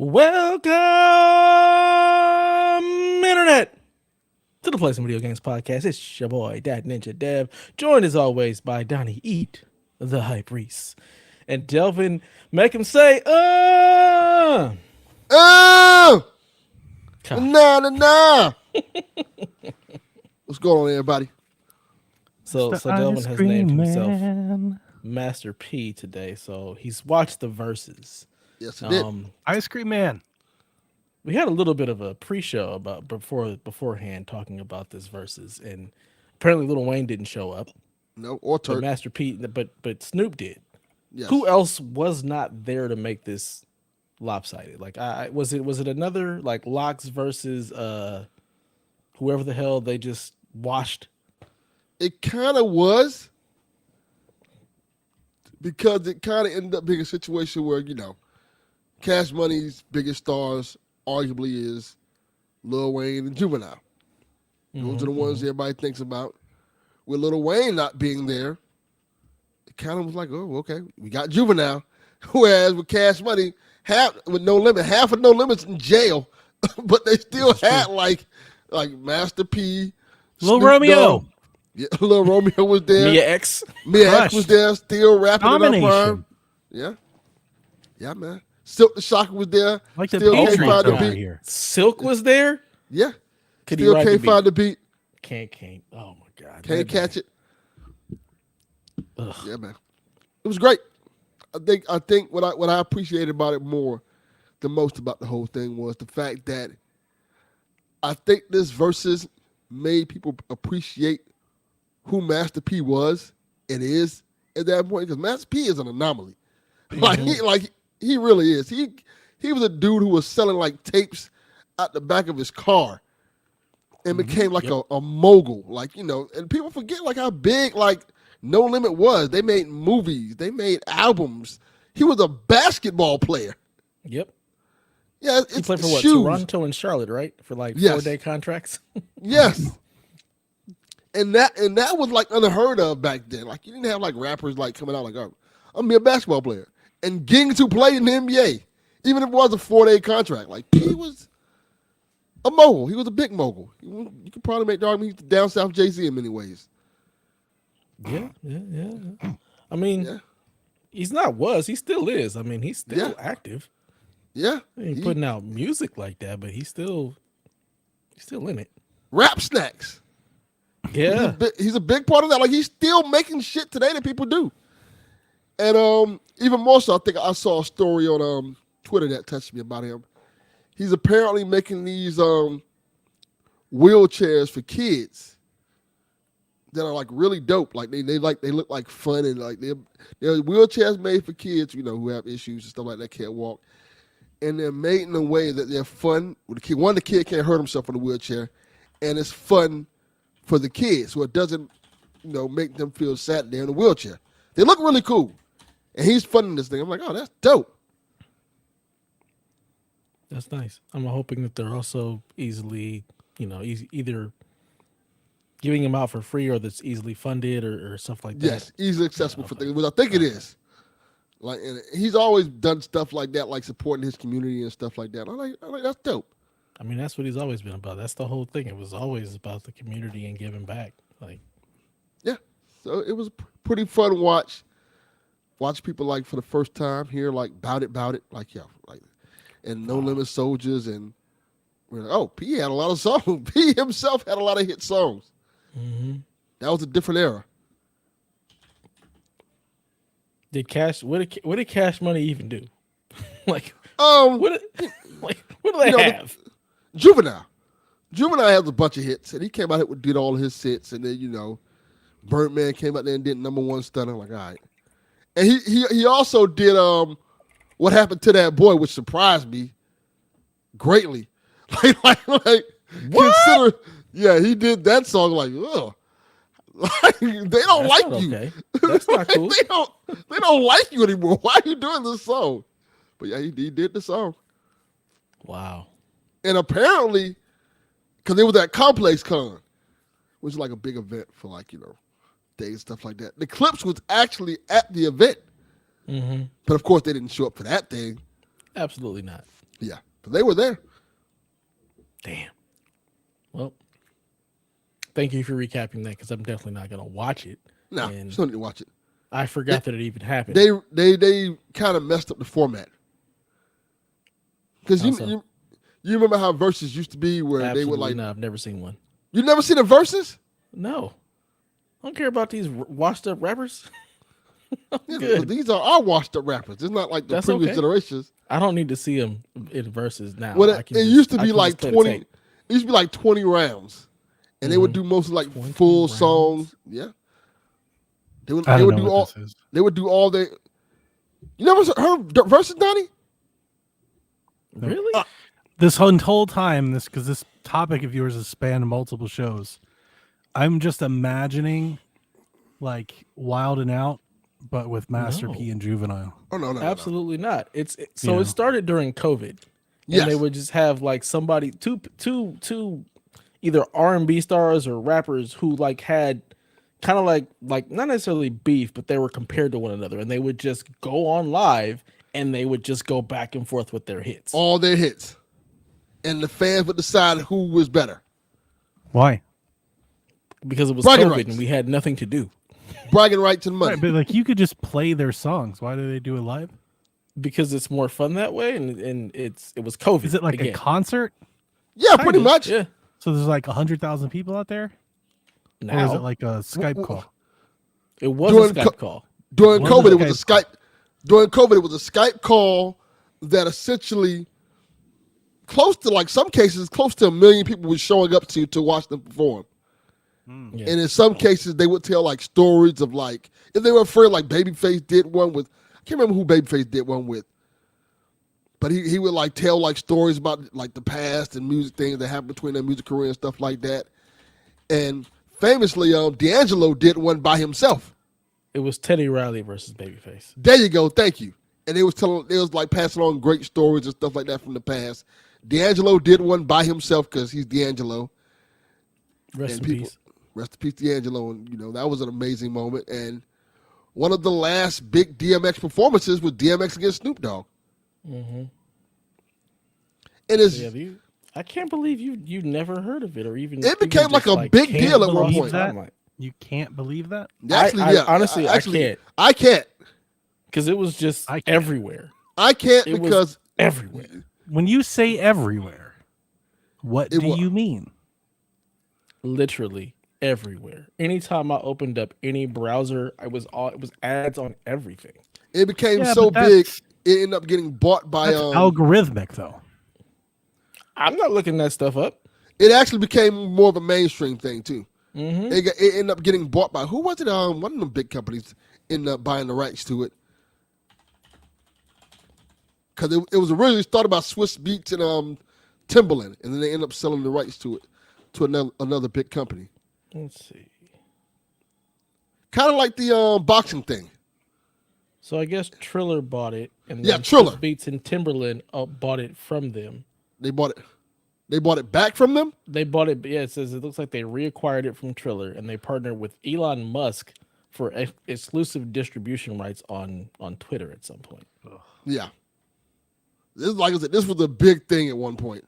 Welcome, Internet, to the Play Some Video Games podcast. It's your boy, Dad Ninja Dev, joined as always by Donnie Eat, the Hype Reese, and Delvin. Make him say, Oh! God. Nah. What's going on, everybody? So Delvin has named himself Master P today, so he's watched the verses. Yes, it did. Ice Cream Man. We had a little bit of a pre-show about beforehand talking about this verses, and apparently Lil Wayne didn't show up. No, or But Turk. Master P, but Snoop did. Yes. Who else was not there to make this lopsided? Like, was it another like Locks versus whoever the hell they just washed? It kind of was because it kind of ended up being a situation where, Cash Money's biggest stars arguably is Lil Wayne and Juvenile. Those are the ones everybody thinks about. With Lil Wayne not being there, it kind of was like, oh, okay, we got Juvenile. Whereas with Cash Money, half of No Limit's in jail, but they still had like Master P, Lil Snoop Romeo. Dogg. Yeah, Lil Romeo was there. Mia X. Mia X Crushed. was there, still rapping it up Domination. rhyme. Yeah, man. Silk the Shocker was there. Like the still can't Patriots find the over beat. here. Silk was there. Yeah, Could he still ride the can't beat? find the beat. Can't. Oh my god. Can't catch it. Ugh. Yeah, man. It was great. I think what I appreciated about it more, the most about the whole thing was the fact that I think this versus made people appreciate who Master P was and is at that point, because Master P is an anomaly. He really is. He was a dude who was selling like tapes out the back of his car and became like a mogul. And people forget like how big like No Limit was. They made movies, they made albums. He was a basketball player. Yep. Yeah, He played for what? shoes. Toronto and Charlotte, right? For like Yes. 4-day contracts. Yes. And that was like unheard of back then. Like you didn't have like rappers like coming out like, oh, I'm gonna be a basketball player. And getting to play in the NBA, even if it was a 4-day contract. Like he was a mogul. He was a big mogul. You could probably make the argument he's the down south Jay-Z in many ways. Yeah. I mean, he's not was. He still is. I mean, he's still active. Yeah. He ain't putting out music like that, but he's still in it. Rap snacks. Yeah. He's a big part of that. Like he's still making shit today that people do. And even more so, I think I saw a story on Twitter that touched me about him. He's apparently making these wheelchairs for kids that are like really dope. Like they look like fun, and like they're wheelchairs made for kids, who have issues and stuff like that, can't walk. And they're made in a way that they're fun. The kid can't hurt himself in the wheelchair, and it's fun for the kids, so it doesn't, make them feel sad that they're in a wheelchair. They look really cool, and he's funding this thing. I'm like, oh, that's dope. That's nice. I'm hoping that they're also easily, either giving them out for free or that's easily funded or stuff like that. Yes, easily accessible for things, which I think it is. Like, and he's always done stuff like that, like supporting his community and stuff like that. I'm like, that's dope. I mean, that's what he's always been about. That's the whole thing. It was always about the community and giving back. Like, yeah. So it was pretty fun to watch. Watch people like for the first time hear like bout it, like and No Limit Soldiers, and we're like, oh, P had a lot of songs. P himself had a lot of hit songs. mm-hmm. That was a different era. What did Cash Money even do? Like, What what do they have? Juvenile has a bunch of hits, and he came out here and did all his hits, and then Birdman came out there and did #1 stunner. Like, all right, and he also did What Happened to That Boy, which surprised me greatly. Like What? consider, yeah, he did that song. Like, ugh. Like, they don't That's like not you. okay. That's not cool. They don't like you anymore. Why are you doing this song? But yeah, he did the song. Wow. And apparently, because it was at Complex Con, which is like a big event for days and stuff like that. The Clips was actually at the event. Mm-hmm. But of course, they didn't show up for that thing. Absolutely not. Yeah, but they were there. Damn. Well, thank you for recapping that because I'm definitely not going to watch it. Nah, And still need to watch it. I forgot that it even happened. They kind of messed up the format because Also, you remember how verses used to be where absolutely they would like. no, I've never seen one. You never seen the verses? No. I don't care about these washed up rappers. Yeah, Good. these are our washed up rappers. It's not like the That's previous okay. generations. I don't need to see them in verses now. Well, I can it just- used to I be can like just play the 20. tape. It used to be like 20 rounds, and they would do mostly like 20 full rounds? songs. Yeah, they would. I They don't would know do what all. this is. They would do all their. You never heard verses, Donnie? Really? This whole time, because this topic of yours has spanned multiple shows, I'm just imagining like Wild and Out, but with Master No. P and Juvenile. Oh no, Absolutely not. So Yeah. it started during COVID. And Yes. they would just have like somebody two either R&B stars or rappers who like had kind of like not necessarily beef, but they were compared to one another, and they would just go on live and they would just go back and forth with their hits. All their hits, and the fans would decide who was better. Why? Because it was Bragging COVID rights. and we had nothing to do. Bragging rights and money. Right, but like you could just play their songs. Why do they do it live? Because it's more fun that way, and it was COVID. Is it like a again. concert? Yeah, pretty Kinda, much. Yeah. So there's like 100,000 people out there, or is Now it like a Skype call? it was During a Skype call. During One COVID, of it the was a Skype. During COVID, it was a Skype call that essentially close to, like some cases, close to 1 million people were showing up to watch them perform. Yeah. And in some cases, they would tell like stories of like if they were afraid. Like Babyface did one with, I can't remember who Babyface did one with, but he would like tell like stories about like the past and music things that happened between their music career and stuff like that. And famously, D'Angelo did one by himself. It was Teddy Riley versus Babyface. There you go, thank you. And they was like passing on great stories and stuff like that from the past. D'Angelo did one by himself because he's D'Angelo. Rest And in people- peace. Rest in peace, D'Angelo. And, that was an amazing moment. And one of the last big DMX performances was DMX against Snoop Dogg. Mm-hmm. And it's, I can't believe you never heard of it or even. It became even like just, a big came deal at one across point. the timeline. You can't believe that? actually, I- yeah. honestly, I can't. I can't. Because it was just I can't. everywhere. I can't It was because everywhere. When you say everywhere, what It do wa- you mean? Literally everywhere. Anytime I opened up any browser, it was ads on everything. it became Yeah, so but big, that's- it ended up getting bought by. That's algorithmic, though. I'm not looking that stuff up. It actually became more of a mainstream thing too. Mm-hmm. It ended up getting bought by, who was it? One of them big companies ended up buying the rights to it. Because it was originally started by Swiss Beats and Timberland, and then they ended up selling the rights to it to another big company. Let's see. Kind of like the boxing thing. So I guess Triller bought it, and Yeah, then Triller. Beats and Timberland bought it from them. They bought it. They bought it back from them. They bought it. Yeah, it says it looks like they reacquired it from Triller, and they partnered with Elon Musk for exclusive distribution rights on Twitter at some point. Yeah. This, like I said, this was a big thing at one point.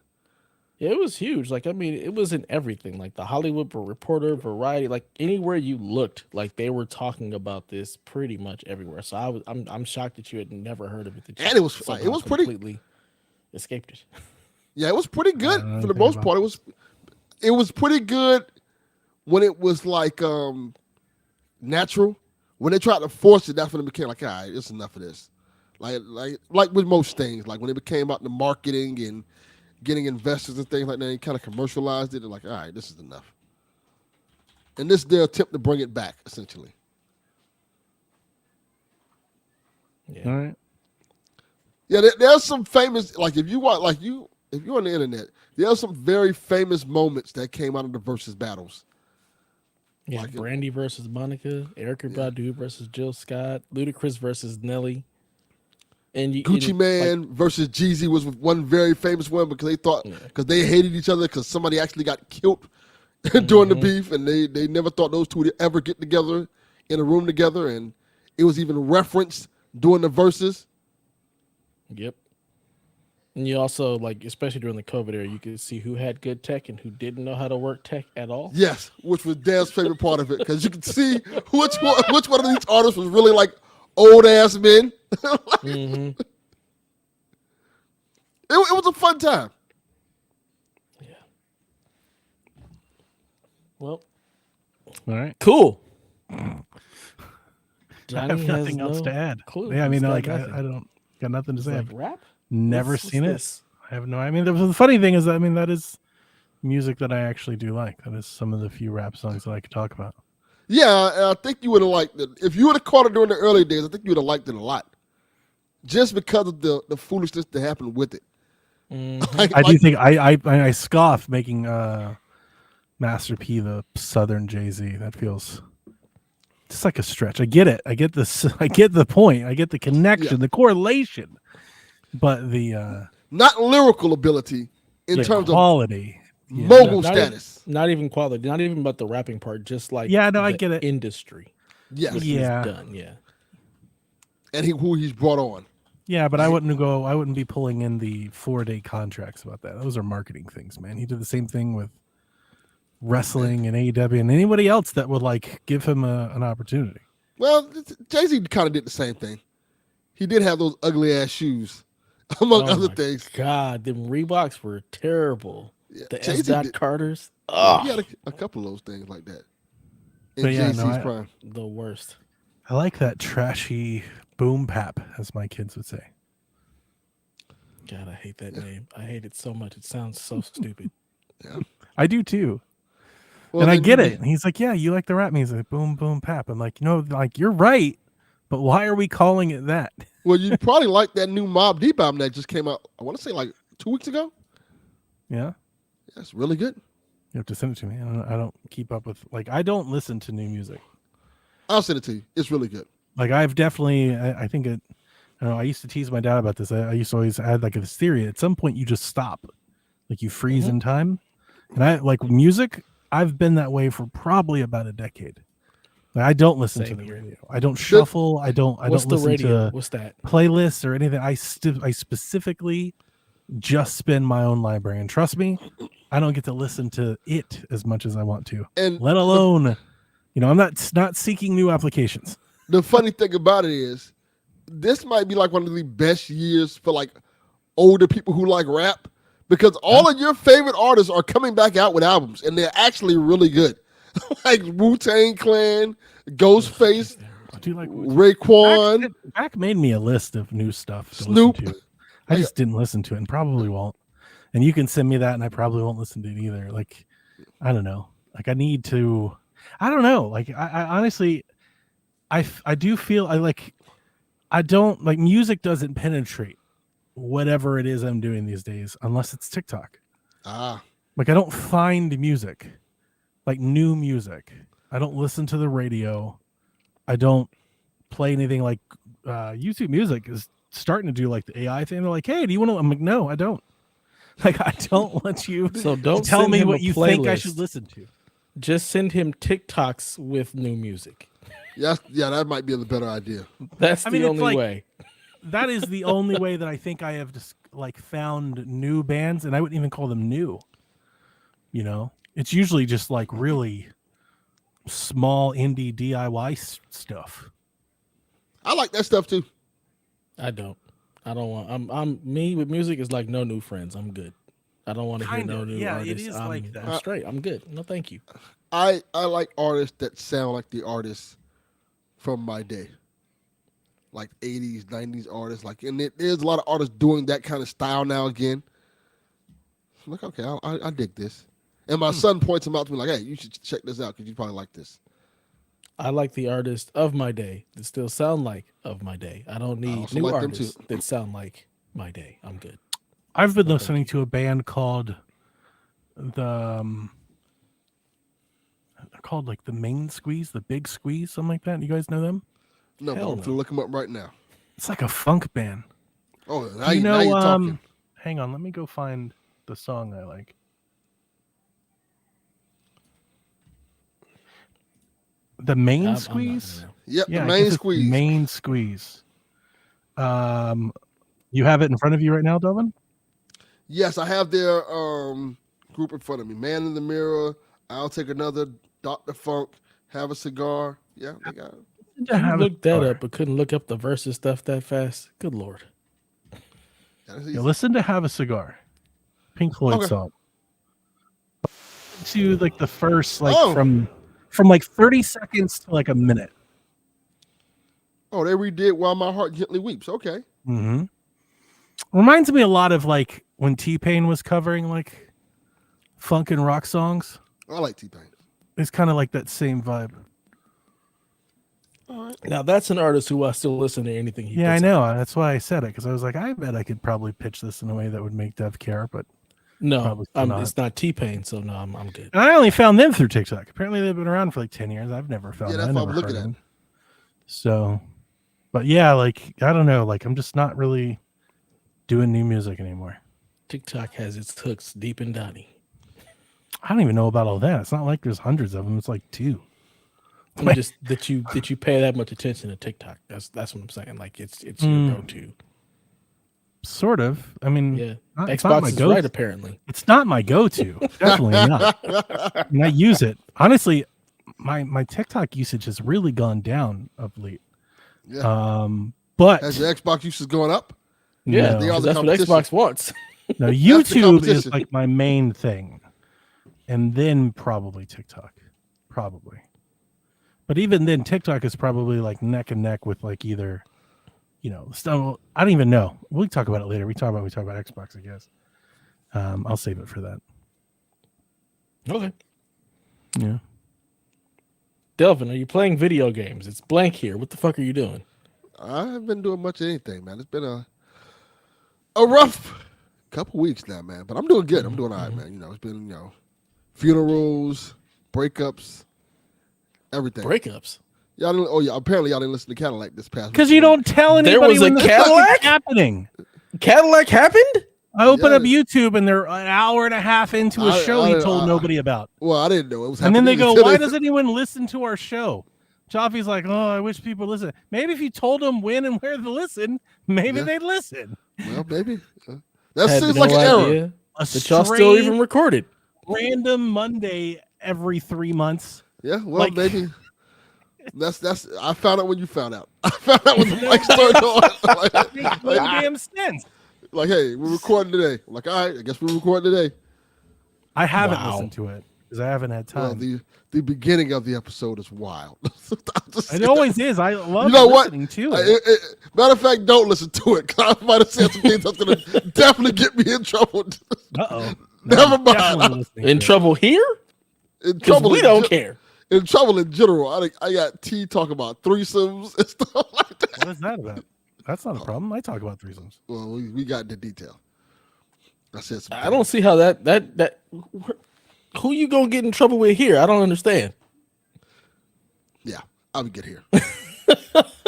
Yeah, it was huge. Like, I mean, it was in everything. Like the Hollywood Reporter, Variety, like anywhere you looked, like they were talking about this pretty much everywhere. So I'm shocked that you had never heard of it. That you And it was somehow pretty- completely escaped it. Yeah, it was pretty good I don't for the think most about part. It was pretty good when it was like natural. When they tried to force it, that's when it became like, all right, it's enough of this. Like with most things, like when it became about the marketing and getting investors and things like that, they kind of commercialized it. They're like, all right, this is enough. And this is their attempt to bring it back, essentially. Yeah. All right. Yeah, there's some famous, like if you want, like if you're on the internet, there are some very famous moments that came out of the versus battles. Yeah, Like it- Brandy versus Monica, Erica Badu versus Jill Scott, Ludacris versus Nelly, and Gucci and, Man versus Jeezy was one very famous one because they thought because they hated each other because somebody actually got killed during the beef, and they never thought those two would ever get together in a room together, and it was even referenced during the verses. Yep. And you also like, especially during the COVID era, you could see who had good tech and who didn't know how to work tech at all. Yes, which was Dan's favorite part of it because you could see which one of these artists was really like old ass men. Mm-hmm. It was a fun time. Yeah. Well, All right. cool. I Johnny have has nothing else no to add. clue. Yeah, I He's mean, got like, nothing. I don't got nothing to He's say. like I've rap. never What's seen it. this? I have no. I mean, the funny thing is, I mean, that is music that I actually do like. That is some of the few rap songs that I could talk about. Yeah, and I think you would have liked it if you would have caught it during the early days. I think you would have liked it a lot, just because of the foolishness that happened with it. Mhm. I do think I scoff making Master P the Southern Jay-Z. That feels just like a stretch. I get it. I get this. I get the point. I get the connection, the correlation. But the not lyrical ability in terms of quality. mogul Not status. Not even quality. Not even about the rapping part. Just like Yeah, no, I the get it. Industry. Yes, What Yeah. he's done. Yeah. and who he's brought on. Yeah, but I wouldn't be pulling in the 4-day contracts about that. Those are marketing things, man. He did the same thing with wrestling and AEW and anybody else that would like give him an opportunity. Well, Jay-Z kind of did the same thing. He did have those ugly ass shoes, among other my things. God, them Reeboks were terrible. Yeah, The Jay-Z S. Dot did- Carters. He Oh, had a couple of those things like that in But yeah, Jay-Z's no, prime. the worst. I like that trashy boom pap, as my kids would say. God, I hate that name. I hate it so much. It sounds so stupid. I do too. Well, and I then get you it. did- And he's like, yeah, you like the rap music, boom, boom, pap. I'm like, like you're right, but why are we calling it that? Well, you probably like that new Mobb Deep album that just came out. I want to say like 2 weeks ago. Yeah, That's really good. you have to send it to me. I don't keep up with I don't listen to new music. I'll send it to you. It's really good. Like I've definitely, I think it. I don't know. I used to tease my dad about this. I used to always add like this theory. At some point, you just stop, like you freeze in time. And I like music. I've been that way for probably about a decade. Like, I don't listen Same to the here. radio. I don't shuffle. I don't What's the listen radio? to What's that? playlists or anything. I specifically just spin my own library. And trust me, I don't get to listen to it as much as I want to. And Let alone, I'm not seeking new applications. the funny thing about it is, this might be like one of the best years for like older people who like rap because all of your favorite artists are coming back out with albums and they're actually really good. Like Wu-Tang Clan, Ghostface, I do like Raekwon. Back made me a list of new stuff to Snoop. listen to. I just didn't listen to it and probably won't. And you can send me that and I probably won't listen to it either. Like, I don't know. Like I need to, I don't know. Like I honestly, I do feel I don't like music doesn't penetrate whatever it is I'm doing these days unless it's TikTok. Like I don't find music, like new music. I don't listen to the radio. I don't play anything like YouTube Music is starting to do like the AI thing. They're like, hey, do you want to? I'm like, no, I don't. Like I don't want you So don't tell send me him what a you think I playlist. should listen to. Just send him TikToks with new music. Yeah, that might be the better idea. That's I mean, the it's only like- way. That is the only way that I think I have just like found new bands, and I wouldn't even call them new. It's usually just like really small indie DIY stuff. I like that stuff too. I don't want. I'm me with music is like no new friends. I'm good. I don't want to hear Kinda, no new yeah, it artists. is I'm, like that. I'm straight. I'm good. No, thank you. I like artists that sound like the artists from my day. Like 80s, 90s artists. And there's a lot of artists doing that kind of style now again. I'm like, okay, I dig this. And my son points them out to me like, hey, you should check this out because you probably like this. I like the artists of my day that still sound like of my day. I don't need also new like them artists too. that sound like my day. I'm good. I've been listening to a band called they're called like the Main Squeeze, the Big Squeeze, something like that. You guys know them? No, but Hell I'm no. going to look them up right now. It's like a funk band. Oh, now, Do you now know? you're talking. Hang on, let me go find the song I like. The Main I'm not Squeeze. gonna know. Yep, Yeah, the I main guess it's squeeze. Main Squeeze. You have it in front of you right now, Delvin? Yes, I have their group in front of me. Man in the Mirror, I'll Take Another, Dr. Funk, Have a Cigar. Yeah, they got it. You looked that up, but couldn't look up the versus stuff that fast. Good lord. That's Yeah, easy. listen to Have a Cigar. Pink Floyd Okay. song. To like the first Oh. from like 30 seconds to like a minute. Oh, they redid While My Heart Gently Weeps. Okay. Mm-hmm. Reminds me a lot of like when T-Pain was covering like funk and rock songs. I like T-Pain. It's kind of like that same vibe. All right. Now that's an artist who I still listen to anything he Yeah, I puts know. out. That's why I said it, because I was like, I bet I could probably pitch this in a way that would make Dev care, but No, probably still not. it's not T-Pain, so no, I'm good. And I only found them through TikTok. Apparently they've been around for like 10 years. I've never found Yeah, them. that's I what never I'm looking heard at. of them. So, but yeah, like, I don't know. Like, I'm just not really doing new music anymore. TikTok has its hooks deep in Donnie. I don't even know about all that. It's not like there's hundreds of them. It's like 2. I'm just that you pay that much attention to TikTok. That's what I'm saying. Like it's your go-to. Sort of. I mean, Yeah, it's not Xbox my is go-to. right apparently. It's not my go-to. Definitely not. And I use it. Honestly, my TikTok usage has really gone down of late. Yeah. But Has your Xbox usage going up? Yeah, No. They are the that's what competition. Xbox wants. no, the YouTube is competition. like my main thing. And then probably TikTok. Probably. But even then, TikTok is probably like neck and neck with like either, stuff. I don't even know. We'll talk about it later. We talk about Xbox, I guess. I'll save it for that. Okay. Yeah. Delvin, are you playing video games? It's blank here. What the fuck are you doing? I haven't been doing much of anything, man. It's been a rough couple weeks now, man. But I'm doing good. I'm doing all right, man. It's been, funerals, breakups, everything. Breakups. Y'all didn't, apparently y'all didn't listen to Cadillac this past week. Because you don't tell anybody There was when a this Cadillac? fucking happening. Cadillac happened? I open Yeah. up YouTube and they're an hour and a half into a show he told nobody about. Well, I didn't know it was And then happening. they go, until why they- does anyone listen to our show? Chaffee's like, oh, I wish people listen. Maybe if you told them when and where to listen, maybe Yeah. they'd listen. Well, maybe. That Had seems no like an error. idea A that y'all still strange, even recorded. random Monday every 3 months. Yeah, well, Like- maybe. That's. I found out when you found out. I found out when the mic started going. Makes no damn sense. Like, hey, we're recording today. I'm like, all right, I guess we're recording today. I haven't Wow. listened to it because I haven't had Well, time. the beginning of the episode is wild. It always is. I love You know what? listening to it. Matter of fact, don't listen to it. 'Cause I might have said some things that's going to definitely get me in trouble. Uh-oh. Never I'm mind. definitely listening In to it. trouble here? In Because trouble. we don't care. In trouble in general. I got T talking about threesomes and stuff like that. What is that about? That's not a problem. I talk about threesomes. Well, we got into detail. I said some I don't see how that who you gonna get in trouble with here? I don't understand. Yeah, I would get here.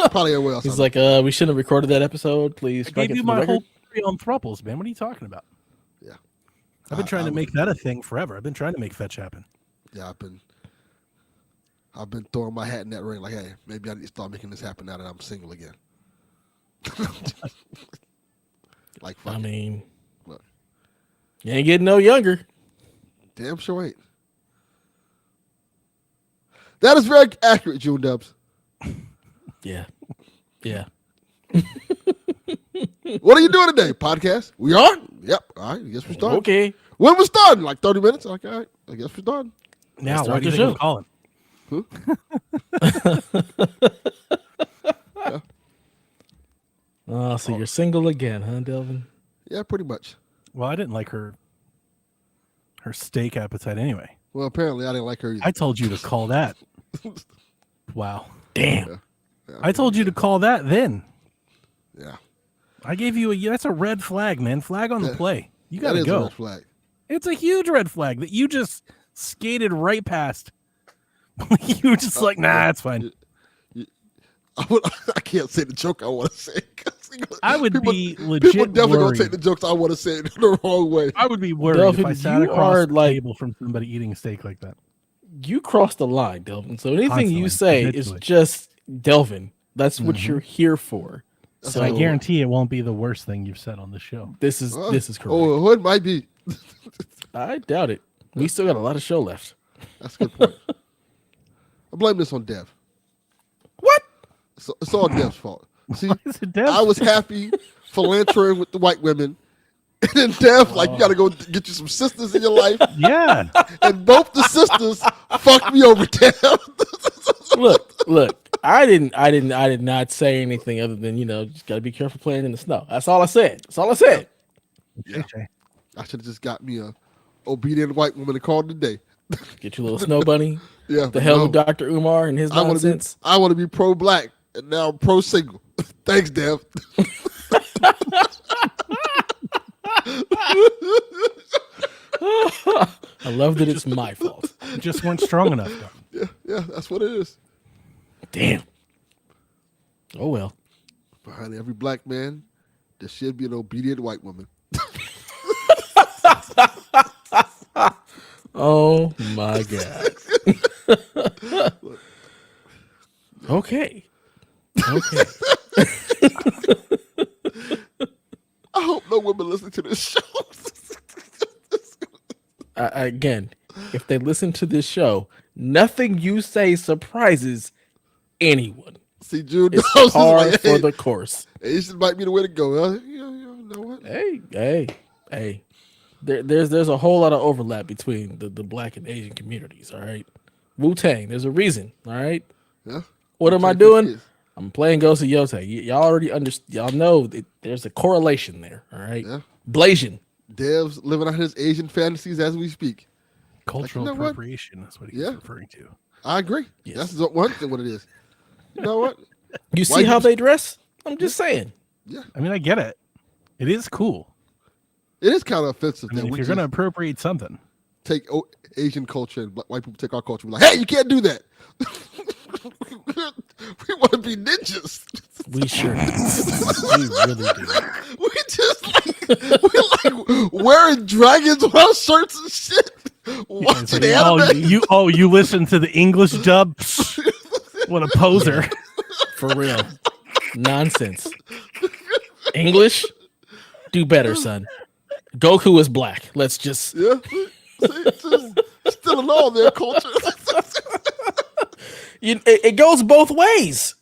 Probably everywhere else. He's like, we shouldn't have recorded that episode. Please I strike gave it you from the my record. whole theory on thruples, man. What are you talking about? Yeah. I've been trying to make that a thing forever. I've been trying to make fetch happen. Yeah, I've been throwing my hat in that ring. Like, hey, maybe I need to start making this happen now that I'm single again. Like, fuck I it. mean, Look. you ain't getting no younger. Damn sure ain't. That is very accurate, June Dubs. Yeah, yeah. What are you doing today? Podcast? We are? Yep. All right. I guess we're starting. Okay. When we're starting? Like 30 minutes? Like, all right. I guess we're starting. Now, start why do you the think I'm calling? Oh, so you're single again, huh, Delvin? Yeah, pretty much. Well, I didn't like her steak appetite anyway. Well, apparently I didn't like her either. I told you to call that. Wow. Damn. Yeah, I told you to call that then. Yeah. I gave you that's a red flag, man. Flag on the That- play. You That got to is a go. red flag. It's a huge red flag that you just skated right past. You were just like, nah, it's fine. I can't say the joke I want to say. I would People- be legit People definitely worried. gonna take the jokes I want to say the wrong way. I would be worried Delvin, if I sat you across are the like- table from somebody eating steak like that. You crossed the line, Delvin. So anything Constantly, you say is habitually. just Delvin. That's what Mhm. you're here for. So I guarantee it won't be the worst thing you've said on the show. This is correct. Oh, it might be. I doubt it. We still got a lot of show left. That's a good point. I blame this on Dev. What? It's all Dev's fault. See, Is it Dev? I was happy philandering with the white women. And then Dev, like, you got to go get you some sisters in your life. Yeah. And both the sisters fucked me over, Dev. Look. I did not say anything other than, just got to be careful playing in the snow. That's all I said. Yeah. I should have just got me a obedient white woman to call it a day. Get your little snow bunny. Yeah. The hell with Dr. Umar and his nonsense. I want to be pro-black, and now I'm pro-single. Thanks, Dev. I love that it's my fault. Just weren't strong enough. Though. Yeah, that's what it is. Damn. Oh, well. Behind every black man, there should be an obedient white woman. Oh, my God. Okay. I hope no women listen to this show. Again, if they listen to this show, nothing you say surprises anyone. See, Jude, It's par for the course. Asian might be the way to go. You know what? Hey. There's a whole lot of overlap between the black and Asian communities. All right, Wu-Tang. There's a reason. All right. Yeah. What am I doing? I'm playing Ghost of Yotei. Y'all already y'all know there's a correlation there. All right. Yeah. Blasian. Dev's living out his Asian fantasies as we speak. Cultural Like, you know appropriation. That's what he's referring to. I agree. Yes. That's what it is. You know what? You see how they dress? I'm just saying. Yeah. I mean, I get it. It is cool. It is kind of offensive I mean, that if we you're going to appropriate something, take Asian culture and white people take our culture. We're like, hey, you can't do that. We want to be ninjas. We sure do. We really do. We just we wearing dragons on our shirts and shit. Watching anime. You listen to the English dub? What a poser. For real. Nonsense. English? Do better, son. Goku is black. Let's just... Yeah. See, just stealing all their culture. It goes both ways.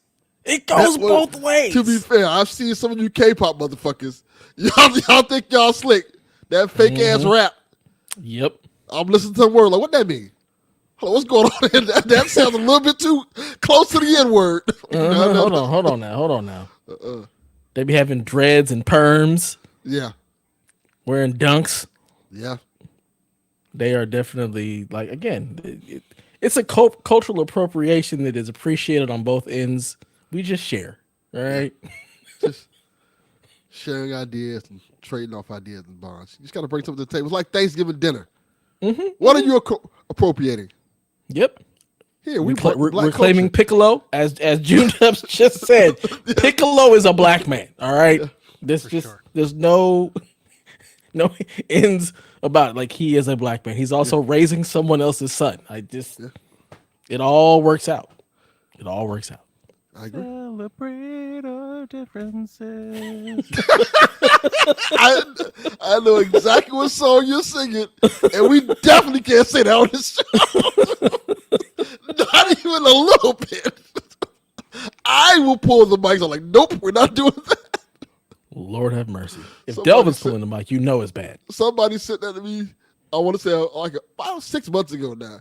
It goes both ways. To be fair, I've seen some of you K-pop motherfuckers. Y'all think y'all slick. That fake ass rap. Yep. I'm listening to the word like, what that mean? Hold on, what's going on here? That sounds a little bit too close to the N-word. Hold on now. They be having dreads and perms. Yeah. Wearing dunks. Yeah. They are definitely, like, again, it's a cultural appropriation that is appreciated on both ends. We just share, all right? Just sharing ideas and trading off ideas and bonds. You just got to bring something to the table. It's like Thanksgiving dinner. Mm-hmm. What are you appropriating? Yep. Here, we're claiming Piccolo, as June Dubs just said. Piccolo is a black man, all right? There's no ends about it. Like, he is a black man. He's also raising someone else's son. It all works out. It all works out. I agree. Celebrate our differences. I know exactly what song you're singing, and we definitely can't say that on this show. Not even a little bit. I will pull the mics. I'm like, nope, we're not doing that. Lord have mercy. If Delvin's pulling the mic, you know it's bad. Somebody said that to me, I want to say like about 6 months ago now.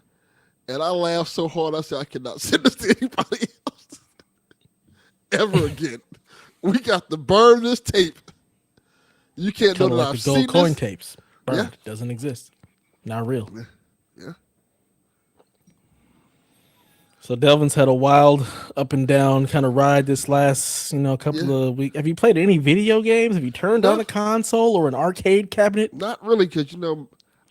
And I laughed so hard, I said, I cannot send this to anybody else ever again. We got to burn this tape. You can't know that like I've the gold seen coin this. tapes. Burned. Yeah. Doesn't exist. Not real. Yeah. So Delvin's had a wild up and down kind of ride this last, couple of weeks. Have you played any video games? Have you turned on a console or an arcade cabinet? Not really, because,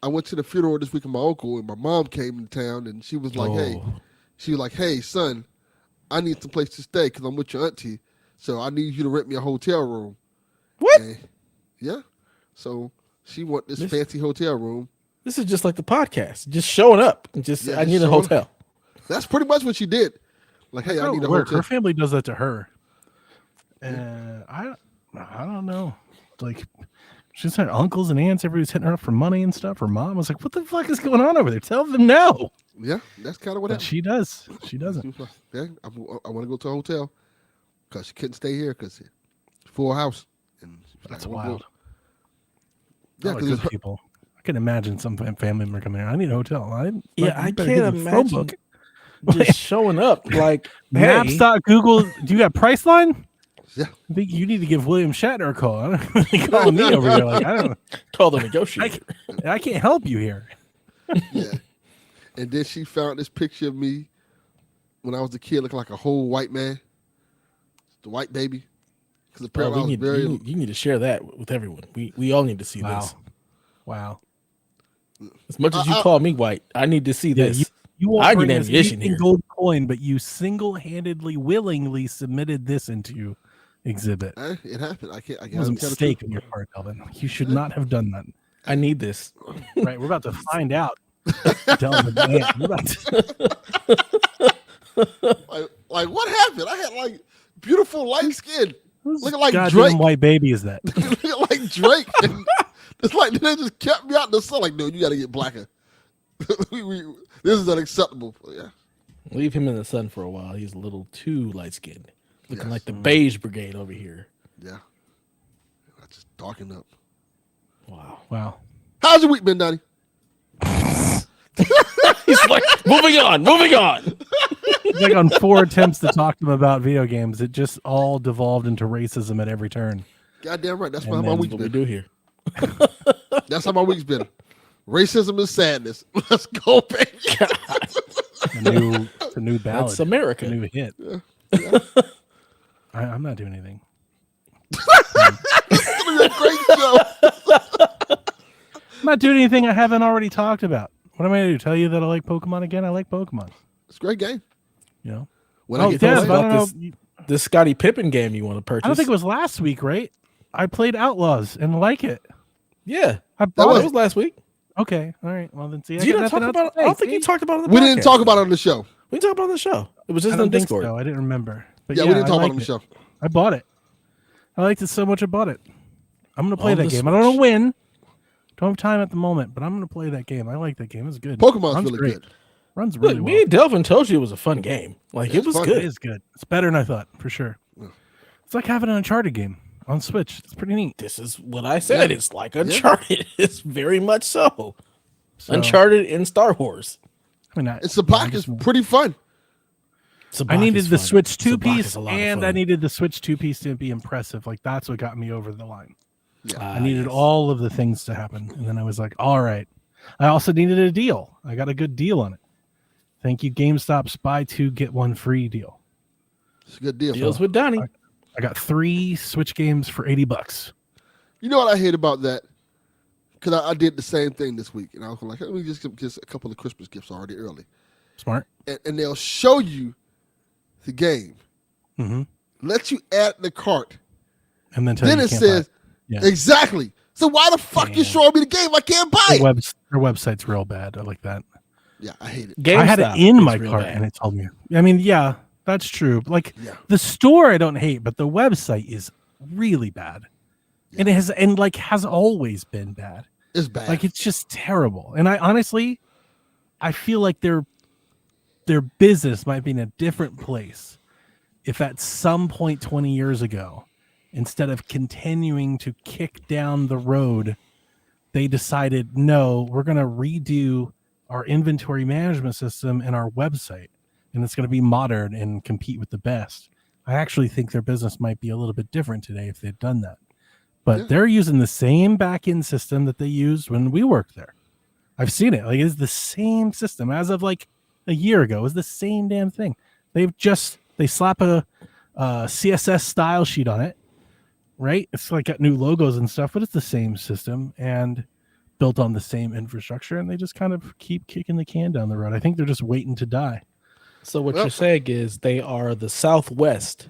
I went to the funeral this week of my uncle, and my mom came in town, and she was like, hey, son, I need some place to stay because I'm with your auntie, so I need you to rent me a hotel room. What? And, yeah. So she want this fancy hotel room. This is just like the podcast. Just showing up. I need a hotel. That's pretty much what she did. Like, hey, I need a hotel. Her family does that to her. I don't know. Like, she's had uncles and aunts. Everybody's hitting her up for money and stuff. Her mom was like, "What the fuck is going on over there? Tell them no." Yeah, that's kind of what But happened. she does. She doesn't. Yeah, I want to go to a hotel because she couldn't stay here because full house. And That's like, wild. Yeah, Like good people. I can imagine some family member coming here. I need a hotel. I you can't better get the phone imagine book. just showing up like, hey, Maps.Google. Do you got Priceline? Yeah. I think you need to give William Shatner a call. I don't really calling me over here. Like, I don't. call the negotiator. I can't help you here. Yeah. And then she found this picture of me when I was a kid, looking like a whole white man, the white baby. Because apparently I was very. You need to share that with everyone. We all need to see this. Wow. As much as you call me white, I need to see this. You won't I bring need this ammunition here. gold coin, but you single-handedly, willingly submitted this into exhibit. It happened. I can't. It was a mistake on your part, Delvin. You should not have done that. I need this. Right, we're about to find out. Delvin, man, we're about to... like what happened? I had like beautiful light skin, looking like goddamn Drake. white baby is that? Looking like Drake. And it's like they just kept me out in the sun. Like, no, you got to get blacker. This is unacceptable. Yeah. Leave him in the sun for a while. He's a little too light skinned, looking like the beige brigade over here. Yeah. I just darkened up. Wow. How's your week been, Donnie? He's like, moving on. It's like on 4 attempts to talk to him about video games, it just all devolved into racism at every turn. Goddamn right. That's And how my that's week's what we been. do here. That's how my week's been. Racism and sadness. Let's go, baby. It's a new ballad. That's America. A new hit. Yeah. I'm not doing anything. It's gonna be a great show. I'm not doing anything I haven't already talked about. What am I going to do? Tell you that I like Pokemon again? I like Pokemon. It's a great game. You know? When Oh, I get Dev, to I play it. don't know. This Scottie Pippen game you want to purchase? I don't think it was last week, right? I played Outlaws and like it. Yeah, I that bought was it. last week. Okay, all right. Well, then see, Did you not talk about it? I don't think you talked about it. On the We podcast. didn't talk about it on the show. We didn't talk about it on the show. It was just I on don't think Discord. so. I didn't remember. But Yeah, we didn't I talk about it on liked the it. show. I bought it. I liked it so much I bought it. I'm going to play On that the game. I don't know Switch. when. Don't have time at the moment, but I'm going to play that game. I like that game. It's good. Pokemon's Runs really great. good. Runs really Look, well. me and Delvin told you it was a fun game. Like, Yeah, it was it's fun. It good. is good. It's better than I thought, for sure. It's like having an Uncharted game on Switch. It's pretty neat. This is what I said. Yeah. It's like Uncharted. It's very much so. So, Uncharted in Star Wars. I mean, It's the pack is pretty fun. I needed the Switch 2-piece, is a lot of and fun. I needed the Switch 2-piece to be impressive. Like, that's what got me over the line. Yeah. I needed all of the things to happen. And then I was like, all right. I also needed a deal. I got a good deal on it. Thank you, GameStop's buy 2, get 1 free deal. It's a good deal. Deals with Donnie. I got 3 Switch games for $80. You know what I hate about that? Because I did the same thing this week. And I was like, let me just get a couple of Christmas gifts already early. Smart. And they'll show you the game. Mm-hmm. Let you add the cart. And then tell Then you it can't buy says, Yeah. exactly. So why the fuck you Yeah. showing me the game? I can't buy it. Their website's real bad. I like that. Yeah, I hate it. I had it GameStop in is my real cart bad. and it told me. I mean, yeah, that's true. Like Yeah. the store I don't hate, but the website is really bad. And it has always been bad. It's bad. Like it's just terrible. And I honestly feel like their business might be in a different place if at some point 20 years ago, instead of continuing to kick down the road, they decided, no, we're going to redo our inventory management system and our website, and it's going to be modern and compete with the best. I actually think their business might be a little bit different today if they'd done that. But they're using the same back-end system that they used when we worked there. I've seen it. Like it's the same system as of like a year ago. It was the same damn thing. They slap a CSS style sheet on it, right? It's like got new logos and stuff, but it's the same system and built on the same infrastructure, and they just kind of keep kicking the can down the road. I think they're just waiting to die. So what you're saying is they are the Southwest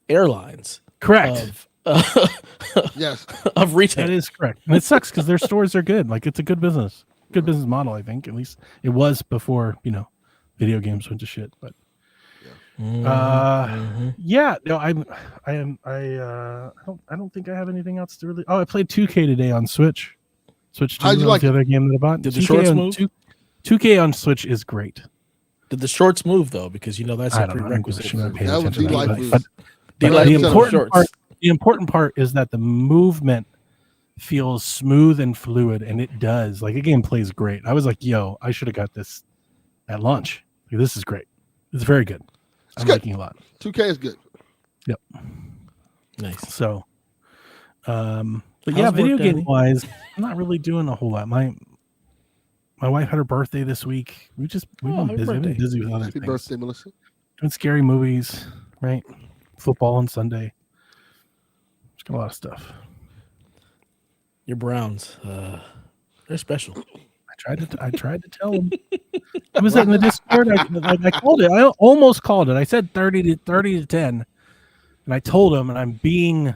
Airlines Correct. yes. of retail. That is correct. And it sucks because their stores are good. Like it's a good business. Good business model, I think. At least it was before, video games went to shit. But Yeah, no, I don't think I have anything else to really. Oh, I played 2K today on Switch. Switch 2 How'd you was like the it? other game that I bought. Did the 2K shorts on move? 2K on Switch is great. Did the shorts move though? Because that's I a don't know. I don't give a prerequisite. shit. I'm not paying That was attention to D-Life that. moves. But D-Life the moves on important shorts. part, the important part is that the movement feels smooth and fluid, and it does. Like the game plays great. I was like, yo, I should have got this at launch. Like, this is great. It's very good. I'm good. liking it a lot. 2K is good. Yep. Nice. So, but How's yeah, work, video game Danny? wise, I'm not really doing a whole lot. My wife had her birthday this week. We've been happy busy. We've been birthday. busy with other Happy things. birthday, Melissa. Doing scary movies, right? Football on Sunday. Just got a lot of stuff. Your Browns, they're special. I tried to tell him. I was in the Discord. I called it. I almost called it. I said 30 to 10, and I told him, and I'm being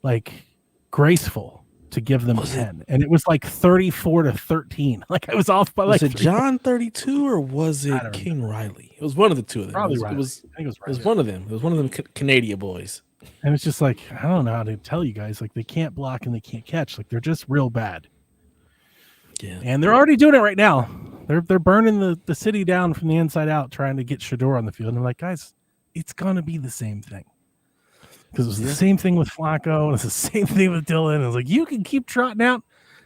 like graceful to give them 10, and it was like 34 to 13. Like I was off by Was like it John 32 or was it don't King Riley? It was one of the two of them. Probably it Riley. was I think it was it was Riley. one of them. It was one of them Canadian boys. And it's just like I don't know how to tell you guys. Like they can't block and they can't catch. Like they're just real bad. Yeah. And they're already doing it right now. They're burning the city down from the inside out, trying to get Shador on the field. And I'm like, guys, it's gonna be the same thing. Because it was the same thing with Flacco, and it's the same thing with Dylan. And I was like, you can keep trotting out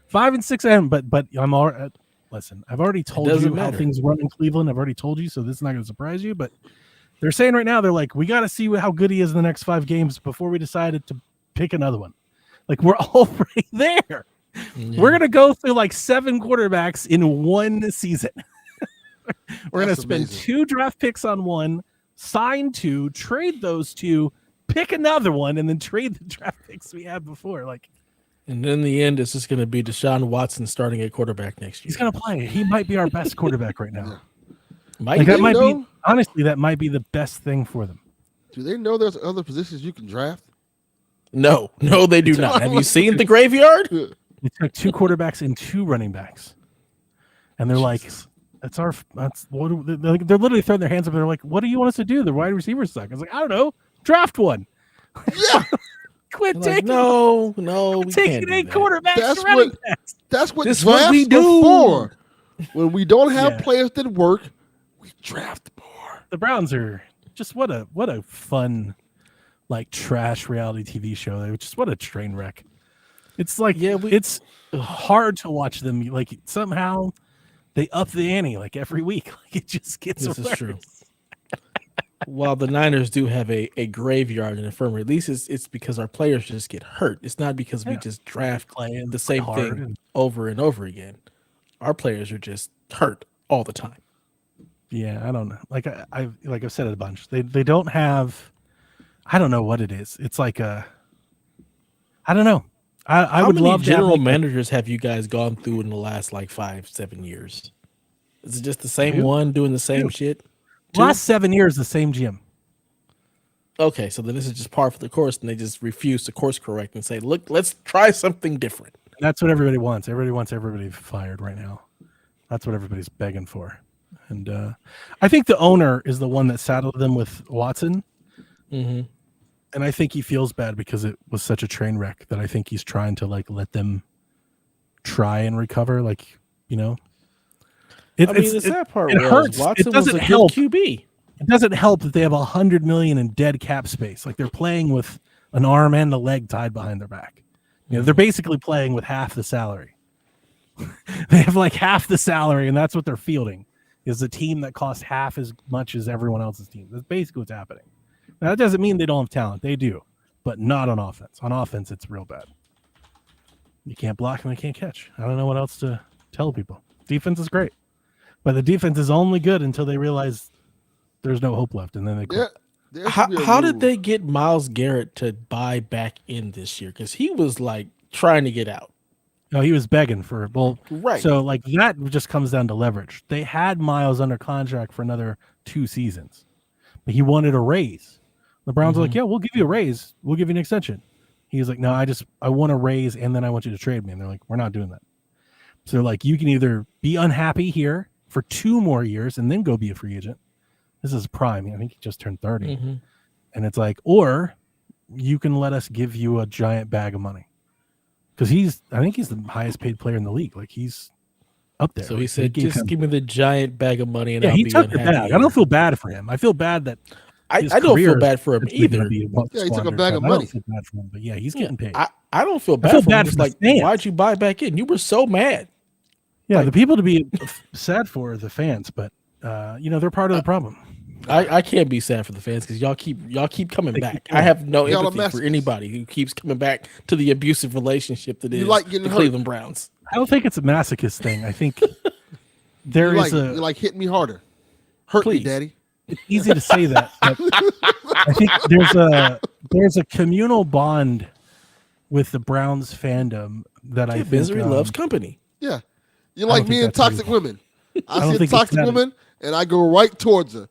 5 and 6 and but I'm all listen, I've already told you how matter. things run in Cleveland. I've already told you, so this is not gonna surprise you. But they're saying right now, they're like, we gotta see how good he is in the next 5 games before we decided to pick another one. Like we're already there. Yeah. We're gonna go through like 7 quarterbacks in one season. We're gonna spend amazing. 2 draft picks on one, sign 2, trade those 2, pick another one, and then trade the draft picks we had before. Like, And in the end, it's just going to be Deshaun Watson starting at quarterback next year. he's gonna play. He might be our best quarterback right now. Might Like be. that might be know? honestly, that might be the best thing for them. Do they know there's other positions you can draft? No, they do not. Have you seen the graveyard? They took 2 quarterbacks and 2 running backs, and they're like, "That's what." They're literally throwing their hands up. They're like, "What do you want us to do? The wide receivers suck." I was like, "I don't know. Draft one." Yeah, Quit Like, taking no, we can't taking do 8 that. quarterbacks That's and running what- backs. that's what This is drafts what we are do. for. When we don't have Yeah. players that work, we draft more. The Browns are just what a fun, like trash reality TV show. They're just what a train wreck. It's like it's hard to watch them. Like somehow they up the ante like every week. Like it just gets This is worse. true. While the Niners do have a graveyard in infirmary, at least it's because our players just get hurt. It's not because we just draft Play the same hard thing and- over and over again. Our players are just hurt all the time. Yeah, I don't know. Like I've said it a bunch. They don't have. I don't know what it is. It's like a. I don't know. I How would many love to have, general like, managers have you guys gone through in the last like 5-7 years? Is it just the same 2. one doing the same 2. shit? last 7 years the same gym. Okay, so then this is just par for the course, and they just refuse to course correct and say, "Look, let's try something different." That's what everybody wants. Everybody wants everybody fired right now. That's what everybody's begging for. And I think the owner is the one that saddled them with Watson. Mm-hmm. And I think he feels bad because it was such a train wreck that I think he's trying to like let them try and recover. Like, you know, The sad part it was hurts. Watson It was doesn't a good help. QB. It doesn't help that they have $100 million in dead cap space. Like they're playing with an arm and a leg tied behind their back. You know, they're basically playing with half the salary. They have like half the salary, and that's what they're fielding. Is a team that costs half as much as everyone else's team. That's basically what's happening. Now, that doesn't mean they don't have talent. They do, but not on offense. On offense, it's real bad. You can't block and they can't catch. I don't know what else to tell people. Defense is great, but the defense is only good until they realize there's no hope left, and then they quit. How did they get Myles Garrett to buy back in this year? Because he was like trying to get out. No, he was begging for Right. So like that just comes down to leverage. They had Miles under contract for another 2 seasons, but he wanted a raise. The Browns were like, "Yeah, we'll give you a raise. We'll give you an extension." He's like, "No, I want a raise, and then I want you to trade me." And they're like, "We're not doing that." So they're like, "You can either be unhappy here for 2 more years and then go be a free agent, This is prime. I think he just turned 30. Mm-hmm. And it's like, or you can let us give you a giant bag of money. Because I think he's the highest paid player in the league. Like he's up there. So like, he said, gave just him, give me the giant bag of money and I'll he be took the unhappy. bag. I don't feel bad for him. I feel bad that I his don't feel career bad for him is gonna either. be Yeah, he took a squandered, bag of but I money. don't feel bad for him, but yeah, he's getting paid. I don't feel bad feel for bad him. for It's the like, fans. why'd you buy back in? You were so mad. Yeah, Like- the people to be sad for are the fans, but they're part of the problem. I can't be sad for the fans because y'all keep coming They back. keep I have no Y'all are empathy for masochists. anybody who keeps coming back to the abusive relationship that You is like getting the hurt. Cleveland Browns. I don't think it's a masochist thing. I think there You is like, you like hit me harder. Hurt Please. me, daddy. it's easy to say that, but I think there's a communal bond with the Browns fandom that I think Misery loves company. Yeah. You I like don't me think and that's what toxic he- women. I don't see a think it's toxic that. woman and I go right towards her.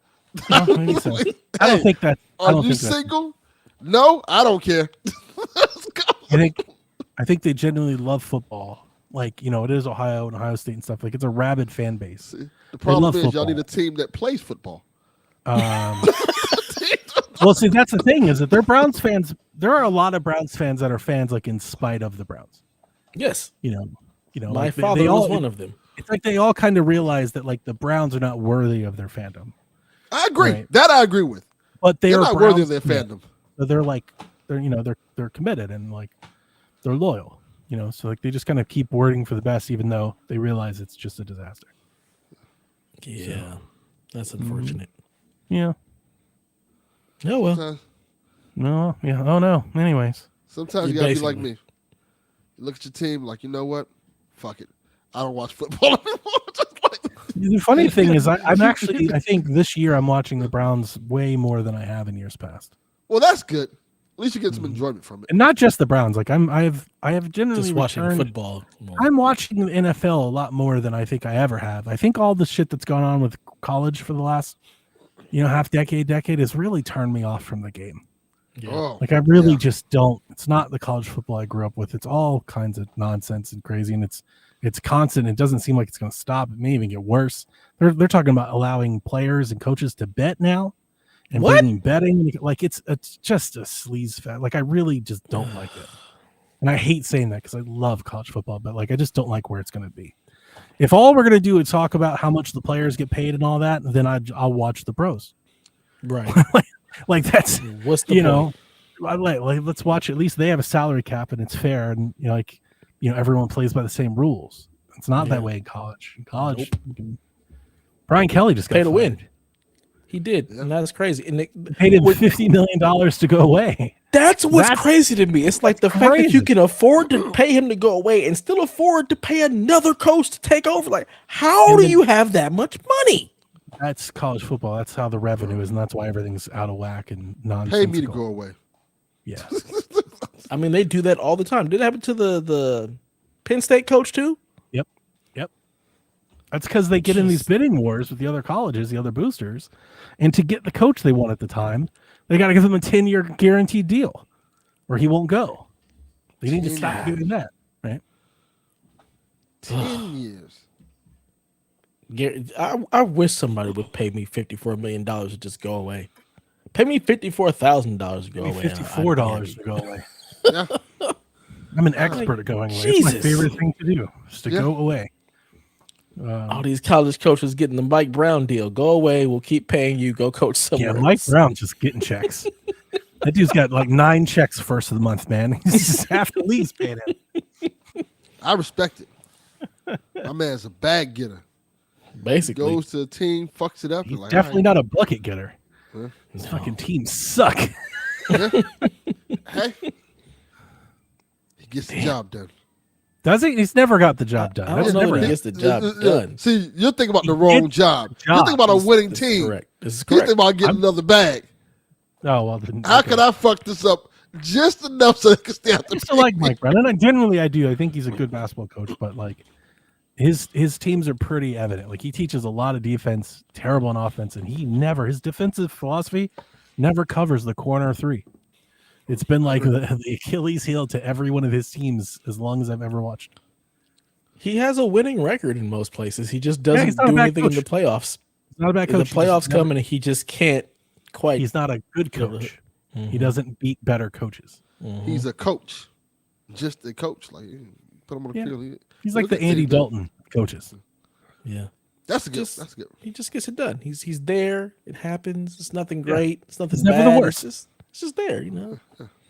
No, that makes sense. I don't Hey, think that. I Are don't you think that's- single? No, I don't care. Let's go. I think they genuinely love football. Like, it is Ohio and Ohio State and stuff. Like, it's a rabid fan base. The problem love is y'all football. need a team that plays football. Well, see, that's the thing is that they're Browns fans. There are a lot of Browns fans that are fans, like, in spite of the Browns. Yes. My My father was one of them. It's like they all kind of realize that, like, the Browns are not worthy of their fandom. I agree. Right. That I agree with. But They're are not Browns, worthy of their fandom. So they're like they're committed and like they're loyal. So like they just kind of keep wording for the best, even though they realize it's just a disaster. Yeah. That's unfortunate. Yeah. Oh well. Sometimes, No. Yeah. Oh no. Anyways. sometimes you You gotta be like basically- me. You look at your team like, you know what? Fuck it. I don't watch football anymore. Just like, The funny thing is, I think this year I'm watching the Browns way more than I have in years past, well, that's good. At least you get Mm-hmm. some enjoyment from it. and not just the Browns. Like I have generally Just watching returned. football. more. I'm watching the NFL a lot more than I think I ever have. I think all the shit that's gone on with college for the last, half decade has really turned me off from the game. Yeah. Oh, Like I really yeah. just don't. It's not the college football I grew up with. It's all kinds of nonsense and crazy, and it's constant. It doesn't seem like it's going to stop. It may even get worse. They're talking about allowing players and coaches to bet now, and What? bringing betting. Like it's just a sleaze fest. Like I really just don't like it, and I hate saying that because I love college football, but like I just don't like where it's going to be. If all we're going to do is talk about how much the players get paid and all that, then I'll watch the pros. Right. Like that's What's the point? I like let's watch. At least they have a salary cap and it's fair, and everyone plays by the same rules. It's not Yeah. that way in college. In college, Brian Kelly just got Pay to fired. win. He did, and that's crazy. And Paid him $50 million to go away. that's what's That's crazy to me. It's like the fact that crazy. you can afford to pay him to go away and still afford to pay another coach to take over. Like, how And do then- you have that much money? That's college football. That's how the revenue is, and that's why everything's out of whack and Pay nonsensical. me to go away. Yeah, I mean, they do that all the time. Did it happen to the Penn State coach too? yep. That's because they get in these bidding wars with the other colleges, the other boosters, and to get the coach they want at the time, they got to give him a 10-year guaranteed deal, or he won't go. They need to stop doing that, right? 10 years. I wish somebody would pay me $54 million to just go away. Pay me $54,000 to go away. $54 to go away. Yeah. I'm an expert at going away. It's my Jesus. favorite thing to do, is to Yeah. go away. All these college coaches getting the Mike Brown deal. Go away. We'll keep paying you. Go coach somewhere. Yeah, Mike else. Brown's just getting checks. That dude's got like 9 checks first of the month, man. He's just half the league's paying him. I respect it. My man's a bag getter. Basically. Goes to a team, fucks it up. He's and like, definitely all not a bucket getter. Huh? His fucking teams suck. right. Hey. He gets the job done. Does he? He's never got the job done. I don't That's know never that he happened. gets the job done. See, you're thinking about the He wrong gets job. the You're thinking job. about a winning This is team. correct. This is You're correct. thinking about getting another bag. Oh well. Then, How okay. can I fuck this up just enough so they can stay out I the used to like Mike Brown, and generally I do. I think he's a good basketball coach, but like his teams are pretty evident. Like he teaches a lot of defense, terrible on offense, and his defensive philosophy never covers the corner three. It's been like the Achilles heel to every one of his teams as long as I've ever watched. He has a winning record in most places. He just Yeah, doesn't he's not a do bad anything in coach. the playoffs. He's not a bad The coach. playoffs coming, and he just can't quite. He's not a good coach. He doesn't beat better coaches. He's a coach, just a coach. Like put him on the Yeah. field. He's like the Andy Dalton coaches. Yeah. That's good. Just- That's good. He just gets it done. He's there. It happens. It's nothing great. It's nothing It's never bad. the worst. It's just there, you know.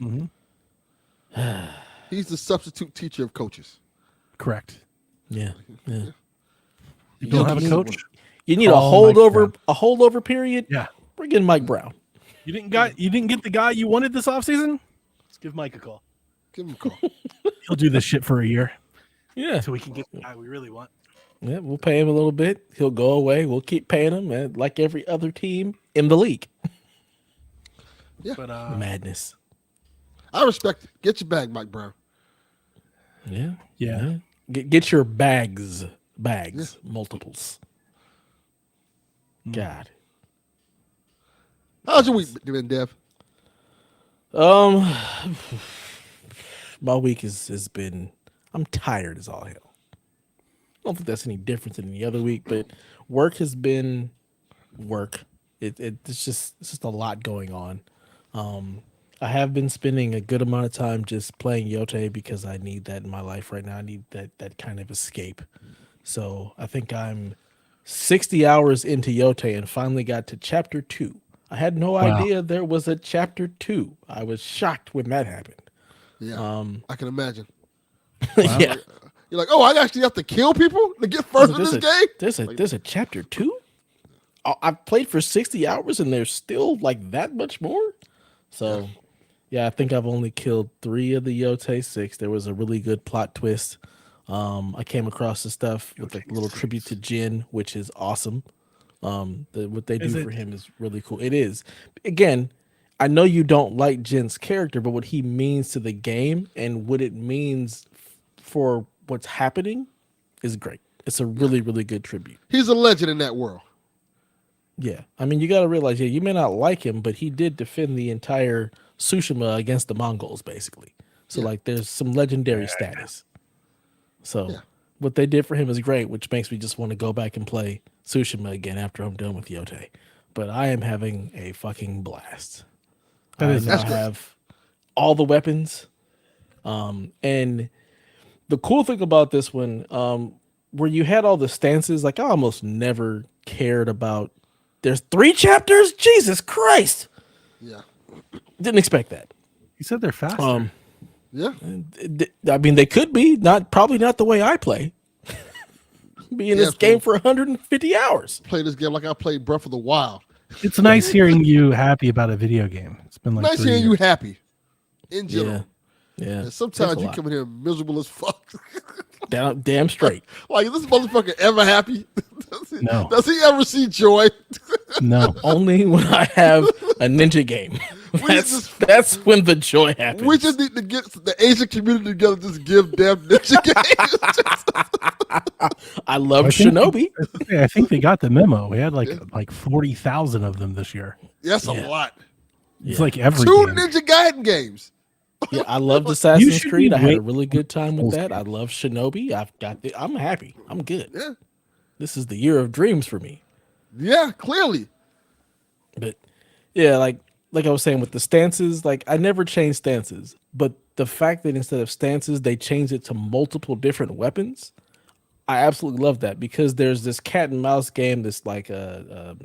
Mm-hmm. He's the substitute teacher of coaches. Correct. Yeah. Yeah. You don't have a coach? You need Call Mike a holdover period. Yeah. Bring in Mike Brown. You didn't get the guy you wanted this offseason? Let's give Mike a call. Give him a call. He'll do this shit for a year Yeah. so we can get the guy we really want. Yeah, we'll pay him a little bit. He'll go away. We'll keep paying him, man, like every other team in the league. But Madness. I respect it. Get your bag, Mike Brown. Yeah. Get your bags, multiples. God. How's your week been, Dev? My week has been. I'm tired as all hell. I don't think that's any different than any other week, but work has been work. It's just a lot going on. I have been spending a good amount of time just playing Yote because I need that in my life right now. I need that kind of escape. So I think I'm 60 hours into Yote and finally got to chapter 2. I had no idea there was a chapter 2. I was shocked when that happened. Yeah, I can imagine. Yeah. You're like, oh, I actually have to kill people to get further in this game? There's a chapter 2? I've played for 60 hours and there's still like that much more? So, yeah, I think I've only killed 3 of the Yote 6. There was a really good plot twist. I came across the stuff with a little tribute to Jin, which is awesome. What they do for him is really cool. It is. Again, I know you don't like Jin's character, but what he means to the game and what it means for what's happening is great. It's a really, really good tribute. He's a legend in that world. Yeah. I mean, you got to realize, you may not like him, but he did defend the entire Tsushima against the Mongols, basically. So, like, there's some legendary status. So, what they did for him is great, which makes me just want to go back and play Tsushima again after I'm done with Yote. But I am having a fucking blast. I now have all the weapons. And the cool thing about this one, where you had all the stances, like I almost never cared about. There's 3 chapters? Jesus Christ. Yeah. Didn't expect that. You said they're faster. Yeah. I mean, they could be. Probably not the way I play. Be in this game for 150 hours. Play this game like I played Breath of the Wild. It's nice hearing you happy about a video game. It's been like nice hearing you happy in general. Yeah. And sometimes you come in here miserable as fuck. Damn straight. Like, is this motherfucker ever happy? No. Does he ever see joy? No. Only when I have a ninja game. That's when the joy happens. We just need to get the Asian community together, just give damn ninja games. I love Shinobi. I think they got the memo. We had like 40,000 of them this year. That's a lot. It's like every 2 game. Ninja Gaiden games. Yeah, I loved Assassin's Creed. I had a really good time with that. I love Shinobi. I'm happy. I'm good. Yeah. This is the year of dreams for me. Yeah, clearly. But yeah, like I was saying with the stances, like I never changed stances, but the fact that instead of stances they changed it to multiple different weapons, I absolutely love that, because there's this cat and mouse game, this like a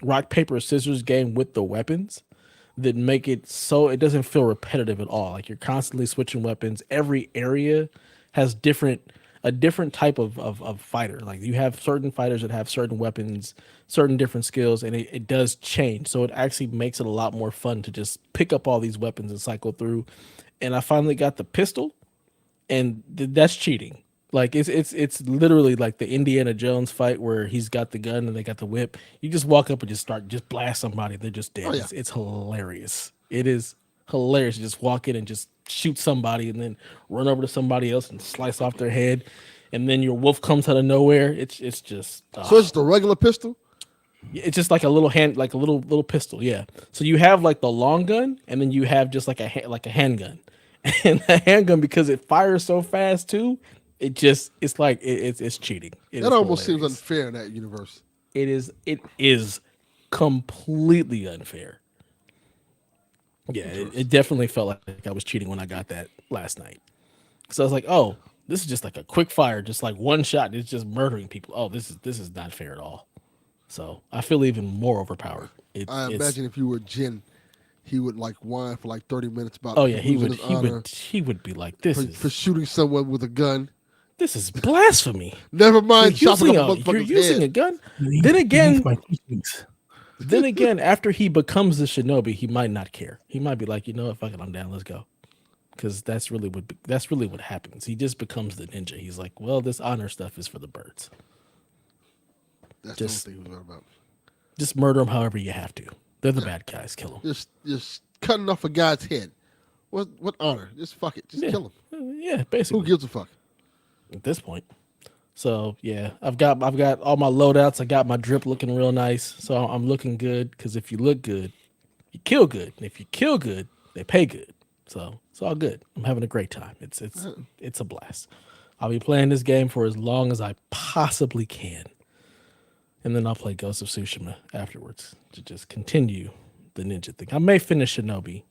rock paper scissors game with the weapons that make it so it doesn't feel repetitive at all. Like you're constantly switching weapons. Every area has a different type of fighter. Like you have certain fighters that have certain weapons, certain different skills, and it does change. So it actually makes it a lot more fun to just pick up all these weapons and cycle through. And I finally got the pistol, and that's cheating. Like it's literally like the Indiana Jones fight where he's got the gun and they got the whip. You just walk up and just blast somebody. They're just dead. Oh, yeah. It's hilarious. It is hilarious. You just walk in and just shoot somebody and then run over to somebody else and slice off their head. And then your wolf comes out of nowhere. It's just so it's just a regular pistol? It's just like a little little pistol. Yeah. So you have like the long gun, and then you have just like a handgun. And the handgun, because it fires so fast too, it's cheating. That almost seems unfair in that universe. It is completely unfair. Yeah, it definitely felt like I was cheating when I got that last night. So I was like, oh, this is just like a quick fire, just like one shot. It's just murdering people. Oh, this is not fair at all. So I feel even more overpowered. I It's imagine if you were Jin, he would like whine for like 30 minutes about oh yeah, he losing would his honor he would be like, this for is shooting someone with a gun. this is blasphemy. Never mind You're chopping up a you're motherfucker's using a head. gun. Beneath- Then beneath again, my teachings. then again, after he becomes the shinobi, he might not care. He might be like, you know what, fuck it, I'm down. Let's go. Because that's really what happens. He just becomes the ninja. He's like, well, this honor stuff is for the birds. That's Just- the only thing he was about. Just murder them however you have to. They're the bad guys. Kill them. Just cutting off a guy's head. What honor? Just fuck it. Just kill him. Yeah, basically. Who gives a fuck? At this point. So yeah, I've got all my loadouts. I got my drip looking real nice. So I'm looking good because if you look good, you kill good. And if you kill good, they pay good. So it's all good. I'm having a great time. It's a blast. I'll be playing this game for as long as I possibly can. And then I'll play Ghost of Tsushima afterwards to just continue the ninja thing. I may finish Shinobi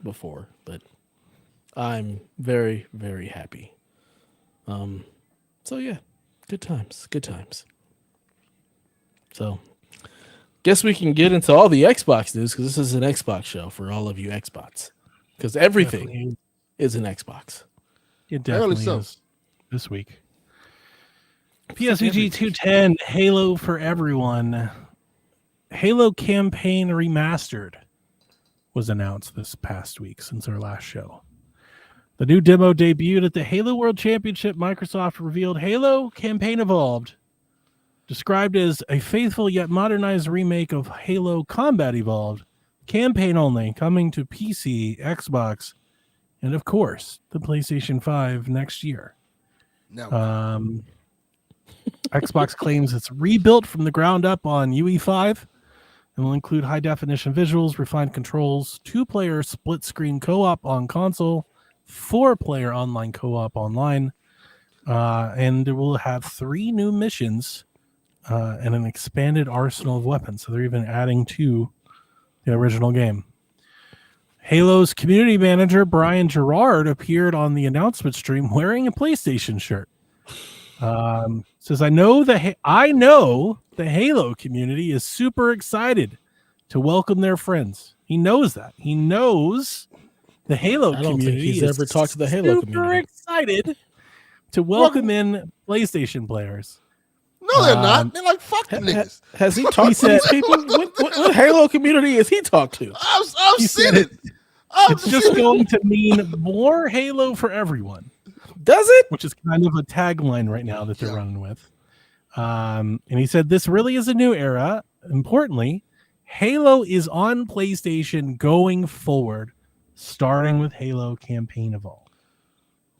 before, but I'm very, very happy. So yeah, good times. So guess we can get into all the Xbox news because this is an Xbox show for all of you Xbox. Because everything Definitely. is an Xbox. It Apparently definitely so. is this week. PSVG 210 Halo for everyone. Halo Campaign Remastered was announced this past week since our last show. The new demo debuted at the Halo World Championship. Microsoft revealed Halo Campaign Evolved, described as a faithful yet modernized remake of Halo Combat Evolved, campaign only, coming to PC, Xbox, and of course, the PlayStation 5 next year. Now, Xbox claims it's rebuilt from the ground up on UE5 and will include high definition visuals, refined controls, 2-player split screen co-op on console, 4-player online co-op online, and it will have 3 new missions and an expanded arsenal of weapons. So they're even adding to the original game. Halo's community manager Brian Gerard appeared on the announcement stream wearing a PlayStation shirt. Says, I know the Halo community is super excited to welcome their friends. He knows that. He knows the Halo I don't think community he's is ever talked to the Halo super community. excited to welcome in PlayStation players. no, they're not. They're like, fuck them niggas. Has he talked to these people? What Halo community has he talked to? I've He seen said it. I've It's just seen it. going to mean more Halo for everyone, Does it? which is kind of a tagline right now that they're running with. And he said, this really is a new era. Importantly, Halo is on PlayStation going forward, starting with Halo Campaign Evolved.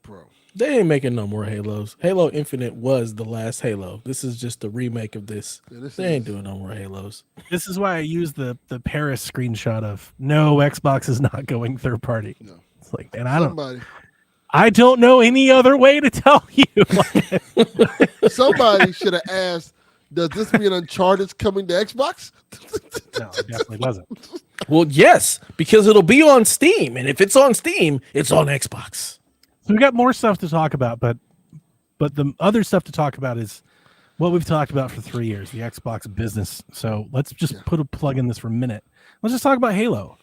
Bro. They ain't making no more Halos. Halo Infinite was the last Halo. This is just the remake of this. Yeah, this They ain't is- doing no more Halos. This is why I use the Paris screenshot of no, Xbox is not going third party. No. It's like, and I don't know any other way to tell you. Somebody should have asked, does this mean Uncharted's coming to Xbox? No, it definitely doesn't. Well, yes, because it'll be on Steam, and if it's on Steam, it's on Xbox. So we got more stuff to talk about, but the other stuff to talk about is what we've talked about for 3 years, the Xbox business. So let's just put a plug in this for a minute. Let's just talk about Halo.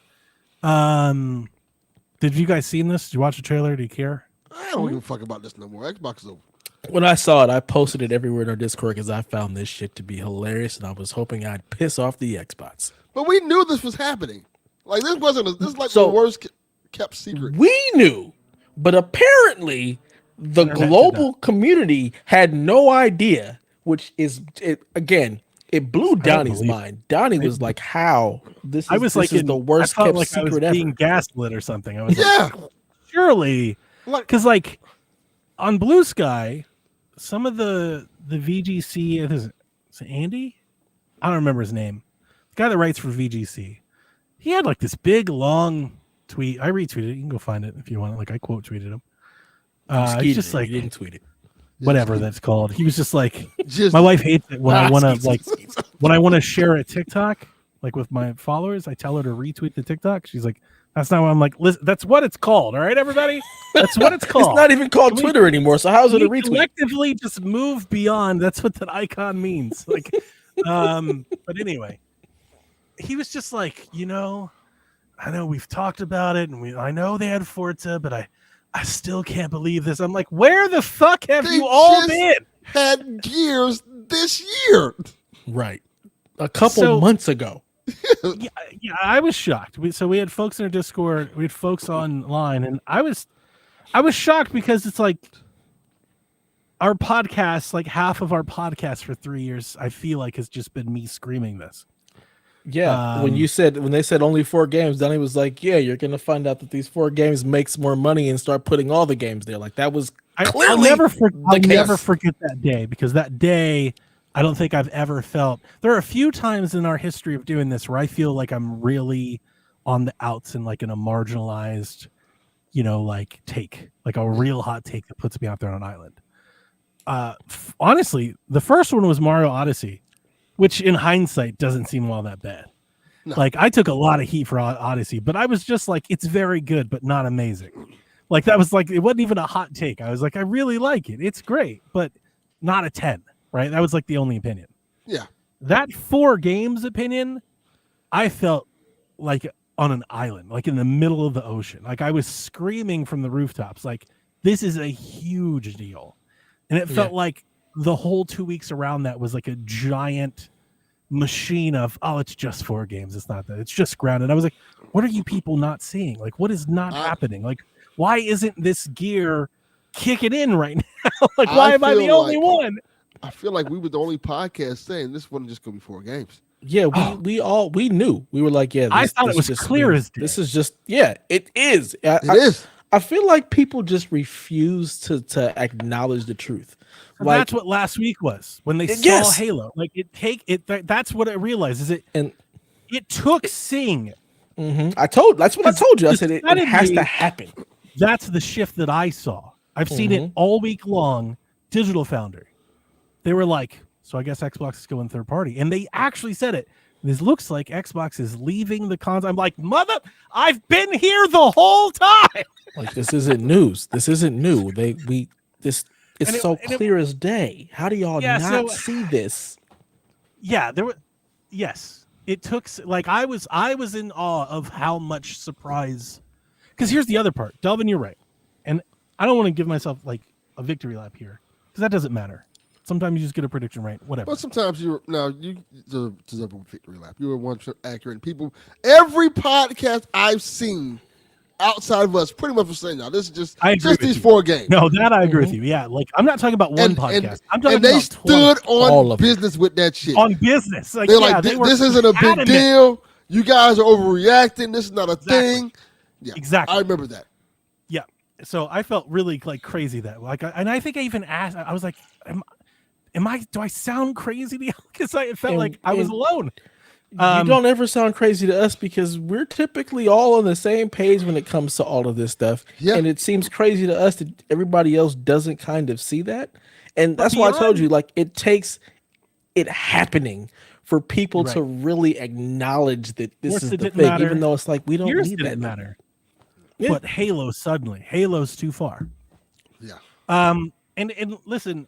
Did you guys seen this? Did you watch the trailer? Do you care? I don't give a fuck about this no more. Xbox is over. When I saw it, I posted it everywhere in our Discord because I found this shit to be hilarious, and I was hoping I'd piss off the Xbox. But we knew this was happening. Like this wasn't. This is like So- the worst kept secret. We knew, but apparently the Internet did global community had no idea, which is, again, it blew Donnie's believe it. mind. Donnie was like, how? This is, I was this is the worst I felt kept like I was secret being ever. gaslit or something. I was Yeah. like, surely, Like because like on Blue Sky, some of the VGC, is it Andy? I don't remember his name. The guy that writes for VGC. He had like this big long tweet. I retweeted it. You can go find it if you want it. Like I quote tweeted him. It's Skeeted just it. like You didn't tweet it. whatever that's called. He was just like, Just my wife hates it when I want to Skeet, like when I want to share a TikTok like with my followers. I tell her to retweet the TikTok. She's like, that's not what I'm like. Listen, that's what it's called. All right, everybody, that's what it's called. It's not even called Twitter anymore. So how's it a We retweet? collectively just move beyond. That's what that icon means. Like, but anyway, he was just like, I know we've talked about it, and I know they had Forza, but I still can't believe this. I'm like, where the fuck have They you all just been? had Gears this year. Right. A couple months ago. Yeah, I was shocked. We had folks in our Discord, we had folks online, and I was shocked because it's like our podcast, like half of our podcast for 3 years, I feel like has just been me screaming this. Yeah. When they said only 4 games, Donnie was like, yeah, you're gonna find out that these 4 games makes more money and start putting all the games there. Like that was clearly I'll never case. forget that day, because that day I don't think I've ever felt. There are a few times in our history of doing this where I feel like I'm really on the outs and like in a marginalized, like take, like a real hot take that puts me out there on an island. Honestly, the first one was Mario Odyssey, which in hindsight doesn't seem all that bad. No. Like I took a lot of heat for Odyssey, but I was just like, it's very good, but not amazing. Like that was like, it wasn't even a hot take. I was like, I really like it. It's great, but not a 10. Right? That was like the only opinion. Yeah. That 4 games opinion, I felt like on an island, like in the middle of the ocean. Like I was screaming from the rooftops, like this is a huge deal. And it felt like the whole 2 weeks around that was like a giant machine of, it's just 4 games. It's not that. It's just grounded. I was like, what are you people not seeing? Like, what is not happening? Like, why isn't this gear kicking in right now? Like, why am I the only one? I feel like we were the only podcast saying this wasn't just going to be 4 games. Yeah, we knew. We were like, yeah. I thought it was clear as day. This is just, it is. It is. I feel like people just refuse to acknowledge the truth. Like, that's what last week was when they saw Halo. Like that's what I realized is it. And it took Sing. Mm-hmm. That's what I told you. I said it has to happen. That's the shift that I saw. I've seen it all week long. Digital Foundry. They were like, so I guess Xbox is going third party. And they actually said it. This looks like Xbox is leaving the console. I'm like, I've been here the whole time. Like, this isn't news. This isn't new. It's so clear as day. How do y'all not see this? Yeah, yes. It took, like, I was in awe of how much surprise. Because here's the other part. Delvin, you're right. And I don't want to give myself, like, a victory lap here. Because that doesn't matter. Sometimes you just get a prediction right, whatever. But sometimes you deserve a victory lap. You were 100% accurate. People, every podcast I've seen outside of us pretty much was saying, now this is just these 4 games. No, that I agree with you. Yeah, like I'm not talking about one podcast. I'm talking and they about stood on business with that shit. On business. Like, they're like, this isn't a big deal. You guys are overreacting. This is not a thing. Yeah, exactly. I remember that. Yeah. So I felt really like crazy that and I think I even asked, I was like, do I sound crazy to you? Because it felt like I was alone. You don't ever sound crazy to us because we're typically all on the same page when it comes to all of this stuff. Yeah. And it seems crazy to us that everybody else doesn't kind of see that. And that's why I told you, like, it takes it happening for people to really acknowledge that this is the thing, matter. Even though it's like, we don't need that matter. Yeah. But Halo's too far. Yeah. And listen,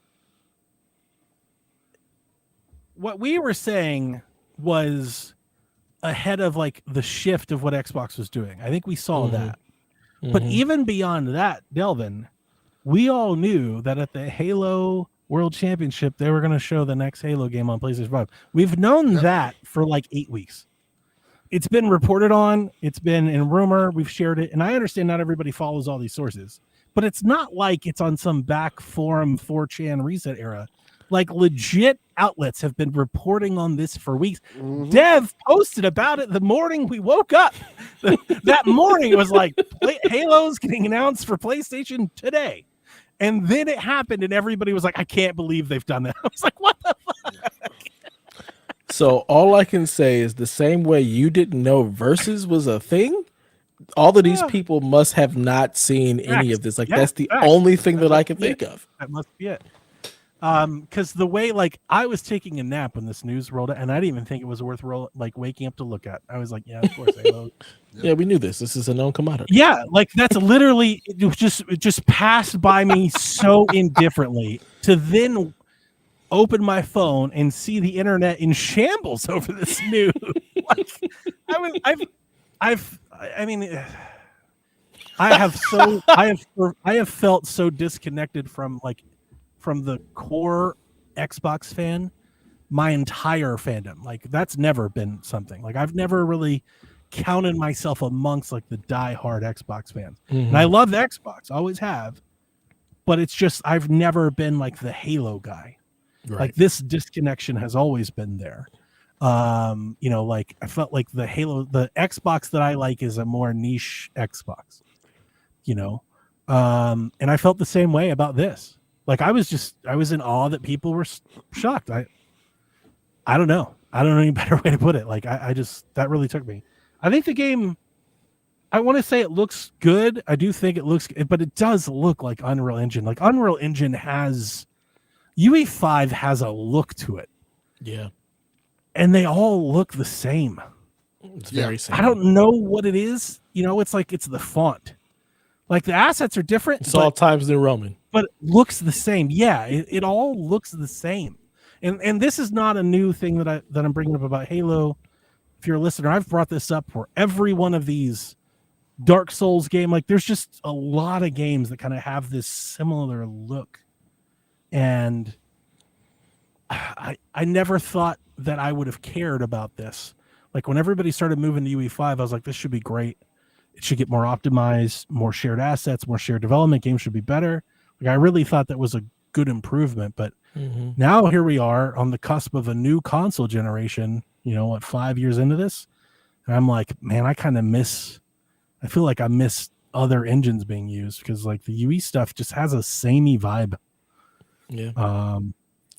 what we were saying was ahead of like the shift of what Xbox was doing. I think we saw that. But even beyond that, Delvin, we all knew that at the Halo World Championship, they were going to show the next Halo game on PlayStation 5. We've known that for like 8 weeks. It's been reported on. It's been in rumor. We've shared it. And I understand not everybody follows all these sources, but it's not like it's on some back forum 4chan reset era. Like legit outlets have been reporting on this for weeks. Dev posted about it the morning we woke up. That morning it was like Halo's getting announced for PlayStation today. And then it happened and everybody was like, I can't believe they've done that. I was like, what the fuck? So all I can say is the same way you didn't know Versus was a thing, all of these Yeah. people must have not seen any Facts. of this. Like Yeah, that's the facts. only thing that I must can be it. think of. That must be it. Because the way, like, I was taking a nap when this news rolled out, and I didn't even think it was worth waking up to look at. I was like, yeah, of course, Halo. Yeah, we knew this. This is a known commodity. Yeah, like that's literally it just passed by me so indifferently to then open my phone and see the internet in shambles over this news. Like, I mean, I have felt so disconnected from the core Xbox fan my entire fandom. Like that's never been something. Like I've never really counted myself amongst like the diehard Xbox fans. And I love the Xbox, always have. But it's just I've never been like the Halo guy. Right. Like this disconnection has always been there. Like I felt like the Xbox that I like is a more niche Xbox. And I felt the same way about this. Like I was in awe that people were shocked. I don't know. I don't know any better way to put it. Like I just that really took me. I think the game, I want to say it looks good. I do think it looks, but it does look like Unreal Engine. Like Unreal Engine has, UE5 has a look to it. Yeah. And they all look the same. It's very same. I don't know what it is. It's like it's the font. Like the assets are different. It's all Times New Roman. But it looks the same. Yeah, it all looks the same. And this is not a new thing that I'm bringing up about Halo. If you're a listener, I've brought this up for every one of these Dark Souls game. Like there's just a lot of games that kind of have this similar look. And I never thought that I would have cared about this. Like when everybody started moving to UE5, I was like, this should be great. It should get more optimized, more shared assets, more shared development. Games should be better. Like I really thought that was a good improvement, but now here we are on the cusp of a new console generation, 5 years into this. And I'm like, man, I feel like I miss other engines being used because like the UE stuff just has a samey vibe. Yeah.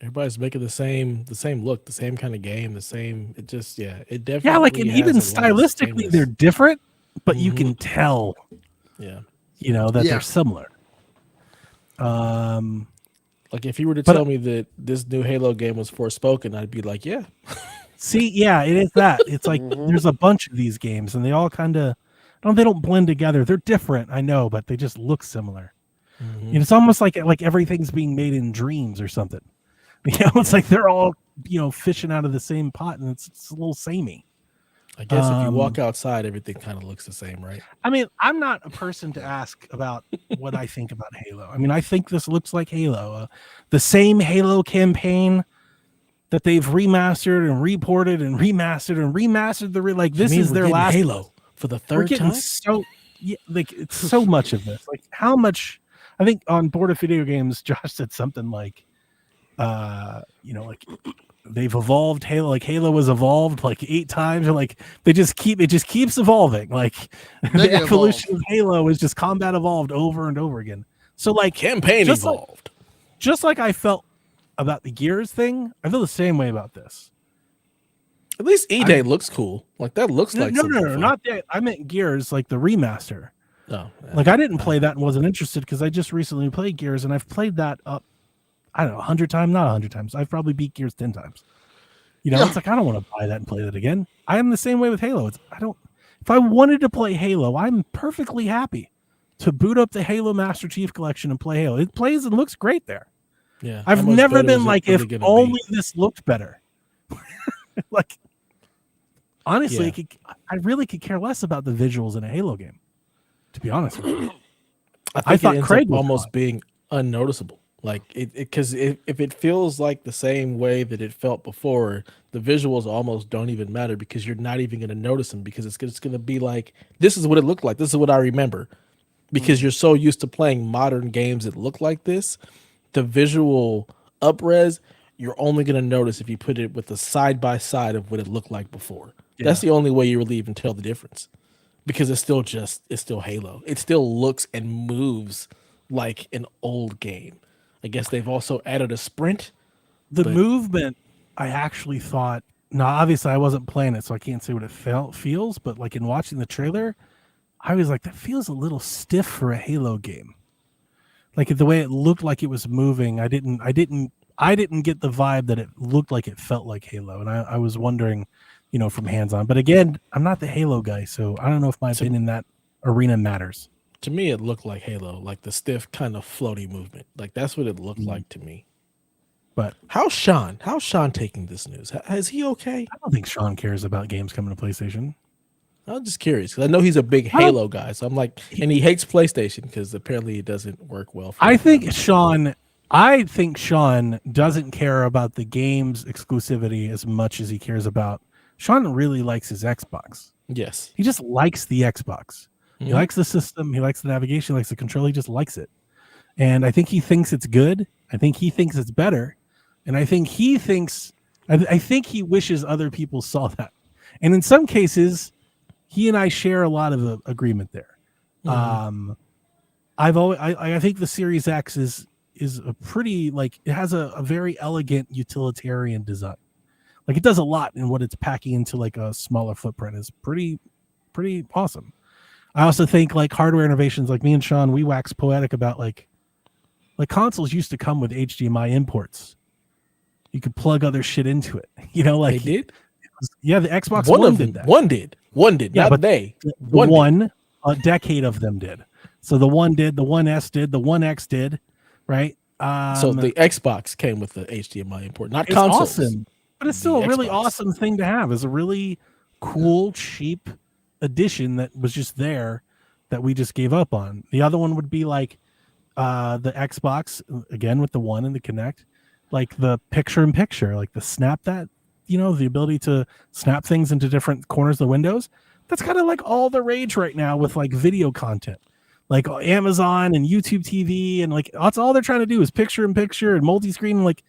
Everybody's making the same look, the same kind of game, it definitely. Yeah, like and even stylistically they're different, but you can tell. Yeah. That they're similar. Like if you were to tell me that this new Halo game was Forspoken, I'd be like, yeah. See, yeah, it is that. It's like there's a bunch of these games and they all kind of they don't blend together. They're different, I know, but they just look similar. It's almost like everything's being made in dreams or something. It's like they're all, fishing out of the same pot and it's a little samey. I guess if you walk outside, everything kind of looks the same, right? I mean, I'm not a person to ask about what I think about Halo. I mean, I think this looks like Halo. The same Halo campaign that they've remastered and reported and remastered and remastered. This is their last Halo for the third time. It's so much of this. Like how much? I think on Board of Video Games, Josh said something like, they've evolved Halo. Like Halo was evolved like 8 times, or like it just keeps evolving. Like the evolution of Halo is just combat evolved over and over again. So like campaign evolved. Just like I felt about the Gears thing, I feel the same way about this. At least E-Day looks cool. Like that looks like no, not that. I meant Gears, like the remaster. Oh, yeah. Like I didn't play that and wasn't interested because I just recently played Gears and I've played that up. I don't know, 100 times, not 100 times. I've probably beat Gears 10 times. It's like, I don't want to buy that and play that again. I am the same way with Halo. If I wanted to play Halo, I'm perfectly happy to boot up the Halo Master Chief Collection and play Halo. It plays and looks great there. Yeah. I've never been like, if only this looked better. Like, honestly, I really could care less about the visuals in a Halo game, to be honest with you. I thought Craig was almost being unnoticeable. Like because if it feels like the same way that it felt before, the visuals almost don't even matter because you're not even going to notice them because it's going to be like, this is what it looked like. This is what I remember. Because you're so used to playing modern games that look like this, the visual up-res, you're only going to notice if you put it with the side by side of what it looked like before. Yeah. That's the only way you really even tell the difference. Because it's still Halo. It still looks and moves like an old game. I guess they've also added a sprint. The movement, I actually thought. Now, obviously, I wasn't playing it, so I can't say what it feels. But like in watching the trailer, I was like, that feels a little stiff for a Halo game. Like the way it looked like it was moving, I didn't get the vibe that it looked like it felt like Halo, and I was wondering, from hands-on. But again, I'm not the Halo guy, so I don't know if my opinion in that arena matters. To me, it looked like Halo, like the stiff kind of floaty movement. Like that's what it looked like to me. But how's Sean taking this news? Is he okay? I don't think Sean cares about games coming to PlayStation. I'm just curious because I know he's a big Halo guy, so I'm like, and he hates PlayStation because apparently it doesn't work well for him. I think Sean doesn't care about the game's exclusivity as much as he cares about. Sean really likes his Xbox. Yes, he just likes the Xbox. He likes the system. He likes the navigation. He likes the control. He just likes it, and I think he thinks it's good. I think he thinks it's better, and I think he wishes other people saw that. And in some cases, he and I share a lot of agreement there. I think the Series X is a pretty, like, it has a very elegant utilitarian design. Like, it does a lot in what it's packing into like a smaller footprint. Is pretty awesome. I also think like hardware innovations, like me and Sean, we wax poetic about like consoles used to come with HDMI imports. You could plug other shit into it. Like they did. Yeah, the Xbox One did that. One did. Yeah, not but they. A decade of them did. So the One did, the One S did, the One X did, right? So the Xbox came with the HDMI import, not consoles. Awesome, but it's still a really awesome thing to have. It's a really cool, cheap addition that was just there that we just gave up on. The other one would be like the Xbox, again with the One and the Kinect, like the picture-in-picture, like the snap that, the ability to snap things into different corners of the windows. That's kind of like all the rage right now with like video content, like Amazon and YouTube TV, and like that's all they're trying to do is picture-in-picture and multi-screen. Like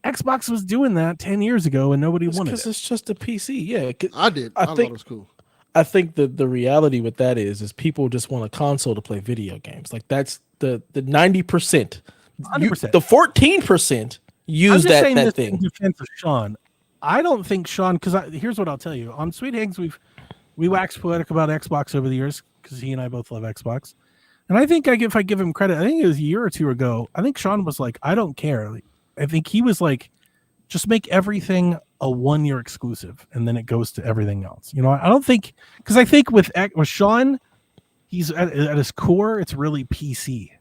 Xbox was doing that 10 years ago and nobody wanted it. Because it's just a PC. Yeah, I did. I thought it was cool. I think the reality with that is people just want a console to play video games. Like that's the 90%. 100%. The 14% use that thing. In defense of Sean, I don't think Sean, because here's what I'll tell you. On Sweet Hanks, we waxed poetic about Xbox over the years because he and I both love Xbox. And I think if I give him credit, I think it was a year or two ago, I think Sean was like, I don't care. Like, I think he was like, just make everything a 1-year exclusive and then it goes to everything else. I don't think, because I think with Sean, he's at his core, it's really PC.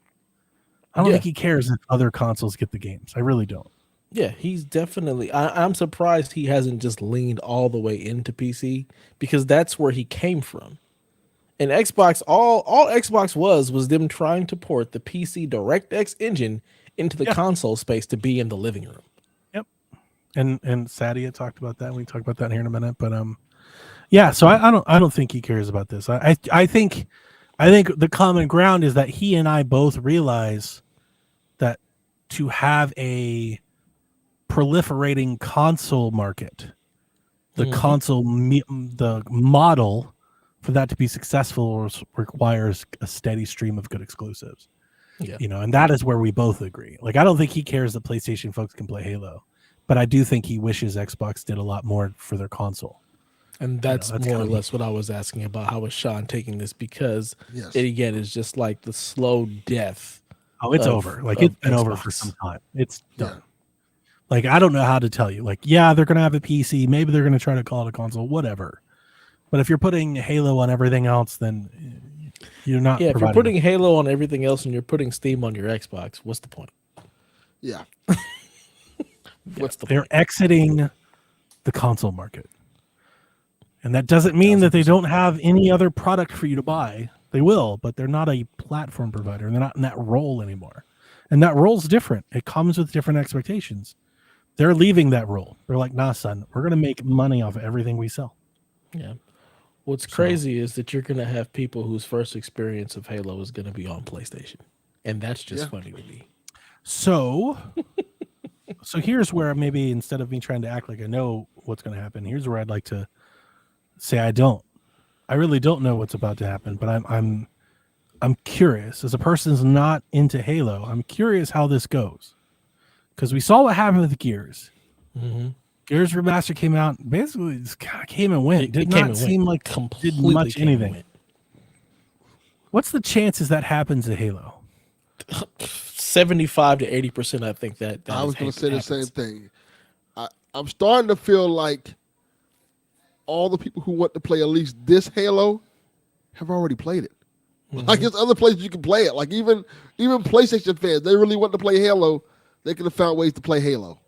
I don't think he cares if other consoles get the games. I really don't. Yeah, he's definitely. I'm surprised he hasn't just leaned all the way into PC because that's where he came from. And Xbox, all Xbox was them trying to port the PC DirectX engine into the console space to be in the living room. Yep. And Sadia talked about that. We talked about that here in a minute, but yeah. So I don't think he cares about this. I think the common ground is that he and I both realize that to have a proliferating console market, the the model for that to be successful requires a steady stream of good exclusives. Yeah. And that is where we both agree. Like, I don't think he cares that PlayStation folks can play Halo, but I do think he wishes Xbox did a lot more for their console. And that's more or less what I was asking about. How is Sean taking this? Because it again is just like the slow death. Oh, it's over. Like, it's been over for some time. It's done. Yeah. Like, I don't know how to tell you. Like, yeah, they're going to have a PC. Maybe they're going to try to call it a console, whatever. But if you're putting Halo on everything else, then you're not. Yeah, if you're putting Halo on everything else and you're putting Steam on your Xbox, what's the point? Yeah. What's the point? They're exiting the console market. And that doesn't mean that they don't have any other product for you to buy. They will, but they're not a platform provider. And they're not in that role anymore. And that role's different. It comes with different expectations. They're leaving that role. They're like, nah, son, we're going to make money off of everything we sell. Yeah. What's crazy is that you're going to have people whose first experience of Halo is going to be on PlayStation. And that's just funny to me. So here's where maybe instead of me trying to act like I know what's going to happen, here's where I'd like to say I don't. I really don't know what's about to happen, but I'm curious. As a person who's not into Halo, I'm curious how this goes. Because we saw what happened with Gears. Mm-hmm. Gears Remaster came out, basically just kind of came and went. It did not seem like completely did much anything. What's the chances that happens at Halo? 75 to 80%. I think that I was going to say the same happens. thing. I'm starting to feel like all the people who want to play at least this Halo have already played it. Like there's other places you can play it. Like even PlayStation fans, they really want to play Halo. They could have found ways to play Halo.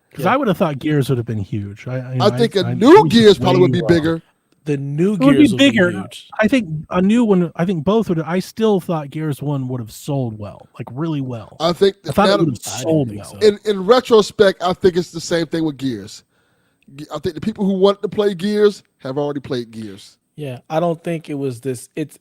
Because I would have thought Gears would have been huge. I think a new Gears probably would be bigger. The new It would Gears be bigger. huge. I think a new one. I think both would. I still thought Gears 1 would have sold well, like really well. I think I thought it would have I didn't sold think well. so. in retrospect, I think it's the same thing with Gears. I think the people who want to play Gears have already played Gears. Yeah, I don't think it was this. It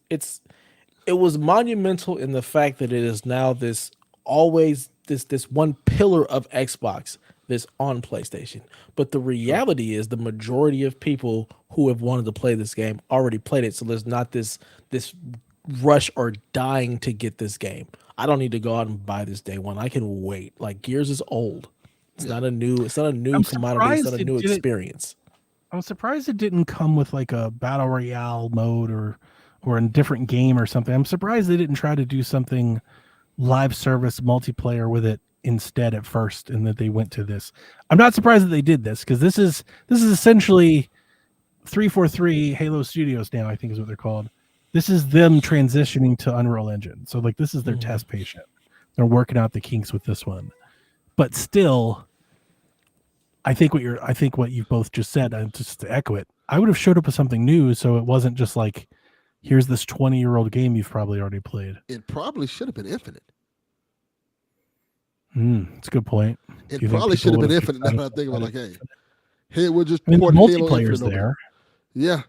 was monumental in the fact that it is now this always this one pillar of Xbox that's on PlayStation. But the reality is the majority of people who have wanted to play this game already played it. So there's not this rush or dying to get this game. I don't need to go out and buy this day one. I can wait. Like Gears is old. It's not a new I'm commodity. It's not surprised a it new didn't- experience. I'm surprised it didn't come with like a battle royale mode or a different game or something. I'm surprised they didn't try to do something live service multiplayer with it instead at first, and that they went to this. I'm not surprised that they did this because this is essentially 343 Halo Studios now. I think is what they're called. This is them transitioning to Unreal Engine. So like this is their test patient. They're working out the kinks with this one, but still. I think what you've both just said, just to echo it, I would have showed up with something new, so it wasn't just like, here's this 20-year-old game you've probably already played. It probably should have been Infinite. That's a good point. It You think probably should have people been would have Infinite. Now that I think about it, like, hey, we'll just I mean, the port Halo multiplayer's Infinite over. there. Yeah.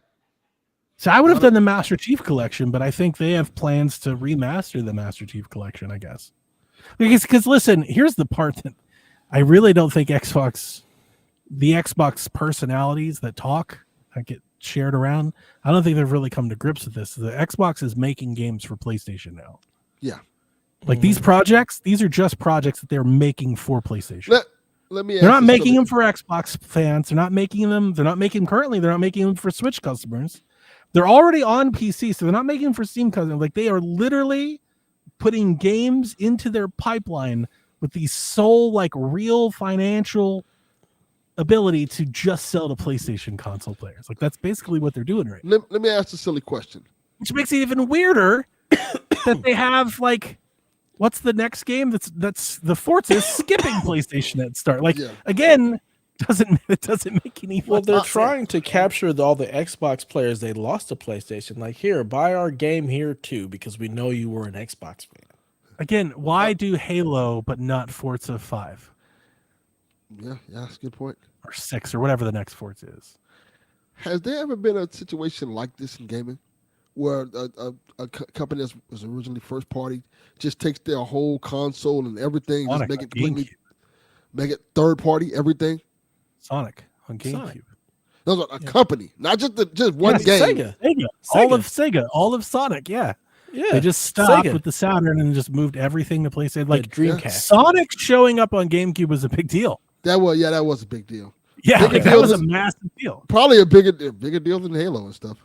So I would have done the Master Chief Collection, but I think they have plans to remaster the Master Chief Collection, I guess. Because listen, here's the part that I really don't think the Xbox personalities that talk, that get shared around, I don't think they've really come to grips with this. The Xbox is making games for PlayStation now. Yeah. Like these projects, these are just projects that they're making for PlayStation. Let me ask They're not you making them something. for Xbox fans. They're not making them currently. They're not making them for Switch customers. They're already on PC, so they're not making them for Steam customers. Like they are literally putting games into their pipeline with the sole like real financial ability to just sell to PlayStation console players. Like that's basically what they're doing right now. Let me ask a silly question. Which makes it even weirder that they have like what's the next game that's the Forza skipping PlayStation at start. Like again, it doesn't make any Well, they're sense. trying to capture all the Xbox players they lost to PlayStation. Like, here, buy our game here too, because we know you were an Xbox fan. Again, why do Halo but not Forza 5 Yeah, that's a good point. or 6 or whatever the next Forza is? Has there ever been a situation like this in gaming where a company that was originally first party just takes their whole console and everything, Sonic just make on it completely, GameCube. make it third party, everything? Sonic on GameCube. Sonic. Those are a company, not just one game. Sega. All of Sonic, yeah. Yeah. They just stopped Sega. with the Saturn and just moved everything to PlayStation. Like Like Dreamcast. Sonic showing up on GameCube was a big deal. That was a big deal. Yeah, Bigger like, that deal was a than- massive deal. Probably a bigger deal than Halo and stuff.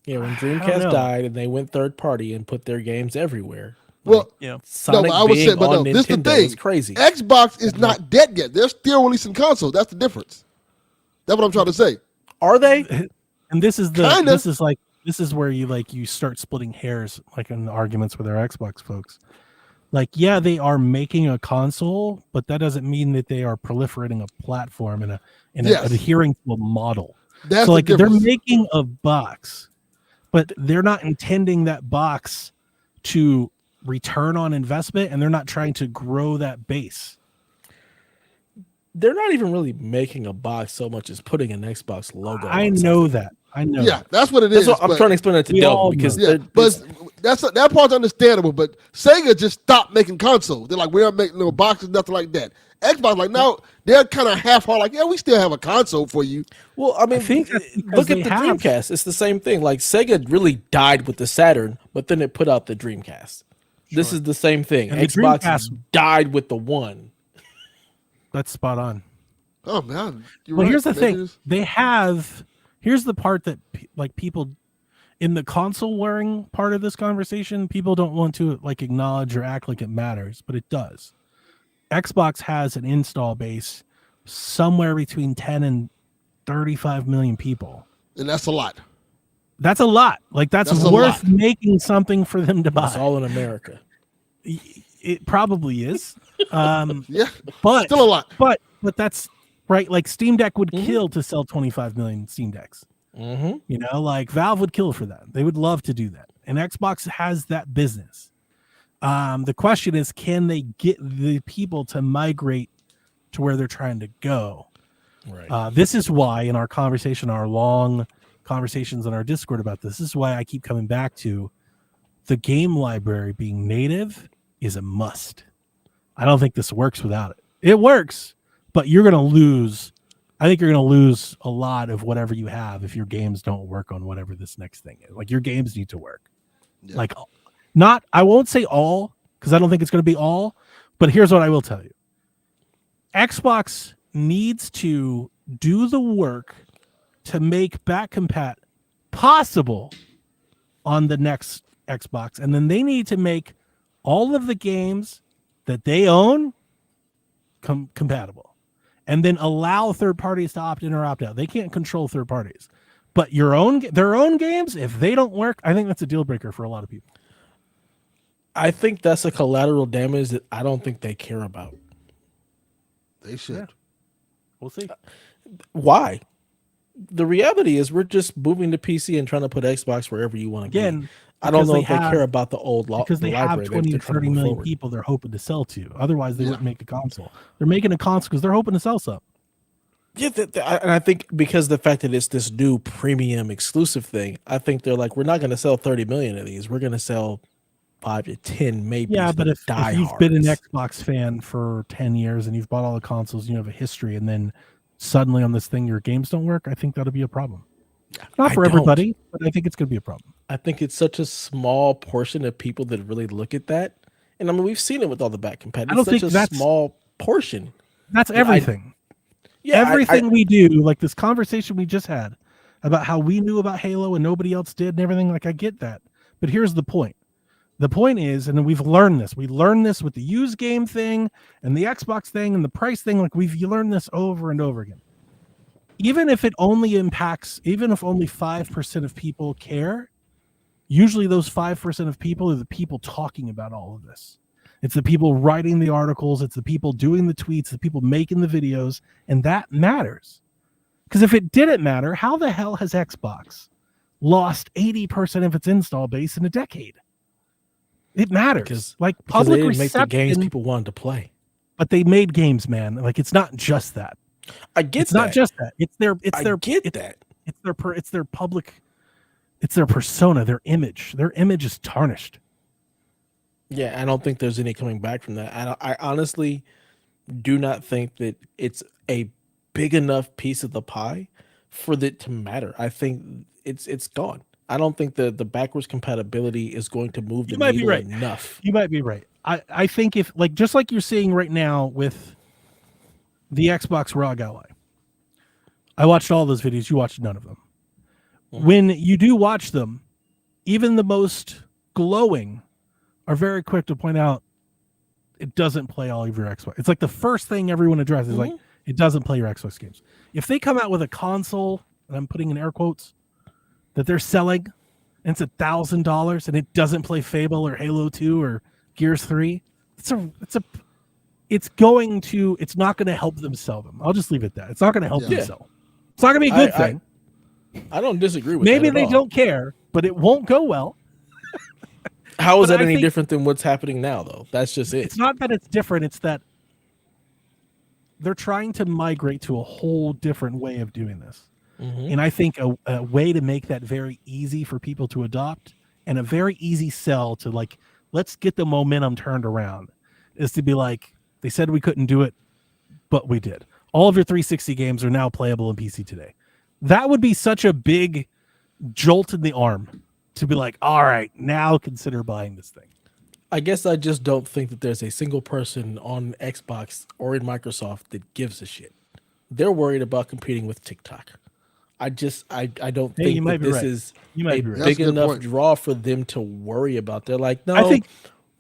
Yeah, when I don't Dreamcast know. died and they went third party and put their games everywhere. Well, Yeah. Sonic but I would being say, but on no, this is the Nintendo thing. is crazy. Xbox is not dead yet. They're still releasing consoles. That's the difference. That's what I'm trying to say. Are they? And this is Kinda. this is where you start splitting hairs like in arguments with our Xbox folks. Like, yeah, they are making a console, but that doesn't mean that they are proliferating a platform and Yes. adhering to a model. That's So the like they're difference. making a box, but they're not intending that box to return on investment, and they're not trying to grow that base. They're not even really making a box so much as putting an Xbox logo. I on know something. that. I know. Yeah, that. that's what it That's is. what I'm but- trying to explain it to we all Delvin because know. Yeah, but that part's understandable. But Sega just stopped making consoles. They're like, we aren't making no boxes, nothing like that. Xbox, like now, they're kind of half-hearted. Like, yeah, we still have a console for you. well, I mean, think that's because look at they the have- Dreamcast. It's the same thing. Like Sega really died with the Saturn, but then it put out the Dreamcast. This is the same thing. And the Xbox Dreamcast- died with the one. That's spot on. Oh man, you're Well, right. here's the Maybe thing. it's- They have. Here's the part that like people. in the console wearing part of this conversation, people don't want to like acknowledge or act like it matters, but it does. Xbox has an install base somewhere between 10 and 35 million people. And that's a lot. That's a lot. Like that's That's a worth lot. making something for them to buy. It's all in America. It probably is. Yeah, But still a lot. But that's right. Like Steam Deck would kill to sell 25 million Steam Decks. Mm-hmm. You know, like Valve would kill for that. They would love to do that. And Xbox has that business. The question is, can they get the people to migrate to where they're trying to go? Right. This is why in our conversation, our long conversations on our Discord about this is why I keep coming back to the game library being native is a must. I don't think this works without it. It works, but you're going to lose. I think you're going to lose a lot of whatever you have if your games don't work on whatever this next thing is. Like your games need to work. Yeah. Like not, I won't say all because I don't think it's going to be all, but here's what I will tell you. Xbox needs to do the work to make back compat possible on the next Xbox. And then they need to make all of the games that they own compatible. And then allow third parties to opt in or opt out. They can't control third parties. But their own games, if they don't work, I think that's a deal breaker for a lot of people. I think that's a collateral damage that I don't think they care about. They should. Yeah. We'll see. Why? The reality is we're just moving to PC and trying to put Xbox wherever you want to Again, be. I don't know if they have- care about the old because they have 20 to 30 million people. people they're hoping to sell to. Otherwise, they Yeah. wouldn't make a console. They're making a console because they're hoping to sell some. Yeah, and I think because the fact that it's this new premium exclusive thing, I think they're like, we're not going to sell 30 million of these. We're going to sell 5 to 10, maybe. Yeah, but if you've been an diehards. Xbox fan for 10 years and you've bought all the consoles, you have a history, and then suddenly on this thing your games don't work, I think that'll be a problem. Not I for don't. everybody, but I think it's going to be a problem. I think it's such a small portion of people that really look at that. And I mean, we've seen it with all the back competitors. I don't It's such think a that's- small portion. That's everything. Yeah, Everything we do, like this conversation we just had about how we knew about Halo and nobody else did and everything, like I get that. But here's the point. The point is, and we've learned this. We learned this with the used game thing and the Xbox thing and the price thing. Like you learned this over and over again. Even if it only impacts, even if only 5% of people care, usually those 5% of people are the people talking about all of this. It's the people writing the articles. It's the people doing the tweets, the people making the videos. And that matters. Because if it didn't matter, how the hell has Xbox lost 80% of its install base in a decade? It matters. Because like they public didn't make the games reception, people wanted to play. but they made games, man. Like it's not just that. I get It's that. not just that. It's their that. it's their public, it's their persona, their image. Their image is tarnished. Yeah, I don't think there's any coming back from that. I honestly do not think that it's a big enough piece of the pie for it to matter. I think it's gone. I don't think the backwards compatibility is going to move the You might be needle right. enough. You might be right. I think if like just like you're seeing right now with the Xbox ROG Ally. I watched all those videos. You watched none of them. Mhm. When you do watch them, even the most glowing are very quick to point out it doesn't play all of your Xbox. It's like the first thing everyone addresses, like it doesn't play your Xbox games. If they come out with a console, and I'm putting in air quotes, that they're selling, and it's $1,000 and it doesn't play Fable or Halo 2 or Gears 3, it's not going to help them sell them. I'll just leave it at that. It's not going to help them Yeah. sell. It's not going to be a good thing. I don't disagree with Maybe that. they at all. don't care, but it won't go well. How is but that I any think- different than what's happening now, though? That's just it. It's not that it's different. It's that they're trying to migrate to a whole different way of doing this. Mhm. And I think a way to make that very easy for people to adopt and a very easy sell to like, let's get the momentum turned around is to be like, they said we couldn't do it, but we did. All of your 360 games are now playable in PC today. That would be such a big jolt in the arm to be like, all right, now consider buying this thing. I guess I just don't think that there's a single person on Xbox or in Microsoft that gives a shit. They're worried about competing with TikTok. I don't Hey, you think might that be this right. is You a might be right. That's a big good enough point. draw for them to worry about. They're like, I no, think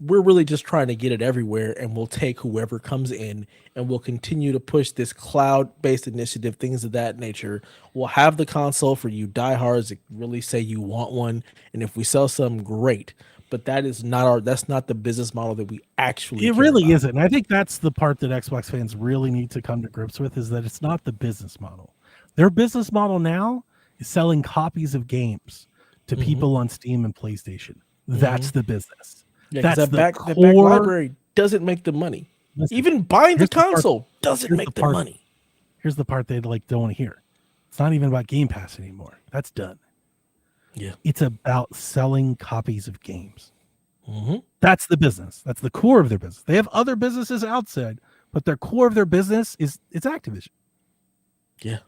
we're really just trying to get it everywhere, and we'll take whoever comes in, and we'll continue to push this cloud-based initiative, things of that nature. We'll have the console for you diehards that really say you want one, and if we sell some, great. But that's not the business model that we actually it care really about. isn't. And I think that's the part that Xbox fans really need to come to grips with is that it's not the business model. Their business model now is selling copies of games to people on Steam and PlayStation. That's the business. Yeah, because That's the that back core. library doesn't make the money. Listen, Even buying the here's the part. console doesn't Here's the make the part. money. Here's the part they like don't want to hear. It's not even about Game Pass anymore. That's done. Yeah. It's about selling copies of games. Mm-hmm. That's the business. That's the core of their business. They have other businesses outside, but their core of their business is it's Activision. Yeah.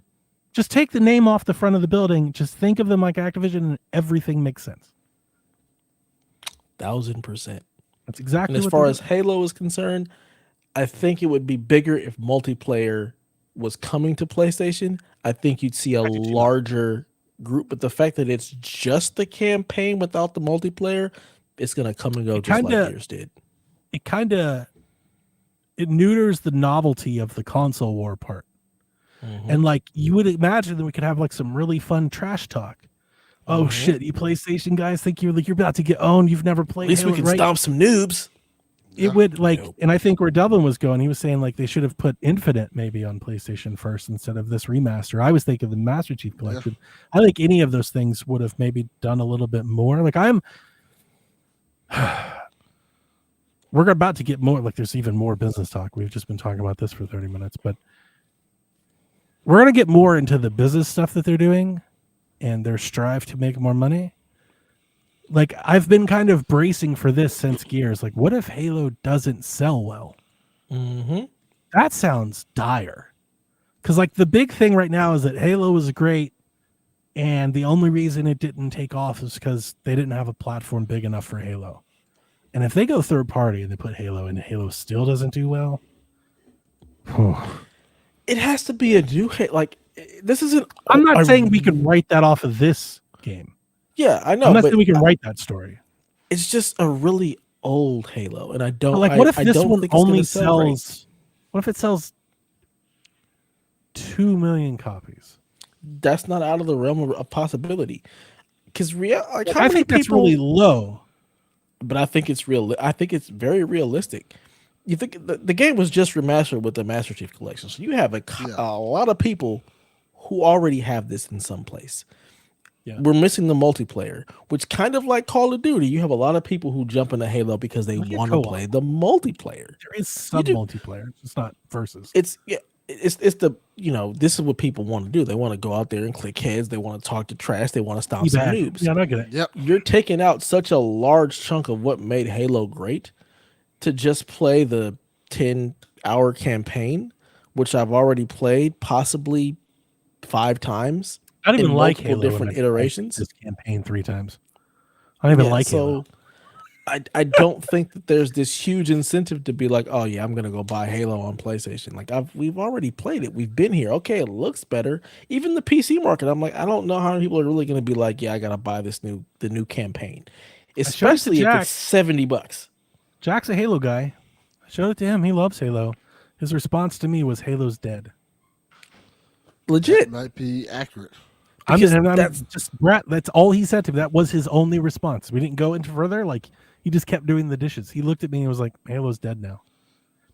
Just take the name off the front of the building. Just think of them like Activision, and everything makes sense. 1000%. That's exactly And as what far they're as doing. Halo is concerned, I think it would be bigger if multiplayer was coming to PlayStation. I think you'd see a I do too. larger group, but the fact that it's just the campaign without the multiplayer, it's gonna come and go It just like kinda- yours did. It kind of it neuters the novelty of the console war part. And like you would imagine that we could have like some really fun trash talk. Oh shit, you PlayStation guys think you're about to get owned. You've never played At least we Halo, can right? stomp some noobs. It would like, Nope. and I think where Dublin was going, he was saying like they should have put Infinite maybe on PlayStation first instead of this remaster. I was thinking the Master Chief Collection. I think any of those things would have maybe done a little bit more. Like we're about to get more, like there's even more business talk. We've just been talking about this for 30 minutes, but we're going to get more into the business stuff that they're doing and their strive to make more money. Like I've been kind of bracing for this since Gears. Like, what if Halo doesn't sell well? Mm-hmm. That sounds dire. Because like the big thing right now is that Halo was great, and the only reason it didn't take off is because they didn't have a platform big enough for Halo. And if they go third party and they put Halo and Halo still doesn't do well, It has to be a new like this isn't. I'm not saying we can write that off of this game. Yeah, I know. I'm not but saying we can write that story. it's just a really old Halo, and I don't. But like, what if I this don't one think it's gonna only sell great. sells? What if it sells 2 million copies? That's not out of the realm of a possibility. Because like, how I many think that's people? really low. But I think it's real. I think it's very realistic. You think the game was just remastered with the Master Chief Collection, so you have a lot of people who already have this in some place. Yeah. We're missing the multiplayer, which kind of like Call of Duty. You have a lot of people who jump into Halo because they We get want to co-op. play the multiplayer. There is some do- multiplayer. It's not versus. It's the this is what people want to do. They want to go out there and click heads. They want to talk to trash. They want to stomp some Feedback. noobs. Yeah, I get it. Yep. You're taking out such a large chunk of what made Halo great to just play the 10-hour campaign, which I've already played possibly 5 times. I don't even in like multiple Halo. different when I played iterations. This campaign 3 times. I don't even like Halo. I don't think that there's this huge incentive to be like, oh yeah, I'm gonna go buy Halo on PlayStation. Like we've already played it. We've been here. Okay, it looks better. Even the PC market, I'm like, I don't know how many people are really gonna be like, yeah, I gotta buy the new campaign, especially if Jack. it's $70. Jack's a Halo guy. I showed it to him. He loves Halo. His response to me was, "Halo's dead." Legit. Might be accurate. I'm Because that's just Brett. That's all he said to me. That was his only response. We didn't go into further. Like he just kept doing the dishes. He looked at me and was like, "Halo's dead now."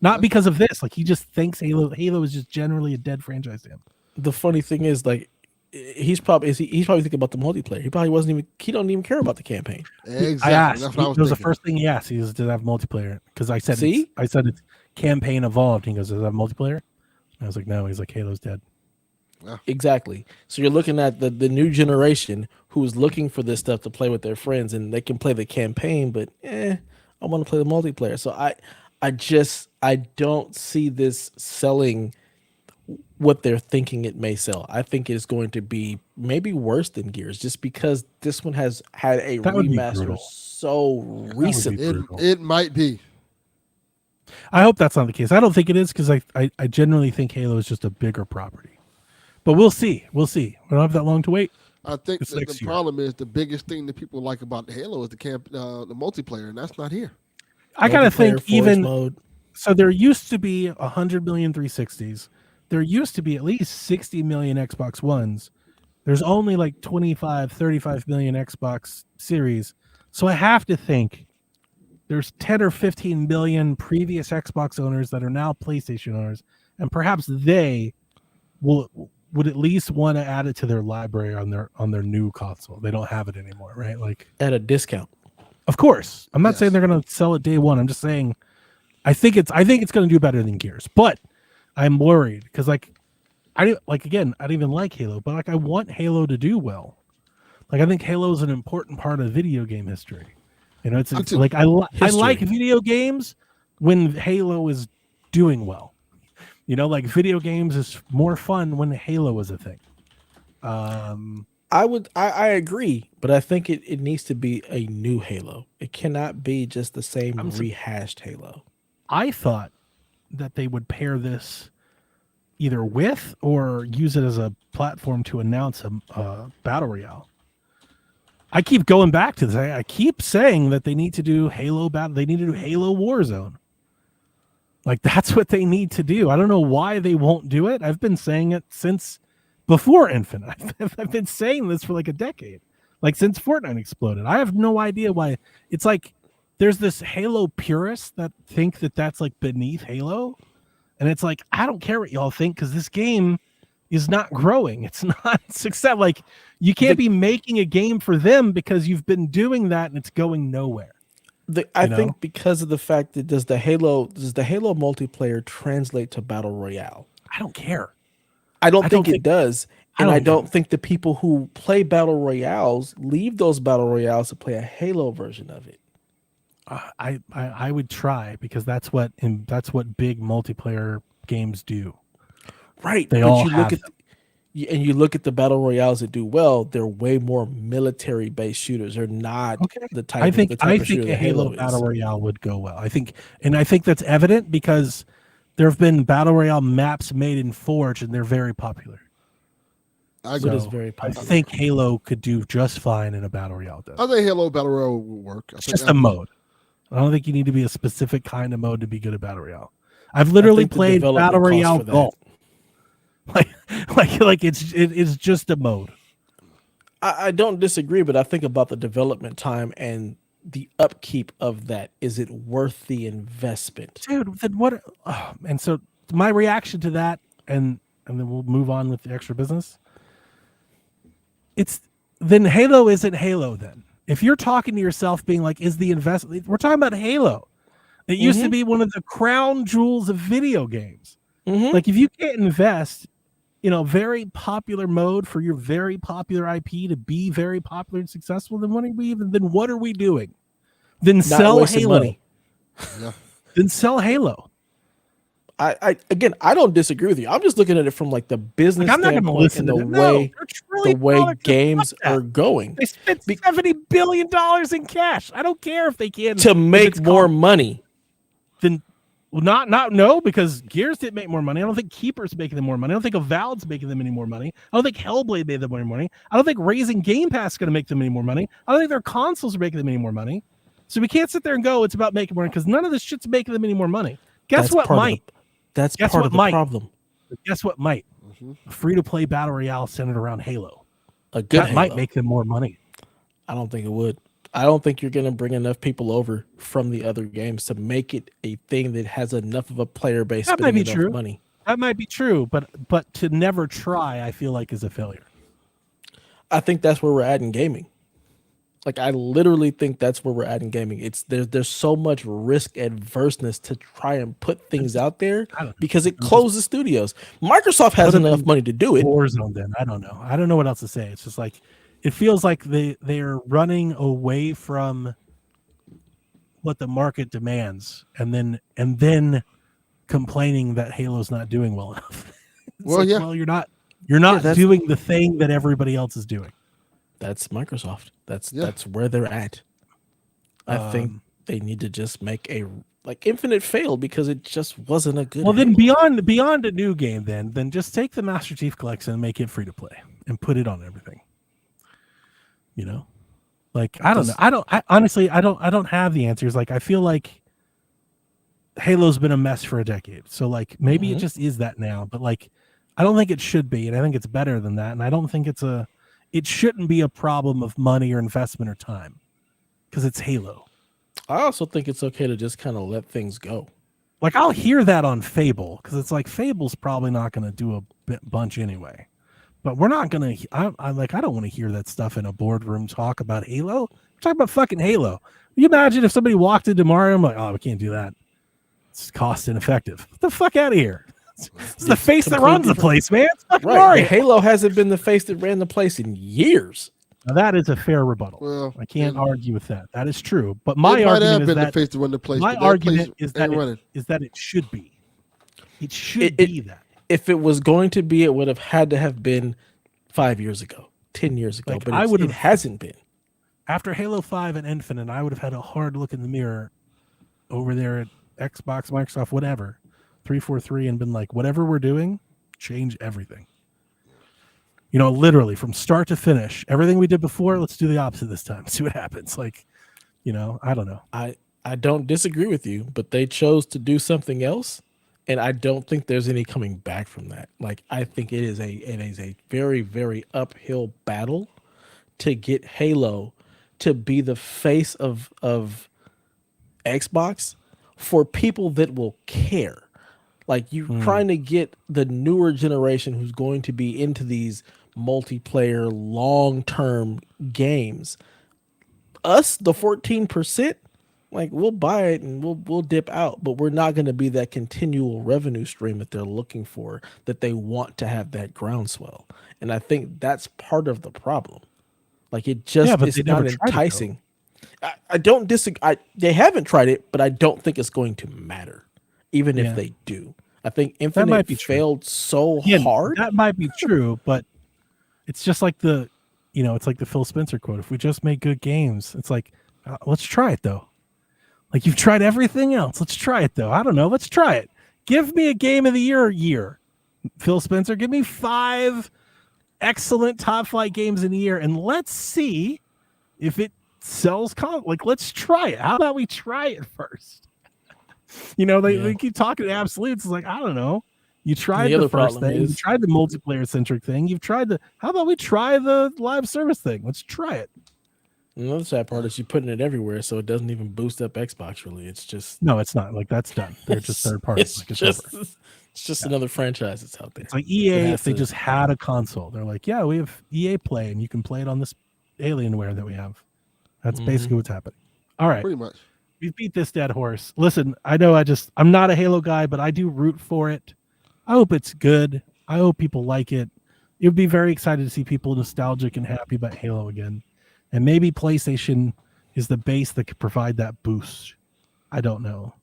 Not because of this. Like he just thinks Halo is just generally a dead franchise to him. The funny thing is, like, he's probably thinking about the multiplayer. He don't even care about the campaign. Exactly. I asked. That's what I was That was the thinking. first thing he asked. He was, "Did it have multiplayer?" Because I said, See? I said it's campaign evolved. He goes, "Does it have multiplayer?" And I was like, "No." He's like, "Halo's dead." Exactly. So you're looking at the new generation who's looking for this stuff to play with their friends, and they can play the campaign, but I want to play the multiplayer. So I don't see this selling what they're thinking it may sell. I think it's going to be maybe worse than Gears, just because this one has had a That would be remaster brutal. so recently. It might be. I hope that's not the case. I don't think it is because I genuinely think Halo is just a bigger property. But we'll see. We'll see. We don't have that long to wait. I think It's that next the year. problem is the biggest thing that people like about Halo is the multiplayer, and that's not here. I gotta think Multiplayer, forge even mode. so. There used to be 100 million 360s. There used to be at least 60 million Xbox Ones. There's only like 25, 35 million Xbox Series. So I have to think there's 10 or 15 million previous Xbox owners that are now PlayStation owners, and perhaps they would at least want to add it to their library on their new console. They don't have it anymore, right? Like, At a discount. of course, I'm not saying Yes. they're going to sell it day one. I'm just saying I think it's going to do better than Gears, but I'm worried because I don't even like Halo, but like I want Halo to do well. Like I think Halo is an important part of video game history. You know, it's Me too. like I like History. video games when Halo is doing well. You know, like video games is more fun when Halo is a thing. I agree, but I think it needs to be a new Halo. It cannot be just the same rehashed Halo. I thought that they would pair this either with or use it as a platform to announce a battle royale. I keep going back to this. I keep saying that they need to do Halo battle. They need to do Halo Warzone. Like that's what they need to do. I don't know why they won't do it. I've been saying it since before Infinite. I've been saying this for like a decade, like since Fortnite exploded. I have no idea why. It's like there's this Halo purists that think that that's like beneath Halo, and it's like I don't care what y'all think because this game is not growing. It's not success. Like you can't be making a game for them because you've been doing that and it's going nowhere. I think because of the fact that does the Halo multiplayer translate to battle royale? I don't care. I don't think it does, and I don't don't think the people who play battle royales leave those battle royales to play a Halo version of it. I would try because that's what big multiplayer games do. Right. They but all you have look at you look at the battle royales that do well, they're way more military based shooters. They're not the type I think of shooter a that Halo is. battle royale would go well. I think that's evident because there have been battle royale maps made in Forge and they're very popular. I It is agree. very I popular. think Halo could do just fine in a battle royale. I think Halo Battle Royale will work. It's just a mode. I don't think you need to be a specific kind of mode to be good at battle royale. I've literally think the played development battle costs royale for that. golf. Like it's just a mode. I don't disagree, but I think about the development time and the upkeep of that. Is it worth the investment? Dude, then what? And so my reaction to that, and then we'll move on with the extra business. It's then Halo isn't Halo. Then if you're talking to yourself, being like, "Is the investment?" We're talking about Halo. It used to be one of the crown jewels of video games. Like if you can't invest, very popular mode for your very popular IP to be very popular and successful, then what are we doing? Then Not sell wasting Halo. money. Yeah. Then sell Halo. I don't disagree with you. I'm just looking at it from like the business I'm not going to standpoint listen and to the them. way No, the way games are going They spent $70 billion in cash. I don't care if they can to make more money. Then no, because Gears didn't make more money. I don't think Keeper's making them more money. I don't think Avowed's making them any more money. I don't think Hellblade made them more money. I don't think raising Game Pass is going to make them any more money. I don't think their consoles are making them any more money. So we can't sit there and go, it's about making more money because none of this shit's making them any more money. Guess what might? That's Guess part what of the might? problem. Guess what might? A free-to-play battle royale centered around Halo. A good That might Halo. make them more money. I don't think it would. I don't think you're going to bring enough people over from the other games to make it a thing that has enough of a player base. That might be enough true. Money. That might be true, but to never try, I feel like is a failure. I think that's where we're at in gaming. Like I literally think that's where we're at in gaming. It's there's so much risk adverseness to try and put things out there because it closes studios. Microsoft has enough money to do it. Warzone, then I don't know. I don't know what else to say. It's just like it feels like they're running away from what the market demands, and then complaining that Halo's not doing well enough. Well, you're not doing the thing that everybody else is doing. That's Microsoft. That's where they're at. I think they need to just make like Infinite failed because it just wasn't a good. Well, then Halo. beyond a new game, then just take the Master Chief Collection and make it free to play and put it on everything. You know, like I don't know. I honestly I don't have the answers. Like I feel like Halo's been a mess for a decade, so like maybe it just is that now. But like I don't think it should be, and I think it's better than that. And I don't think it shouldn't be a problem of money or investment or time because it's Halo. I also think it's okay to just kind of let things go. Like I'll hear that on Fable because it's like Fable's probably not going to do a bunch anyway. But we're not going to. I don't want to hear that stuff in a boardroom talk about Halo. We're talking about fucking Halo. Can you imagine if somebody walked into Mario and I'm like, oh, we can't do that. It's cost ineffective. Get the fuck out of here. It's the face that runs the place, man. It's fucking Mario. Halo hasn't been the face that ran the place in years. Now, that is a fair rebuttal. Well, I can't argue with that. That is true. But my it might argument have is been that the face to run the place. my but argument place is that it should be. It should be that. If it was going to be, it would have had to have been 5 years ago, 10 years ago. Like, but it hasn't been. After Halo 5 and Infinite, I would have had a hard look in the mirror over there at Xbox, Microsoft, whatever, 343, and been like, whatever we're doing, change everything. You know, literally from start to finish, everything we did before, let's do the opposite this time. See what happens. Like, you know, I don't know. I don't disagree with you, but they chose to do something else. And I don't think there's any coming back from that. Like, I think it is a very, very uphill battle to get Halo to be the face of Xbox for people that will care. Like, you're trying to get the newer generation who's going to be into these multiplayer, long-term games. Us, the 14%, like, we'll buy it and we'll dip out, but we're not going to be that continual revenue stream that they're looking for, that they want to have that groundswell. And I think that's part of the problem. Like, it just is not enticing. I don't disagree. They haven't tried it, but I don't think it's going to matter, even if they do. I think Infinite failed so hard. That might be true, but it's just like it's like the Phil Spencer quote. If we just make good games, it's like, let's try it though. Like, you've tried everything else. Let's try it though. I don't know. Let's try it. Give me a game of the year. Phil Spencer, give me 5 excellent top flight games in a year, and let's see if it sells. Like, let's try it. How about we try it first? You know, they keep talking absolutes. It's like, I don't know. You tried the first thing. You tried the multiplayer centric thing. You've tried how about we try the live service thing? Let's try it. Another sad part is you're putting it everywhere, so it doesn't even boost up Xbox. Really, it's just no, it's not. Like, that's done. They're just third parties. It's just another franchise that's out there. It's like EA. If they just had a console, they're like, yeah, we have EA Play, and you can play it on this Alienware that we have. That's basically what's happening. All right, pretty much. We've beat this dead horse. Listen, I know I'm not a Halo guy, but I do root for it. I hope it's good. I hope people like it. It would be very excited to see people nostalgic and happy about Halo again. And maybe PlayStation is the base that could provide that boost. I don't know.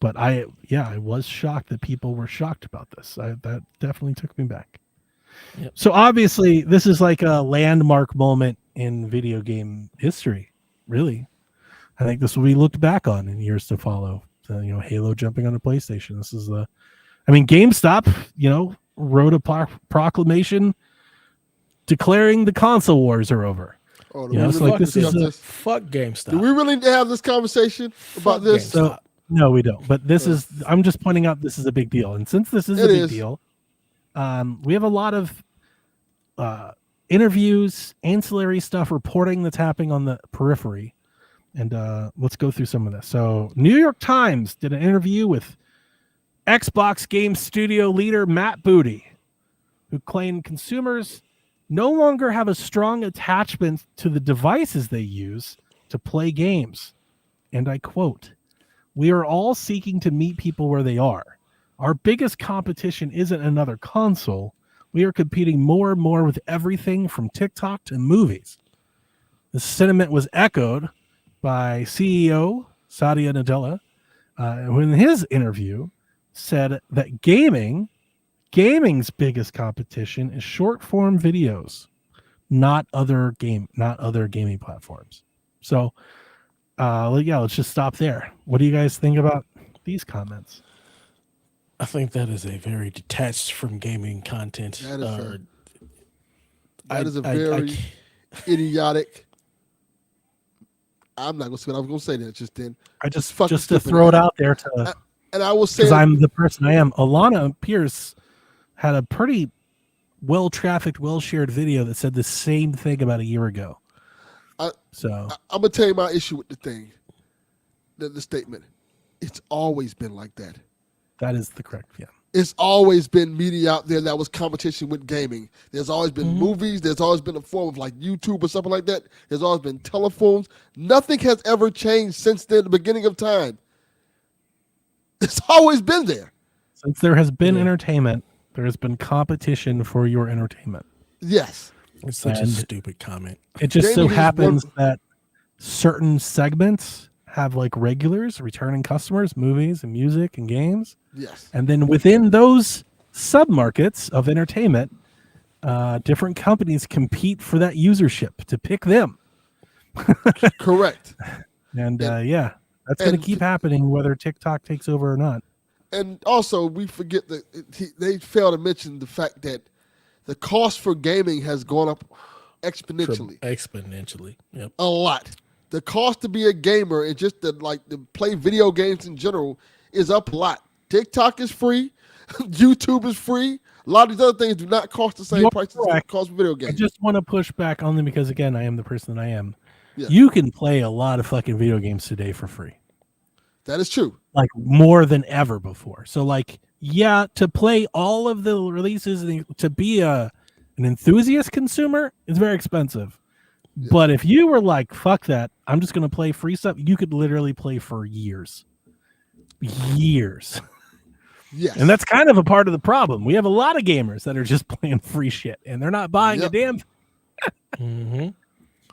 But I was shocked that people were shocked about this. That definitely took me back. Yep. So obviously this is like a landmark moment in video game history, really. I think this will be looked back on in years to follow. Halo jumping on a PlayStation. This is GameStop, wrote a proclamation declaring the console wars are over. Oh, this is fuck GameStop. Do we really need to have this conversation about this? So, no, we don't. But I'm just pointing out this is a big deal. And since this is a big deal, we have a lot of interviews, ancillary stuff, reporting that's happening on the periphery. And let's go through some of this. So New York Times did an interview with Xbox game studio leader Matt Booty, who claimed consumers no longer have a strong attachment to the devices they use to play games. And I quote, "We are all seeking to meet people where they are. Our biggest competition isn't another console. We are competing more and more with everything from TikTok to movies." The sentiment was echoed by CEO Satya Nadella, who in his interview said that gaming's biggest competition is short form videos, not other gaming platforms. So yeah, let's just stop there. What do you guys think about these comments? I think that is a very detached from gaming content. That is a very idiotic. I'm not gonna say what I was gonna say that just then. I just fucking to stupid. throw it out there to, and I will say, because I'm the person I am. Alana Pierce had a pretty well-trafficked, well-shared video that said the same thing about a year ago. I'm gonna tell you my issue with the thing, the statement. It's always been like that. That is the correct, yeah. It's always been media out there that was competition with gaming. There's always been movies. There's always been a form of like YouTube or something like that. There's always been telephones. Nothing has ever changed since the beginning of time. It's always been there. Since there has been entertainment, there has been competition for your entertainment. Yes. It's such a stupid comment. It just so happens that certain segments have like regulars, returning customers, movies and music and games. Yes. And then within those submarkets of entertainment, different companies compete for that usership to pick them. Correct. And yeah, that's going to keep happening whether TikTok takes over or not. And also, we forget that they fail to mention the fact that the cost for gaming has gone up exponentially. Yep. A lot. The cost to be a gamer and just to play video games in general is up a lot. TikTok is free. YouTube is free. A lot of these other things do not cost the same price as it costs video games. I just want to push back on them because, again, I am the person that I am. Yeah. You can play a lot of fucking video games today for free. That is true. Like more than ever before. So like, yeah, to play all of the releases and to be an enthusiast consumer is very expensive. Yeah. But if you were like, fuck that, I'm just going to play free stuff, you could literally play for years. Years. Yes. And that's kind of a part of the problem. We have a lot of gamers that are just playing free shit and they're not buying a damn mm-hmm.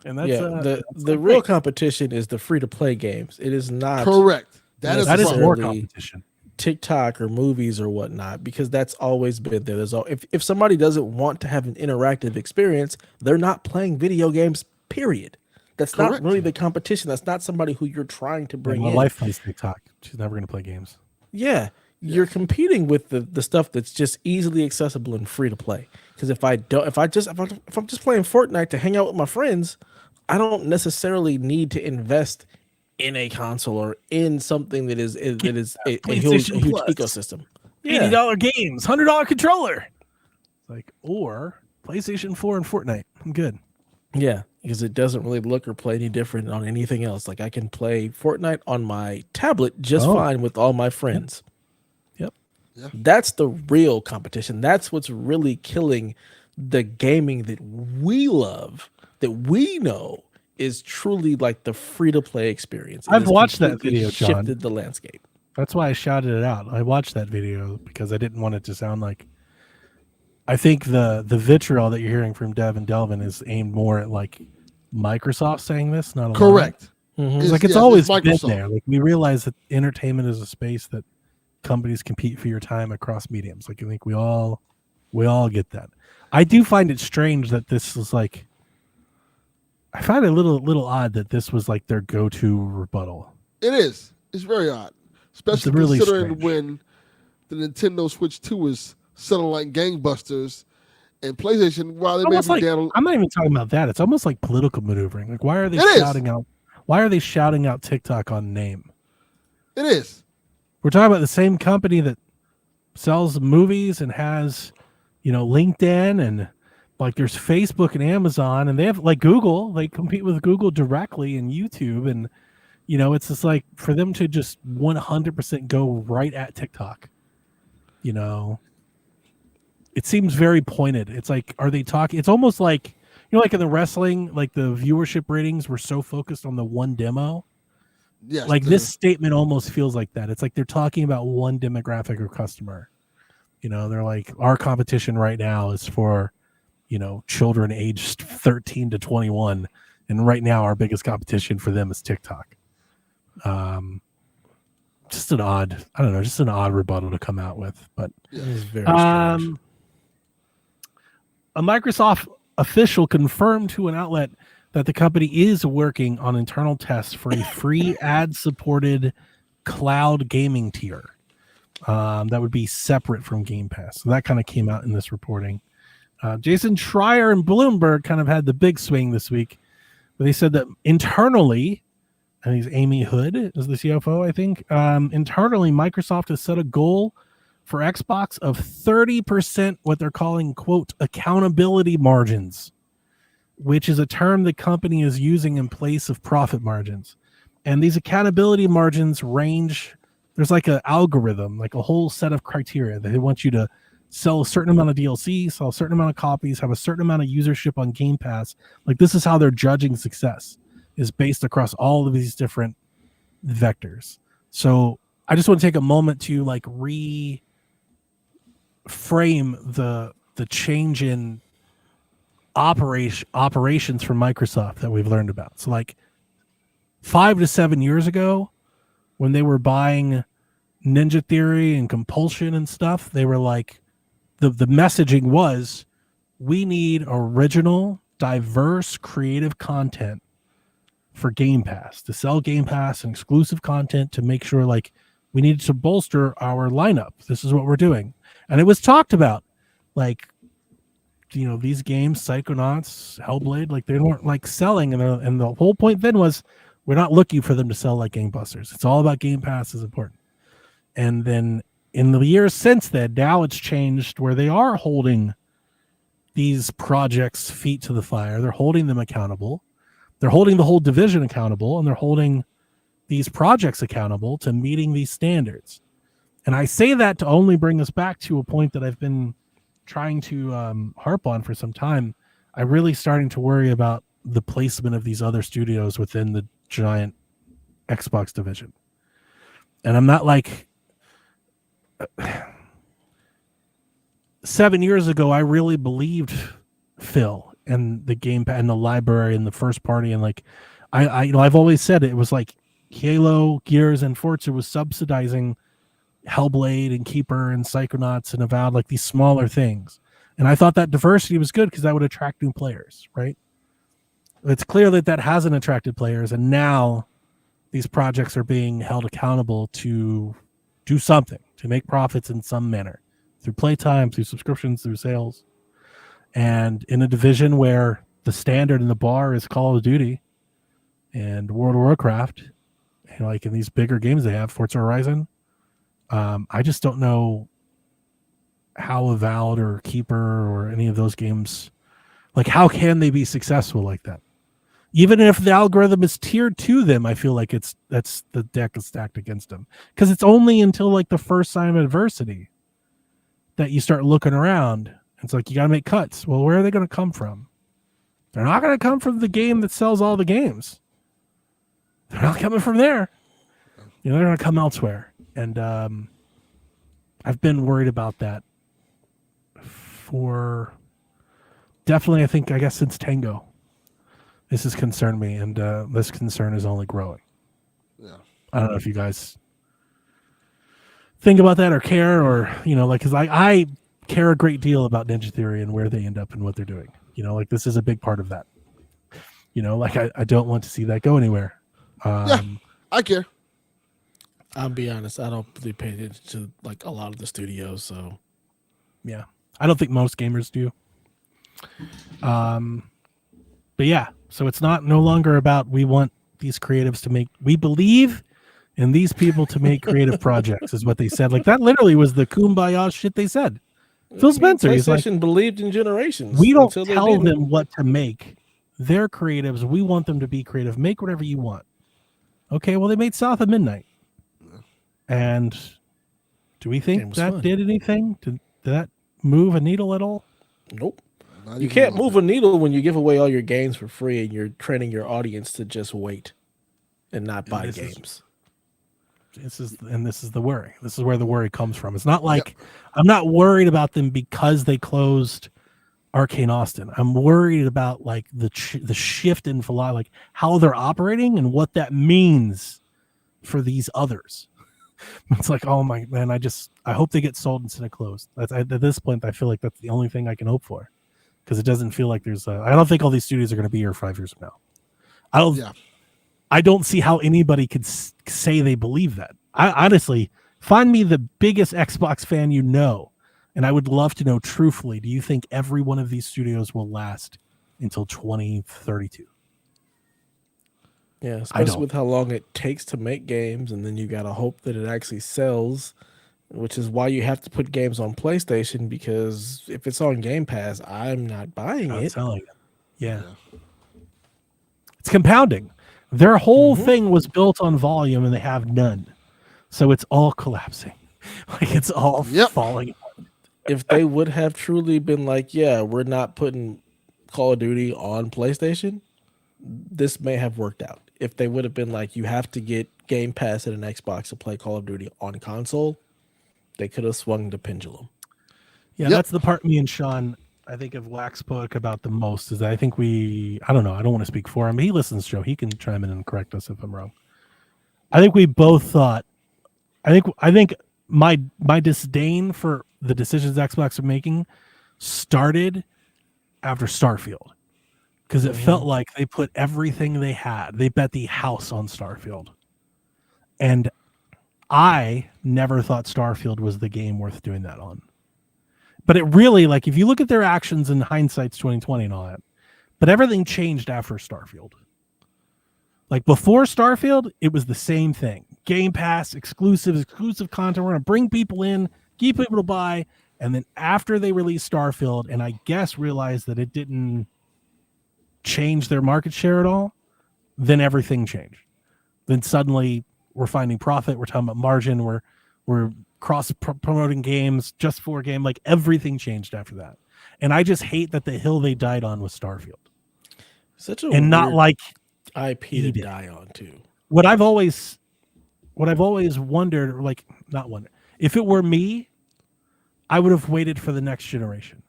And that's the real competition is the free to play games. It is not correct. That is more competition. TikTok or movies or whatnot, because that's always been there. There's if somebody doesn't want to have an interactive experience, they're not playing video games. Period. That's correct. Not really the competition. That's not somebody who you're trying to bring in. My wife plays TikTok. She's never going to play games. Yeah. You're competing with the stuff that's just easily accessible and free to play. Because if I'm just playing Fortnite to hang out with my friends, I don't necessarily need to invest in a console or in something that is a huge ecosystem. $80 games, $100 controller. Like, or PlayStation 4 and Fortnite. I'm good. Yeah, because it doesn't really look or play any different on anything else. Like I can play Fortnite on my tablet just fine with all my friends. Yep. Yeah. That's the real competition. That's what's really killing the gaming that we love, that we know is truly like the free-to-play experience. I've watched that video, John. Shifted the landscape. That's why I shouted it out. I watched that video because I didn't want it to sound like. I think the vitriol that you're hearing from Dev and Delvin is aimed more at like Microsoft saying this, not correct. Mm-hmm. It's always been there. Like we realize that entertainment is a space that companies compete for your time across mediums. Like I think we all get that. I do find it strange that this is like. I find it a little odd that this was like their go-to rebuttal. It is. It's very odd, especially really considering strange. When the Nintendo Switch 2 is selling like gangbusters, and PlayStation, while they may be down. I'm not even talking about that. It's almost like political maneuvering. Like, why are they shouting out? Why are they shouting out TikTok on name? It is. We're talking about the same company that sells movies and has, LinkedIn and. Like there's Facebook and Amazon, and they have like Google. They compete with Google directly and YouTube, and it's just like for them to just 100% go right at TikTok. It seems very pointed. It's like, are they talking? It's almost like like in the wrestling, like the viewership ratings were so focused on the one demo. Yes. Like this statement almost feels like that. It's like they're talking about one demographic or customer. They're like, our competition right now is for. Children aged 13 to 21. And right now our biggest competition for them is TikTok. Just an odd rebuttal to come out with. But it is very strange. A Microsoft official confirmed to an outlet that the company is working on internal tests for a free ad-supported cloud gaming tier that would be separate from Game Pass. So that kind of came out in this reporting. Jason Schreier and Bloomberg kind of had the big swing this week, but they said that internally, and he's Amy Hood is the CFO, I think. Internally, Microsoft has set a goal for Xbox of 30% what they're calling, quote, accountability margins, which is a term the company is using in place of profit margins. And these accountability margins range, there's like an algorithm, like a whole set of criteria that they want you to sell a certain amount of DLC, sell a certain amount of copies, have a certain amount of usership on Game Pass. Like this is how they're judging success, is based across all of these different vectors. So I just want to take a moment to like reframe the change in operations from Microsoft that we've learned about. So like 5 to 7 years ago, when they were buying Ninja Theory and Compulsion and stuff, they were like, the messaging was, we need original, diverse, creative content for Game Pass, to sell Game Pass and exclusive content, to make sure like we needed to bolster our lineup. This is what we're doing. And it was talked about, like, you know, these games, Psychonauts, Hellblade, like they weren't like selling. And the whole point then was, we're not looking for them to sell like gangbusters. It's all about Game Pass is important. And then in the years since then, now it's changed where they are holding these projects feet to the fire. They're holding them accountable. They're holding the whole division accountable, and they're holding these projects accountable to meeting these standards. And I say that to only bring us back to a point that I've been trying to harp on for some time. I'm really starting to worry about the placement of these other studios within the giant Xbox division. And I'm not like 7 years ago, I really believed Phil and the game and the library and the first party. And like, I've always said it was like Halo, Gears, and Forza was subsidizing Hellblade and Keeper and Psychonauts and Avowed, like these smaller things. And I thought that diversity was good because that would attract new players, right? It's clear that that hasn't attracted players, and now these projects are being held accountable to do something, to make profits in some manner, through playtime, through subscriptions, through sales. And in a division where the standard and the bar is Call of Duty and World of Warcraft, and like in these bigger games they have, Forza Horizon, I just don't know how Avowed or Keeper or any of those games, like how can they be successful like that? Even if the algorithm is tiered to them, I feel like that's the deck is stacked against them. Because it's only until like the first sign of adversity that you start looking around. It's like you got to make cuts. Well, where are they going to come from? They're not going to come from the game that sells all the games. They're not coming from there. You know, they're going to come elsewhere. And I've been worried about that for definitely, I guess since Tango. This has concerned me, and this concern is only growing. Yeah. I don't know if you guys think about that or care, or, you know, like, because I care a great deal about Ninja Theory and where they end up and what they're doing. You know, like, this is a big part of that. You know, like, I don't want to see that go anywhere. Yeah, I care. I'll be honest, I don't really pay attention to like a lot of the studios, so Yeah. I don't think most gamers do. But yeah, so it's no longer about we want these creatives to make, we believe in these people to make creative projects, is what they said. Like that literally was the kumbaya shit they said. Phil Spencer, he's like, believed in generations. we don't tell them what to make. They're creatives. We want them to be creative. Make whatever you want. Okay, well, they made South of Midnight. And do we think that did anything? Did that move a needle at all? Nope. You can't move a needle when you give away all your games for free and you're training your audience to just wait and not buy games. This is the worry. This is where the worry comes from. It's not like I'm not worried about them because they closed Arcane Austin. I'm worried about like the shift in philosophy, like how they're operating and what that means for these others. It's like, oh my man, I hope they get sold instead of closed. At this point, I feel like that's the only thing I can hope for, because it doesn't feel like I don't think all these studios are going to be here 5 years from now. Yeah. I don't see how anybody could say they believe that. I honestly, find me the biggest Xbox fan you know, and I would love to know truthfully, do you think every one of these studios will last until 2032? Yeah, I especially don't. with how long it takes to make games, and then you gotta hope that it actually sells, which is why you have to put games on PlayStation, because if it's on Game Pass, I'm not buying Not it. selling it. Yeah. Yeah. It's compounding. Their whole Mhm. thing was built on volume and they have none. So it's all collapsing. Like it's all Yep. falling. If they would have truly been like, yeah, we're not putting Call of Duty on PlayStation, this may have worked out. If they would have been like, you have to get Game Pass and an Xbox to play Call of Duty on console, they could have swung the pendulum. Yeah, Yep. that's the part me and Sean, I think, of Wax spoke about the most is that I think I don't know, I don't want to speak for him. He listens to the show. He can chime in and correct us if I'm wrong. I think we both thought, I think my disdain for the decisions Xbox are making started after Starfield. Because it felt like they put everything they had. They bet the house on Starfield. And I never thought Starfield was the game worth doing that on. But it really, like, if you look at their actions in hindsight's 2020 and all that, but everything changed after Starfield. Like before Starfield, it was the same thing. Game Pass, exclusive content. We're going to bring people in, keep people to buy. And then after they released Starfield, and I guess realized that it didn't change their market share at all, then everything changed. Then suddenly we're finding profit. We're talking about margin. We're cross promoting games just for a game. Like everything changed after that. And I just hate that the hill they died on was Starfield. Such a And not weird like IP to Eden. die on too. What I've always wondered, or like not wondered, if it were me, I would have waited for the next generation.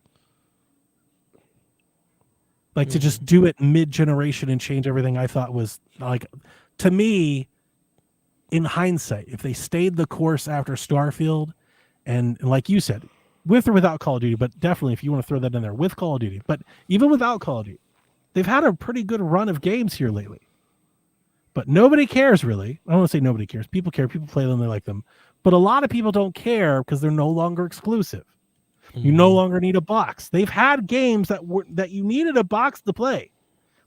Like to just do it mid-generation and change everything I thought was like, to me, in hindsight, if they stayed the course after Starfield, and like you said, with or without Call of Duty, but definitely if you want to throw that in there, with Call of Duty, but even without Call of Duty, they've had a pretty good run of games here lately. But nobody cares really. I don't want to say nobody cares. People care. People play them. They like them. But a lot of people don't care because they're no longer exclusive. You no longer need a box. They've had games that you needed a box to play.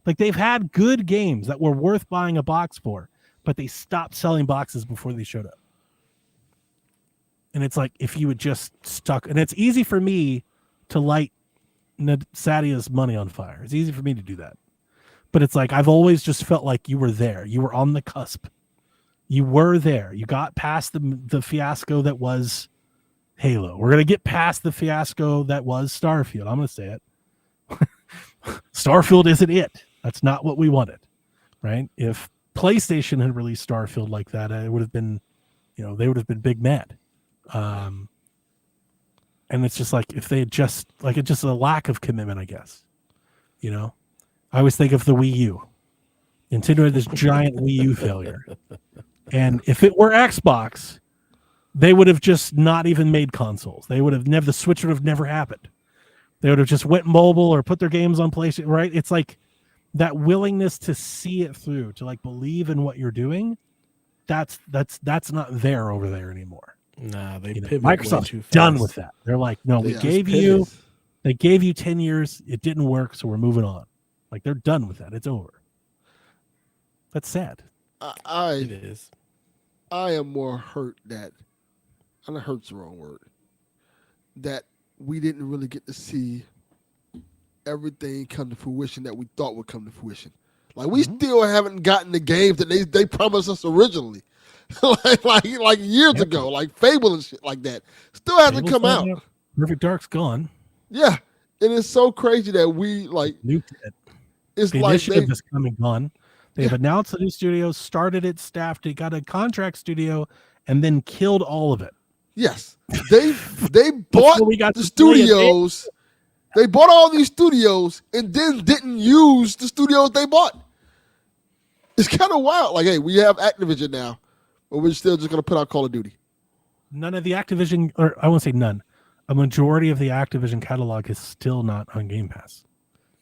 Like they've had good games that were worth buying a box for, but they stopped selling boxes before they showed up. And it's like if you had just stuck, and it's easy for me to light Sadia's money on fire. It's easy for me to do that. But it's like I've always just felt like you were there. You were on the cusp. You were there. You got past the fiasco that was Halo. We're going to get past the fiasco that was Starfield. I'm going to say it. Starfield isn't it. That's not what we wanted, right? If PlayStation had released Starfield like that, it would have been, they would have been big mad. And it's just like if they had just, like, it's just a lack of commitment, I guess. I always think of the Wii U. Nintendo had this giant Wii U failure. And if it were Xbox, they would have just not even made consoles. They would have never, the Switch would have never happened. They would have just went mobile or put their games on PlayStation, right? It's like that willingness to see it through, to like believe in what you're doing. That's not there over there anymore. Nah, they pivot Microsoft's way too fast. done with that. They're like, no, They gave you 10 years. It didn't work. So we're moving on. Like they're done with that. It's over. That's sad. It is. I am more hurt that, and hurt's the wrong word, that we didn't really get to see everything come to fruition that we thought would come to fruition. Like we still haven't gotten the games that they promised us originally, like years ago, like Fable and shit like that. Still hasn't come out. Perfect Dark's gone. Yeah, and it's so crazy that we like. Nuked it. It's The like initiative is coming on. They've announced a new studio, started it, staffed it, got a contract studio, and then killed all of it. yes, they bought the studios. They bought all these studios and then didn't use the studios they bought. It's kind of wild. Like, hey, we have Activision now, but we're still just going to put out Call of Duty. None of the Activision, or I won't say none, a majority of the Activision catalog is still not on Game Pass.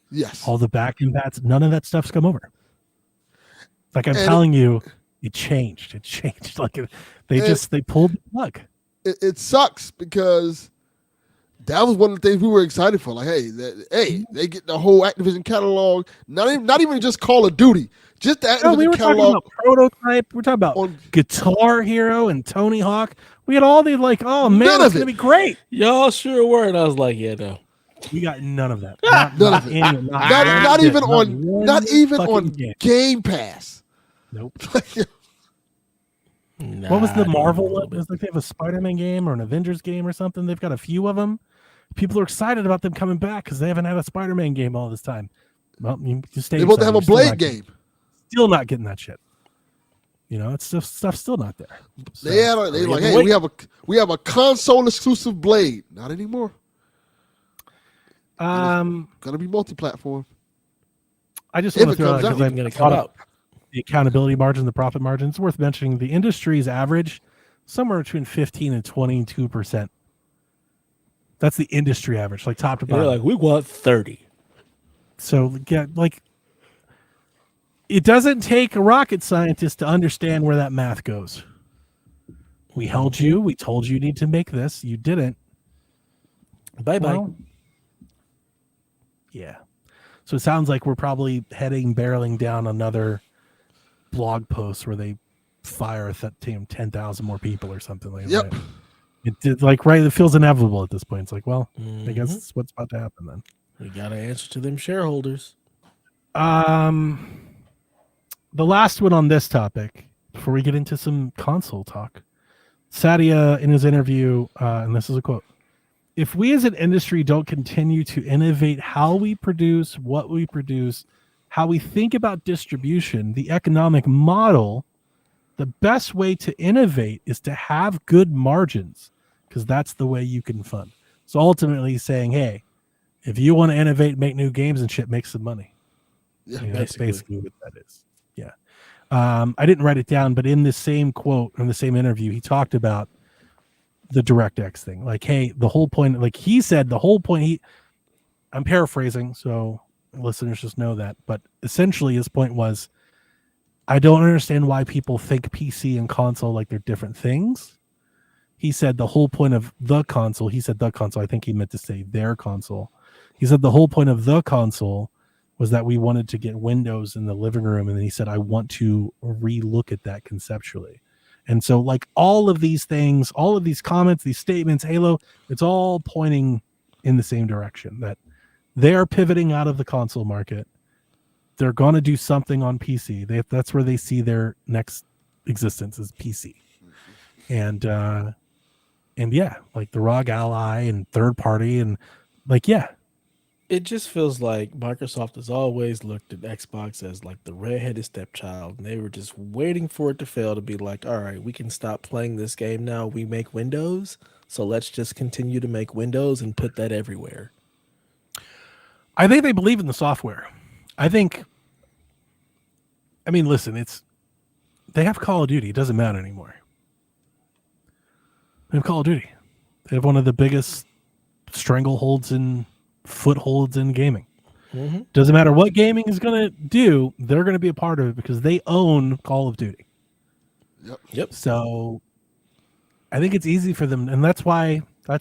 Yes. All the back end bats, none of that stuff's come over. Like I'm And telling you, it changed. It changed. Like they pulled the plug. it sucks because that was one of the things we were excited for. Like, they get the whole Activision catalog. Not even just Call of Duty, just the No, we Activision were talking catalog about Prototype. We're talking about on Guitar Hero and Tony Hawk. We had all these like, oh man, None it's of gonna it. be great. Y'all sure were, and I was like, yeah, no. We got none of that. Not none of it. any. Not Not one not bit. even Not on one not even fucking on game. Game Pass. Nope. Nah, What was the I do a Marvel little one? bit. It was like they have a Spider-Man game or an Avengers game or something. They've got a few of them. People are excited about them coming back because they haven't had a Spider-Man game all this time. Well, you stay They want to excited. have a You're still Blade not getting- game. Still not getting that shit. You know, it's just stuff's still not there. So, They like, hey, wait. we have a console exclusive Blade. Not anymore. Gonna be multi-platform. I just if want it to throw comes out out. because Even I gonna thought come of out. the accountability margin, the profit margin. It's worth mentioning the industry's average somewhere between 15 and 22%. That's the industry average, like top to They're bottom. like, we want 30. So yeah, like it doesn't take a rocket scientist to understand where that math goes. We held you. We told you need to make this. You didn't. Bye bye. Well, yeah. So it sounds like we're probably barreling down another blog post where they fire 10,000 more people or something like Yep. that. It did it feels inevitable at this point. It's like, well, I Mhm. guess it's what's about to happen then. We gotta answer to them shareholders. The last one on this topic before we get into some console talk. Satya in his interview, and this is a quote: "If we as an industry don't continue to innovate how we produce, what we produce, how we think about distribution, the economic model, the best way to innovate is to have good margins, because that's the way you can fund." So ultimately he's saying, hey, if you want to innovate, make new games and shit, make some money. Yeah, That's basically. basically what that is. Yeah. I didn't write it down, but in the same quote, in the same interview, he talked about the DirectX thing. Like, hey, the whole point, like he said, the whole point, I'm paraphrasing, so listeners just know that. But essentially his point was, I don't understand why people think PC and console like they're different things. He said the whole point of the console, he said the console, I think he meant to say their console. He said the whole point of the console was that we wanted to get Windows in the living room. And then he said, I want to relook at that conceptually. And so like all of these things, all of these comments, these statements, Halo, it's all pointing in the same direction, that they are pivoting out of the console market. They're going to do something on PC. That's where they see their next existence is PC. And yeah, like the ROG Ally and third party and like, yeah. It just feels like Microsoft has always looked at Xbox as like the redheaded stepchild, and they were just waiting for it to fail to be like, all right, we can stop playing this game now. We make Windows, so let's just continue to make Windows and put that everywhere. I think they believe in the software. I mean, listen, they have Call of Duty. It doesn't matter anymore. They have Call of Duty. They have one of the biggest strangleholds and footholds in gaming. Mm-hmm. Doesn't matter what gaming is going to do, they're going to be a part of it because they own Call of Duty. Yep. So I think it's easy for them, and that's why I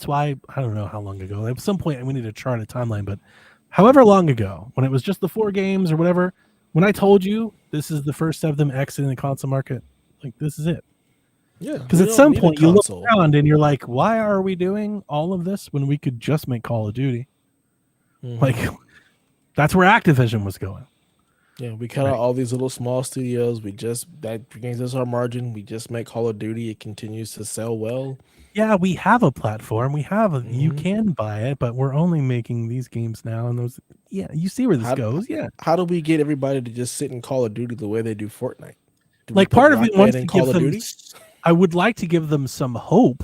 don't know how long ago. At some point we need to chart a timeline, but however long ago, when it was just the 4 games or whatever, when I told you this is the first of them exiting the console market, like this is it. Yeah. Because at some point you look around and you're like, why are we doing all of this when we could just make Call of Duty? Mm-hmm. Like that's where Activision was going. Yeah, we cut out all these little small studios. That gains us our margin. We just make Call of Duty. It continues to sell well. Yeah, we have a platform. We have you can buy it, but we're only making these games now. And those, yeah, you see where this goes. Yeah. How do we get everybody to just sit in Call of Duty the way they do Fortnite? Like part of it wants to in give Call of them. Duty? I would like to give them some hope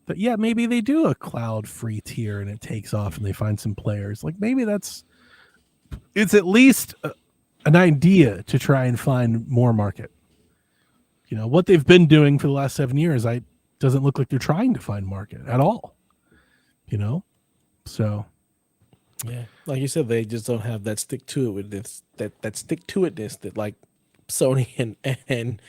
that yeah, maybe they do a cloud free tier and it takes off and they find some players. Like maybe it's at least an idea to try and find more market. You know what they've been doing for the last 7 years. Doesn't look like they're trying to find market at all. You know, so yeah, like you said, they just don't have that stick to it with this that stick to itness that like Sony and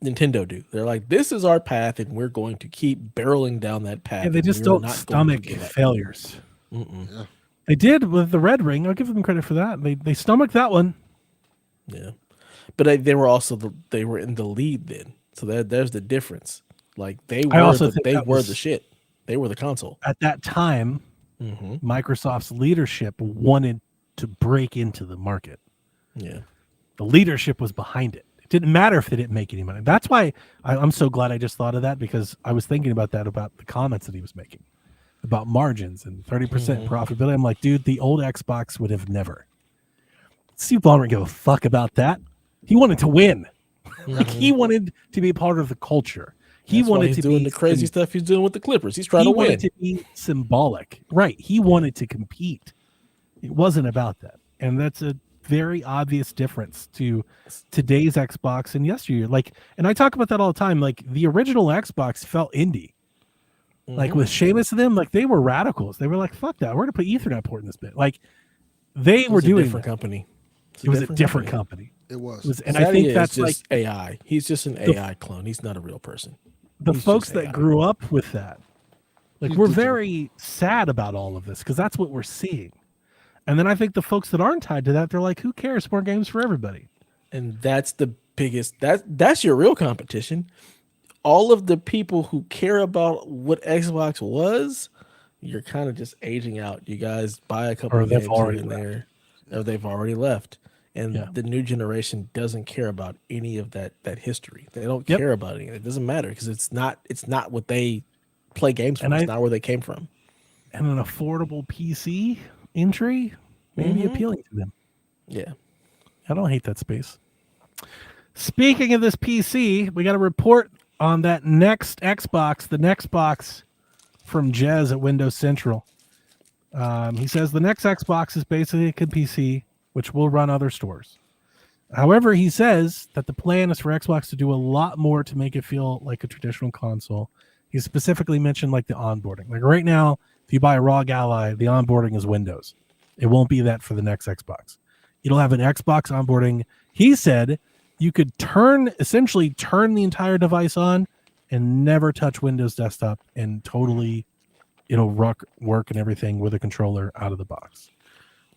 Nintendo do. They're like, this is our path, and we're going to keep barreling down that path. Yeah, they and just we're don't not stomach going to give up." failures. Yeah. They did with the Red Ring. I'll give them credit for that. They stomached that one. Yeah, but they were also they were in the lead then, so there's the difference. Like they were the shit. They were the console at that time. Microsoft's leadership wanted to break into the market. Yeah, the leadership was behind it. It didn't matter if they didn't make any money. That's why I'm so glad I just thought of that, because I was thinking about that, about the comments that he was making about margins and 30% profitability. I'm like, dude, the old Xbox would have never. Steve Ballmer didn't give a fuck about that. He wanted to win. Like, he wanted to be part of the culture. He That's why wanted he's to doing be the crazy stuff he's doing with the Clippers. He's trying to win. He wanted to be symbolic, right? He wanted to compete. It wasn't about that, and that's a very obvious difference to today's Xbox and yesteryear. Like, and I talk about that all the time. Like, the original Xbox felt indie. Like with Seamus and them, like they were radicals. They were like, "Fuck that, we're gonna put Ethernet port in this bit." Like they were doing a different company. It was a different company. It was. And I think that's just like AI. He's just an AI clone. He's not a real person. The folks that grew up with that, like, we're very sad about all of this because that's what we're seeing. And then I think the folks that aren't tied to that, they're like, "Who cares? More games for everybody." And that's the biggest. That's your real competition. All of the people who care about what Xbox was, you're kind of just aging out. You guys buy a couple of games here and there, or they've already left. And the new generation doesn't care about any of that history. They don't care about anything. It doesn't matter because it's not what they play games for. It's not where they came from. And an affordable PC entry may be appealing to them. Yeah. I don't hate that space. Speaking of this PC, we got a report on that next Xbox, the next box from Jez at Windows Central. He says the next Xbox is basically a PC, which will run other stores. However, he says that the plan is for Xbox to do a lot more to make it feel like a traditional console. He specifically mentioned like the onboarding. Like right now, if you buy a ROG Ally, the onboarding is Windows. It won't be that for the next Xbox. It'll have an Xbox onboarding. He said you could essentially turn the entire device on and never touch Windows Desktop, and totally it'll work and everything with a controller out of the box.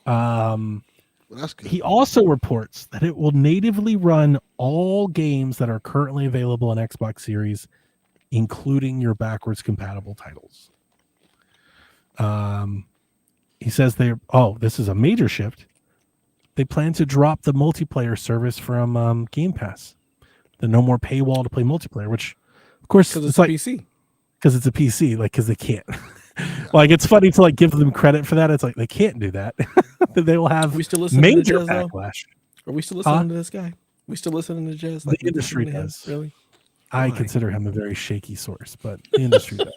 Well, that's good. He also reports that it will natively run all games that are currently available on Xbox Series, including your backwards compatible titles. He says this is a major shift. They plan to drop the multiplayer service from Game Pass. The no more paywall to play multiplayer, which, of course, it's like PC. Because it's a PC, like, because they can't. Like, it's funny to like give them credit for that. It's like they can't do that. They will have major backlash. Are we still listening to this guy? We still listening to Jez? Like, the industry does. Really? I consider him a very shaky source, but the industry does.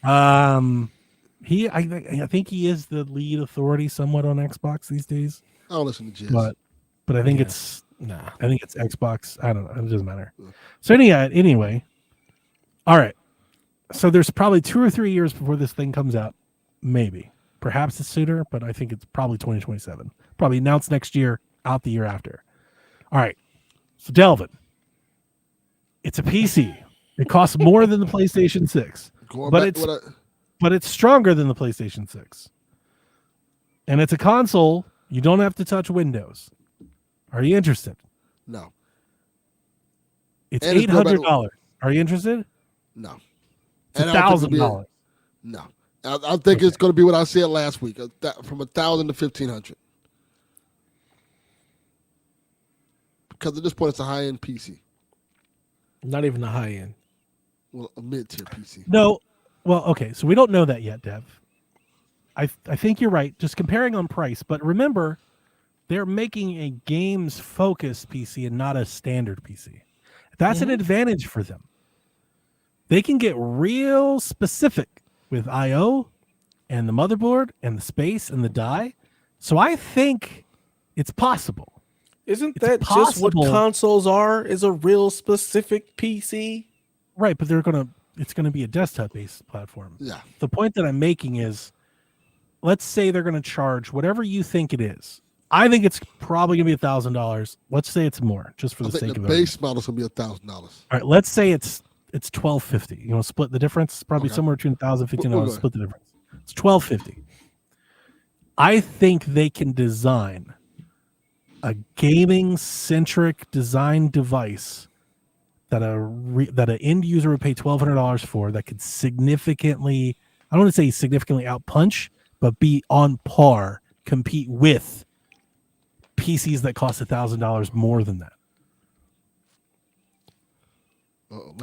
I think he is the lead authority somewhat on Xbox these days. I don't listen to Jez. But I think it's Xbox. I don't know. It doesn't matter. So anyway, all right. So there's probably 2 or 3 years before this thing comes out. Maybe. Perhaps it's sooner, but I think it's probably 2027. Probably announced next year, out the year after. All right. So Delvin, it's a PC. It costs more than the PlayStation 6. But it's stronger than the PlayStation 6. And it's a console. You don't have to touch Windows. Are you interested? No. It's $800. Are you interested? No. It's $1,000. No. I think it's going to be what I said last week, from 1,000 to 1,500. Because at this point, it's a high-end PC. Not even a high-end. Well, a mid-tier PC. No. Well, okay, so we don't know that yet, Dev. I think you're right, just comparing on price. But remember, they're making a games-focused PC and not a standard PC. That's an advantage for them. They can get real specific with I/O and the motherboard and the space and the die. So I think it's possible. Isn't that just what consoles are? Is a real specific PC? Right, but it's going to be a desktop-based platform. Yeah. The point that I'm making is, let's say they're going to charge whatever you think it is I think it's probably gonna be $1,000. Let's say it's more, just for I the think sake the of it. base model's gonna be $1,000. All right, let's say it's $1,250. You want to split the difference? It's probably Okay. somewhere between $1,000 and We'll $1,500. go Split the difference. It's $1,250. I think they can design a gaming centric design device that that an end user would pay $1,200 for, that could significantly, I don't want to say significantly outpunch, but be on par, compete with PCs that cost $1,000 more than that.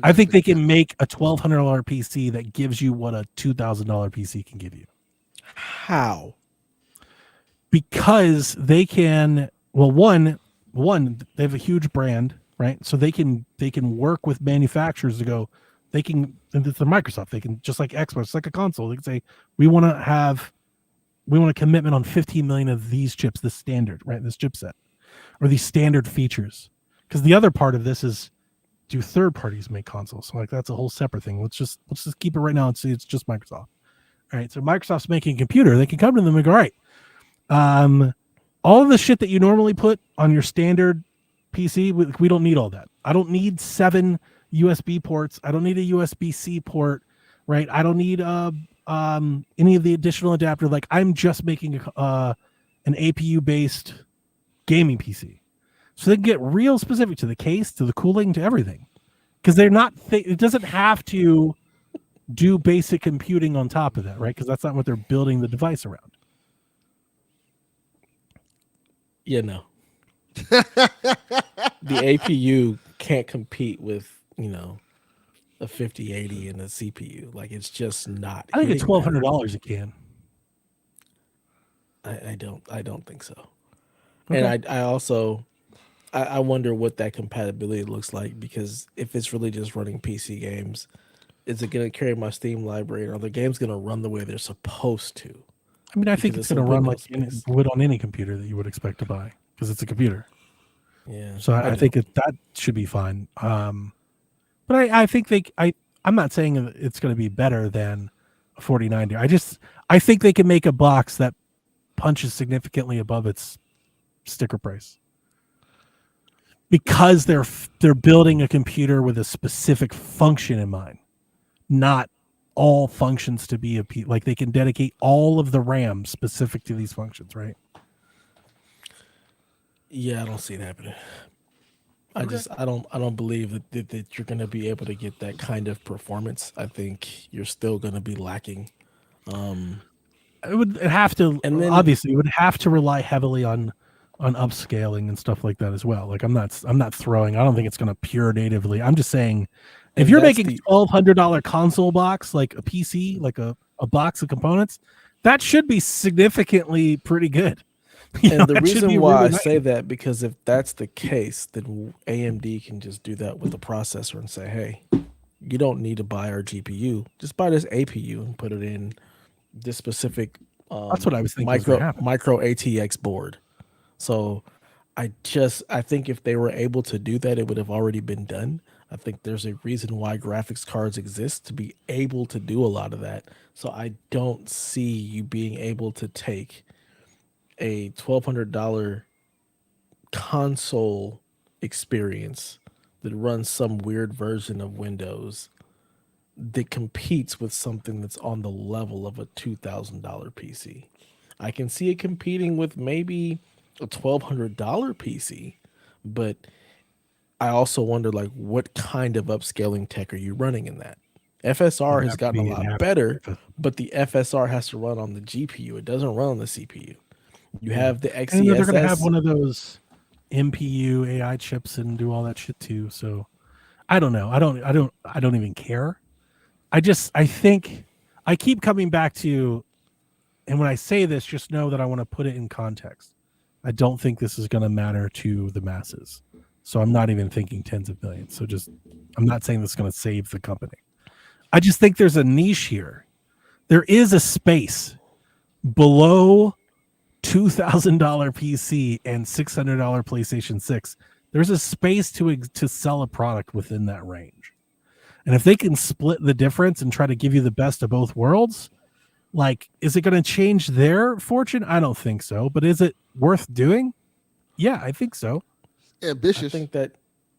I think they can make a $1,200 PC that gives you what a $2,000 PC can give you. How? Because they can, well, one they have a huge brand, right? So they can work with manufacturers to go, they can, and it's the Microsoft, they can, just like Xbox, it's like a console, they can say, we want a commitment on 15 million of these chips, this standard, right? This chipset, or these standard features. Because the other part of this is, do third parties make consoles? So like that's a whole separate thing. Let's just keep it right now and see it's just Microsoft. All right. So Microsoft's making a computer. They can come to them and go, all right, all of the shit that you normally put on your standard PC, we don't need all that. I don't need 7 USB ports. I don't need a USB-C port, right? I don't need any of the additional adapter. Like I'm just making an APU-based gaming PC. So they can get real specific to the case, to the cooling, to everything. Because they're not, it doesn't have to do basic computing on top of that, right? Because that's not what they're building the device around. Yeah, no. The APU can't compete with, a 5080 and a CPU. Like it's just not. I think at $1,200 it can. I don't think so. Okay. And I also I wonder what that compatibility looks like, because if it's really just running PC games, is it going to carry my Steam library, or are the games going to run the way they're supposed to? I mean, I think it's going to run like Windows-based. it would on any computer that you would expect to buy, because it's a computer. Yeah. So I think that should be fine. But I think I'm not saying it's going to be better than a 4090. I think they can make a box that punches significantly above its sticker price, because they're building a computer with a specific function in mind, not all functions to be like they can dedicate all of the RAM specific to these functions, right? Yeah, I don't see it happening. I don't believe that you're going to be able to get that kind of performance. I think you're still going to be lacking. It would have to, and then obviously it would have to rely heavily on upscaling and stuff like that as well. Like I'm not throwing, I don't think it's going to pure natively. I'm just saying, if you're making a $1,200 console box, like a PC, like a box of components, that should be significantly pretty good. And the reason why I say that, because if that's the case, then AMD can just do that with the processor and say, hey, you don't need to buy our GPU. Just buy this APU and put it in this specific that's what I was thinking, micro ATX board. So I think if they were able to do that, it would have already been done. I think there's a reason why graphics cards exist, to be able to do a lot of that. So I don't see you being able to take a $1,200 console experience that runs some weird version of Windows that competes with something that's on the level of a $2,000 PC. I can see it competing with maybe a $1,200 PC, but I also wonder, like, what kind of upscaling tech are you running in that? FSR has gotten a lot better, but the FSR has to run on the GPU. It doesn't run on the CPU. You have the XESS. And they're going to have one of those MPU AI chips and do all that shit too. So I don't know. I don't even care. I think I keep coming back to, and when I say this, just know that I want to put it in context. I don't think this is going to matter to the masses. So I'm not even thinking tens of millions. So I'm not saying this is going to save the company. I just think there's a niche here. There is a space below $2,000 PC and $600 PlayStation 6. There's a space to sell a product within that range. And if they can split the difference and try to give you the best of both worlds, Like, is it going to change their fortune? I don't think so. But is it worth doing? Yeah, I think so. Ambitious. I think that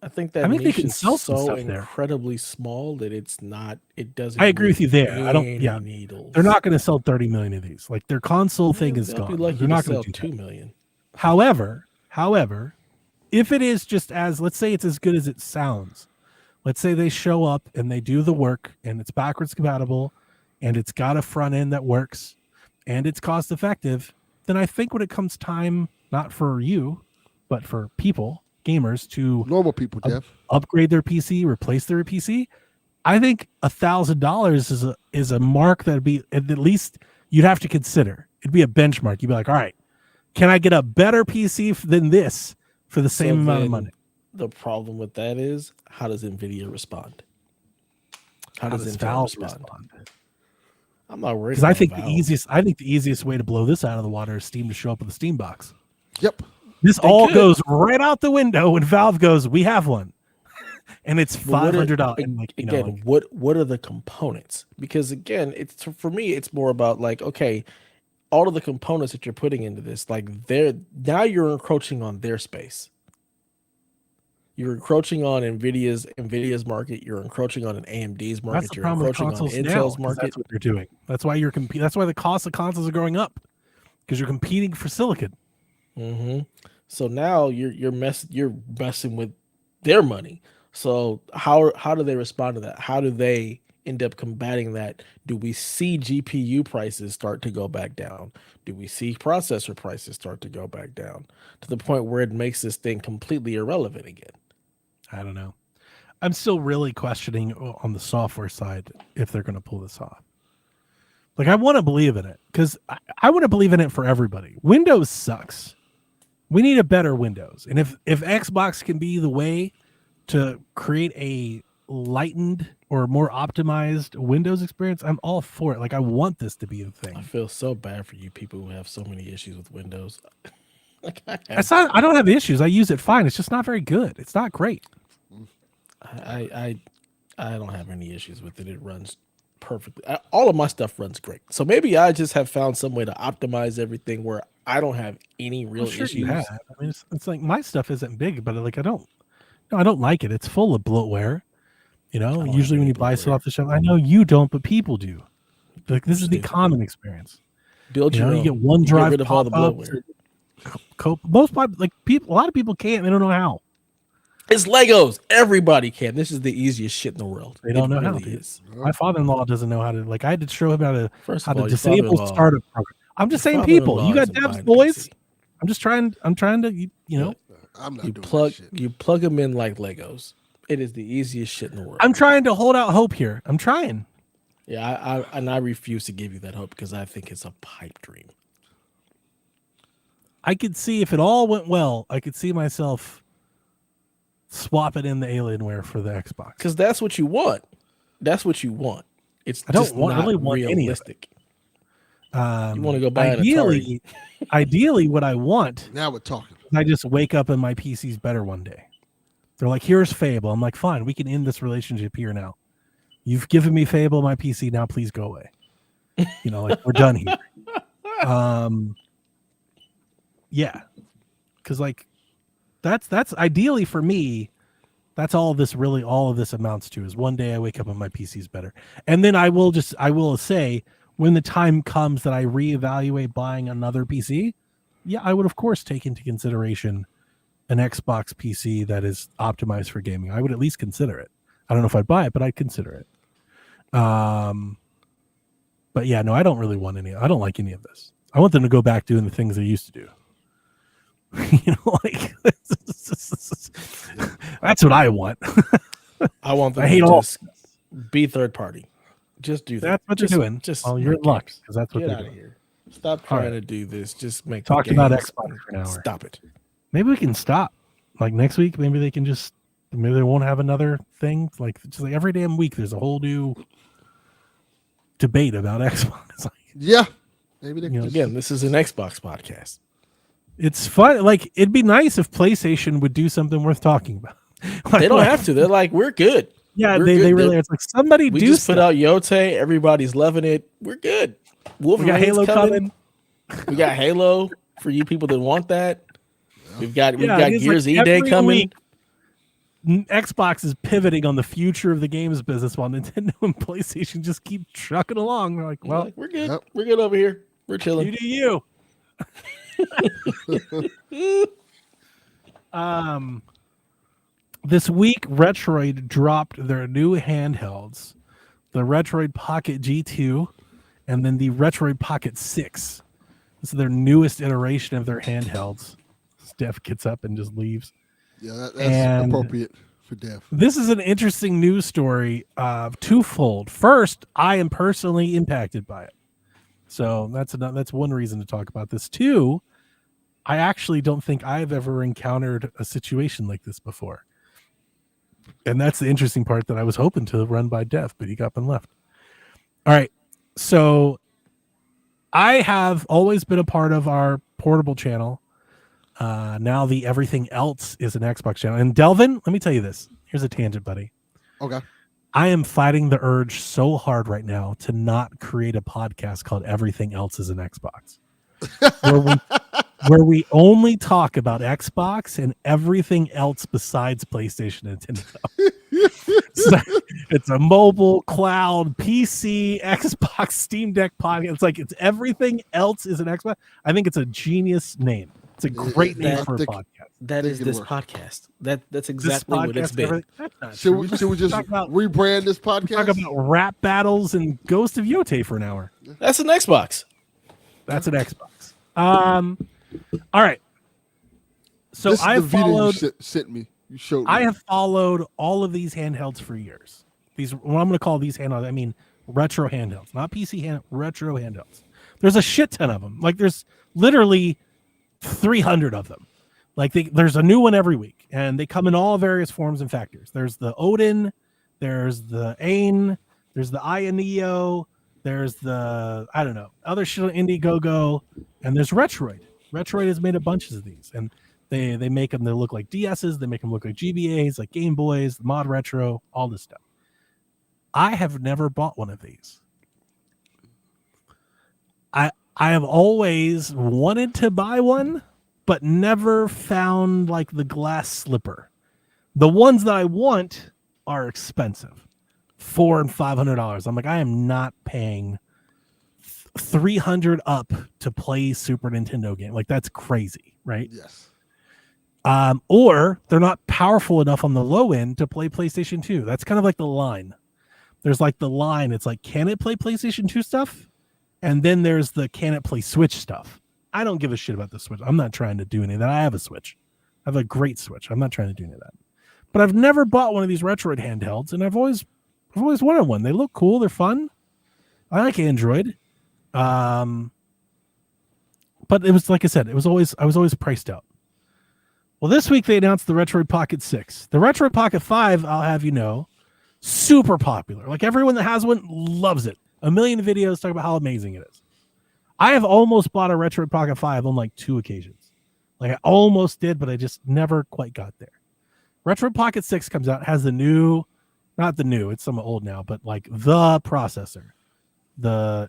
I think they niche can is sell some so stuff there. incredibly small that it doesn't. I agree with you move there. I don't. any Yeah, needles. they're not going to sell 30 million of these. Like their console thing is They'll gone. be lucky They're to not going sell to do 2 that. million. However, if it is just as, let's say it's as good as it sounds. Let's say they show up and they do the work and it's backwards compatible and it's got a front end that works and it's cost effective, then I think when it comes time, not for you, but for people, gamers, to Normal people, Jeff. upgrade their PC, replace their PC, I think $1,000 is a mark that'd be at least you'd have to consider. It'd be a benchmark. You'd be like, all right, can I get a better PC than this for the same amount of money? The problem with that is, how does Nvidia respond? How does Intel Valve respond? I'm not worried. Because I about think Valve. I think the easiest way to blow this out of the water is Steam to show up with a Steam box. Yep. This They all could. goes right out the window when Valve goes, we have one, and it's But $500. And like, you know, again, what are the components? Because again, it's for me, it's more about like, okay, all of the components that you're putting into this, like now you're encroaching on their space. You're encroaching on Nvidia's market. You're encroaching on an AMD's market. that's the You're problem with encroaching on consoles now. Intel's 'Cause market. That's what they're doing. That's why That's why the cost of consoles are going up, because you're competing for silicon. Mm-hmm. So now you're messing with their money. So how do they respond to that? How do they end up combating that? Do we see GPU prices start to go back down? Do we see processor prices start to go back down to the point where it makes this thing completely irrelevant again? I don't know. I'm still really questioning on the software side if they're going to pull this off. Like, I want to believe in it because I want to believe in it for everybody. Windows sucks. We need a better Windows. And if Xbox can be the way to create a lightened or more optimized Windows experience, I'm all for it. Like, I want this to be the thing. I feel so bad for you people who have so many issues with Windows. Like I don't have issues. I use it fine. It's just not very good. It's not great. I don't have any issues with it. It runs perfectly. All of my stuff runs great. So maybe I just have found some way to optimize everything where I don't have any real Sure issues. you have. I mean, it's like my stuff isn't big, but like I don't like it. It's full of bloatware. You know, don't usually have when any you buy stuff bloatware. off the shelf, I know you don't, but people do. Like this is the Understand. common experience. Build You your know, own. you get one You drive rid of all the pop-ups bloatware. or a lot of people can't. They don't know how. It's Legos. Everybody can. This is the easiest shit in the world. They don't It know how, really dude. is. My father-in-law doesn't know how to. Like I had to show him how First to of all, your disable father-in-law- startup program. I'm just your saying, people. You father-in-law got isn't devs, buying a boys. PC. I'm trying to. You know. I'm not You doing plug that shit. you plug them in like Legos. It is the easiest shit in the world. I'm trying to hold out hope here. I'm trying. Yeah, I refuse to give you that hope because I think it's a pipe dream. I could see if it all went well, I could see myself swapping in the Alienware for the Xbox. Because that's what you want. That's what you want. It's I don't just want- not really want any of it. realistic. You want to go buy an Atari. Ideally, what I want, Now we're talking. I just wake up and my PC's better one day. They're like, here's Fable. I'm like, fine, we can end this relationship here now. You've given me Fable, my PC, now please go away. You know, like we're done here. Yeah. Because like that's ideally for me, that's all of this amounts to is one day I wake up and my PC's better. And then I will say when the time comes that I reevaluate buying another PC, yeah, I would of course take into consideration an Xbox PC that is optimized for gaming. I would at least consider it. I don't know if I'd buy it, but I'd consider it. But yeah, no, I don't like any of this. I want them to go back doing the things they used to do. You know, like that's what I want. I want them I hate to all. just be third party. Just do that. That's what Just- they're doing. Just Well, you're in who luck cares? because that's what Get they're out of doing. here. Stop All trying right. to do this. Just make Talking the about games Xbox for an hour. Stop it. Maybe we can stop. Like next week, maybe they won't have another thing. Like just like every damn week, there's a whole new debate about Xbox. Like, Yeah. Maybe they You know, can just, Again, this is an Xbox podcast. it's fun. Like it'd be nice if PlayStation would do something worth talking about. Like, They don't have to. They're like, we're good. Yeah, We're they good. really. It's like somebody We do just stuff. put out Yote. Everybody's loving it. We're good. We got Halo coming. We got Halo for you people that want that. We've got It is Gears like E Day every coming. week, Xbox is pivoting on the future of the games business while Nintendo and PlayStation just keep trucking along. They're like, well, We're good. Yep. We're good over here. We're chilling. you do you. This week, Retroid dropped their new handhelds, the Retroid Pocket G2, and then the Retroid Pocket 6. This is their newest iteration of their handhelds. Steph gets up and just leaves. Yeah, that's appropriate for Dev. This is an interesting news story of twofold. First, I am personally impacted by it. So that's one reason to talk about this. Two, I actually don't think I've ever encountered a situation like this before. And that's the interesting part that I was hoping to run by Dev, but he got up and left. All right. So I have always been a part of our portable channel. Now the Everything Else is an Xbox channel. And Delvin, let me tell you this. Here's a tangent, buddy. Okay. I am fighting the urge so hard right now to not create a podcast called Everything Else is an Xbox. where we only talk about Xbox and everything else besides PlayStation and Nintendo. So it's a mobile, cloud, PC, Xbox, Steam Deck podcast. It's everything else is an Xbox. I think it's a genius name. It's a great name for a podcast. That is this podcast. That's exactly what it's been. Should we just rebrand this podcast? Talk about rap battles and Ghost of Yote for an hour. That's an Xbox. That's an Xbox. All right. So this is I have the video followed. you sent me. You showed me. I have followed all of these handhelds for years. What I'm going to call these handhelds, I mean retro handhelds, not PC retro handhelds. There's a shit ton of them. There's literally 300 of them. There's a new one every week, and they come in all various forms and factors. There's the Odin, there's the Ain, there's the Ioneo, there's the other shit on Indiegogo, and there's Retroid. Retroid has made a bunch of these, and they make them. They look like DSs. They make them look like GBAs, like Game Boys, Mod Retro, all this stuff. I have never bought one of these. I have always wanted to buy one, but never found the glass slipper. The ones that I want are expensive, $400 and $500. I'm I am not paying $300 up to play Super Nintendo game. That's crazy, right? Yes. Or they're not powerful enough on the low end to play PlayStation 2. That's kind of the line. There's the line. It's can it play PlayStation 2 stuff? And then there's the can it play Switch stuff. I don't give a shit about the Switch. I'm not trying to do any of that. I have a Switch. I have a great Switch. I'm not trying to do any of that. But I've never bought one of these Retroid handhelds, and I've always wanted one. They look cool. They're fun. I like Android. But it was like I said, I was always priced out. Well, this week they announced the Retroid Pocket 6. The Retroid Pocket 5, I'll have you know, super popular. Everyone that has one loves it. A million videos talk about how amazing it is. I have almost bought a Retroid Pocket 5 on 2 occasions. I almost did, but I just never quite got there. Retroid Pocket 6 comes out, has not the new, it's somewhat old now, but the processor. The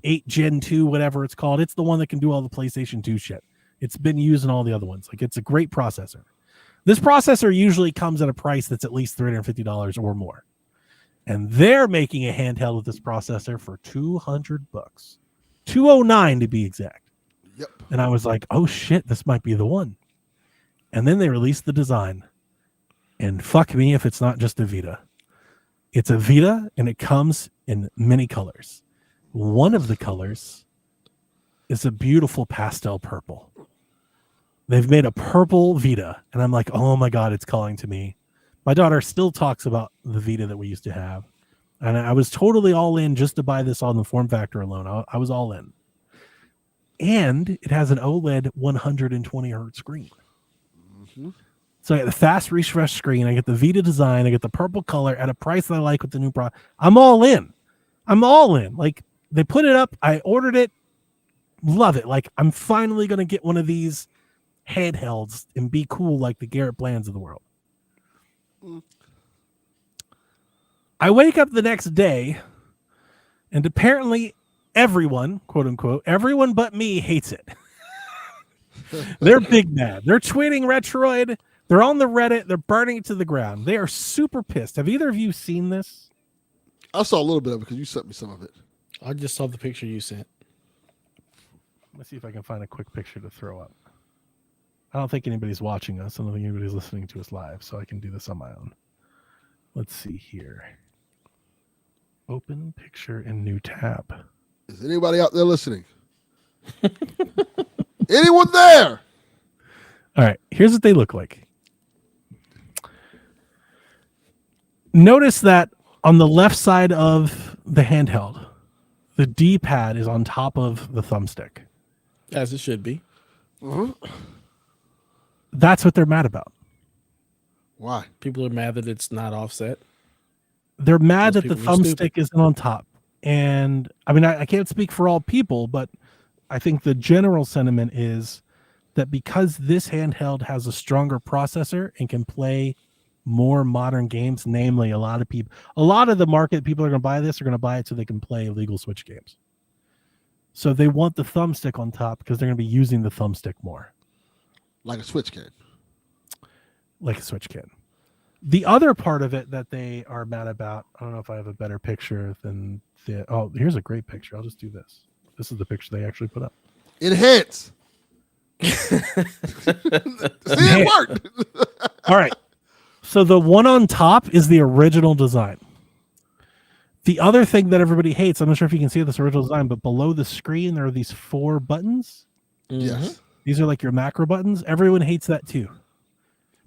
8 Gen 2, whatever it's called. It's the one that can do all the PlayStation 2 shit. It's been used in all the other ones. It's a great processor. This processor usually comes at a price that's at least $350 or more. And they're making a handheld with this processor for $200. $209 to be exact. Yep. And I was oh shit, this might be the one. And then they released the design. And fuck me if it's not just a Vita. It's a Vita, and it comes in many colors. One of the colors is a beautiful pastel purple. They've made a purple Vita, and I'm oh my God, it's calling to me. My daughter still talks about the Vita that we used to have. And I was totally all in just to buy this on the form factor alone. I was all in. And it has an OLED 120 hertz screen. Mm-hmm. So I get the fast refresh screen. I get the Vita design. I get the purple color at a price that I like with the new product. I'm all in. They put it up. I ordered it. Love it. I'm finally going to get one of these handhelds and be cool like the Garrett Blands of the world. I wake up the next day, and apparently everyone, quote unquote, everyone but me hates it. They're big mad. They're tweeting Retroid. They're on the Reddit. They're burning it to the ground. They are super pissed. Have either of you seen this? I saw a little bit of it because you sent me some of it. I just saw the picture you sent. Let's see if I can find a quick picture to throw up. I don't think anybody's watching us. I don't think anybody's listening to us live, so I can do this on my own. Let's see here. Open picture in new tab. Is anybody out there listening? Anyone there? All right, here's what they look like. Notice that on the left side of the handheld, the D-pad is on top of the thumbstick. As it should be. That's what they're mad about. Why? People are mad that it's not offset. They're mad Those that the people are stupid. thumbstick isn't on top. And I mean, I can't speak for all people, but I think the general sentiment is that because this handheld has a stronger processor and can play more modern games, namely a lot of the market people are going to buy this are going to buy it so they can play legal Switch games. So they want the thumbstick on top because they're going to be using the thumbstick more. Like a Switch can. Like a Switch can. The other part of it that they are mad about, I don't know if I have a better picture than oh, here's a great picture. I'll just do this. This is the picture they actually put up. Enhance. See, it worked. All right. So the one on top is the original design. The other thing that everybody hates, I'm not sure if you can see this original design, but below the screen, there are these 4 buttons. Yes. These are like your macro buttons. Everyone hates that too.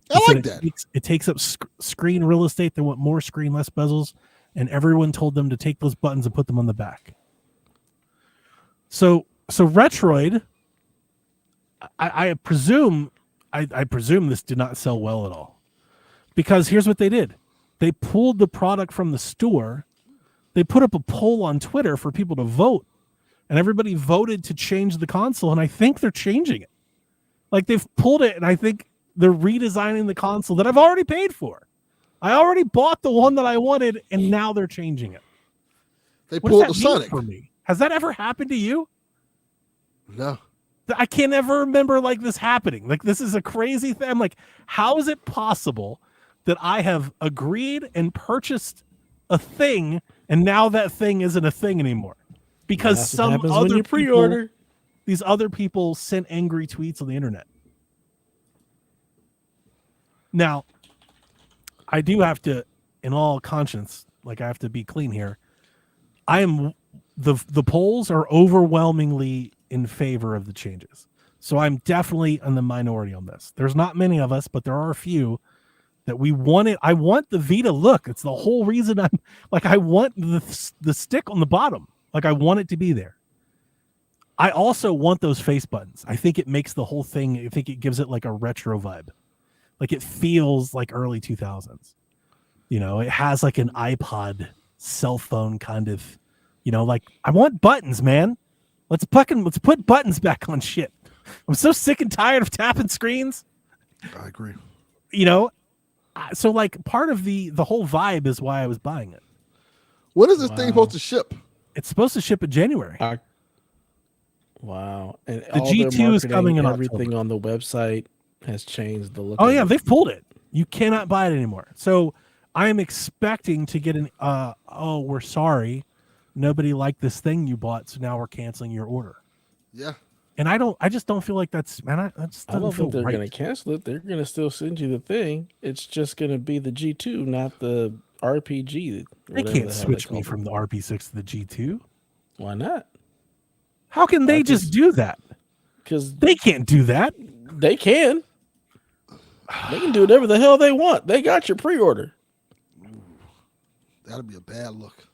I like that. It takes up screen real estate. They want more screen, less bezels. And everyone told them to take those buttons and put them on the back. So Retroid, I presume this did not sell well at all. Because here's what they did. They pulled the product from the store. They put up a poll on Twitter for people to vote. And everybody voted to change the console. And I think they're changing it. Like they've pulled it, and I think they're redesigning the console that I've already paid for. I already bought the one that I wanted, and now they're changing it. They What pulled the does that mean Sonic. for me? Has that ever happened to you? No. I can't ever remember like this happening. Like this is a crazy thing. I'm like, how is it possible that I have agreed and purchased a thing, and now that thing isn't a thing anymore? Because That's what some happens when other you pre-order. these other people sent angry tweets on the internet. Now, I do have to, in all conscience, like I have to be clean here. The polls are overwhelmingly in favor of the changes. So I'm definitely in the minority on this. There's not many of us, but there are a few that we want it. I want the Vita look. It's the whole reason I'm like, I want the stick on the bottom. Like I want it to be there. I also want those face buttons. I think it makes the whole thing, I think it gives it like a retro vibe. Like it feels like early 2000s. You know, it has like an iPod cell phone kind of, you know, like I want buttons, man. Let's put buttons back on shit. I'm so sick and tired of tapping screens. I agree. You know, so like part of the whole vibe is why I was buying it. When is this thing supposed to ship? It's supposed to ship in January. Wow. And The G2 is coming in everything October. on the website has changed the look. Oh of yeah, it. they've pulled it. You cannot buy it anymore. So I am expecting to get an oh, we're sorry. Nobody liked this thing you bought, so now we're canceling your order. Yeah. And I just don't feel like that's, man, that just I doesn't don't feel think they're right. going to cancel it. They're going to still send you the thing. It's just going to be the G2, not the RPG. They whatever the can't hell switch call me it. from the RP6 to the G2. Why not? How can they I just just- do that? Because They can't do that. they can. They can do whatever the hell they want. They got your pre-order. That'll be a bad look.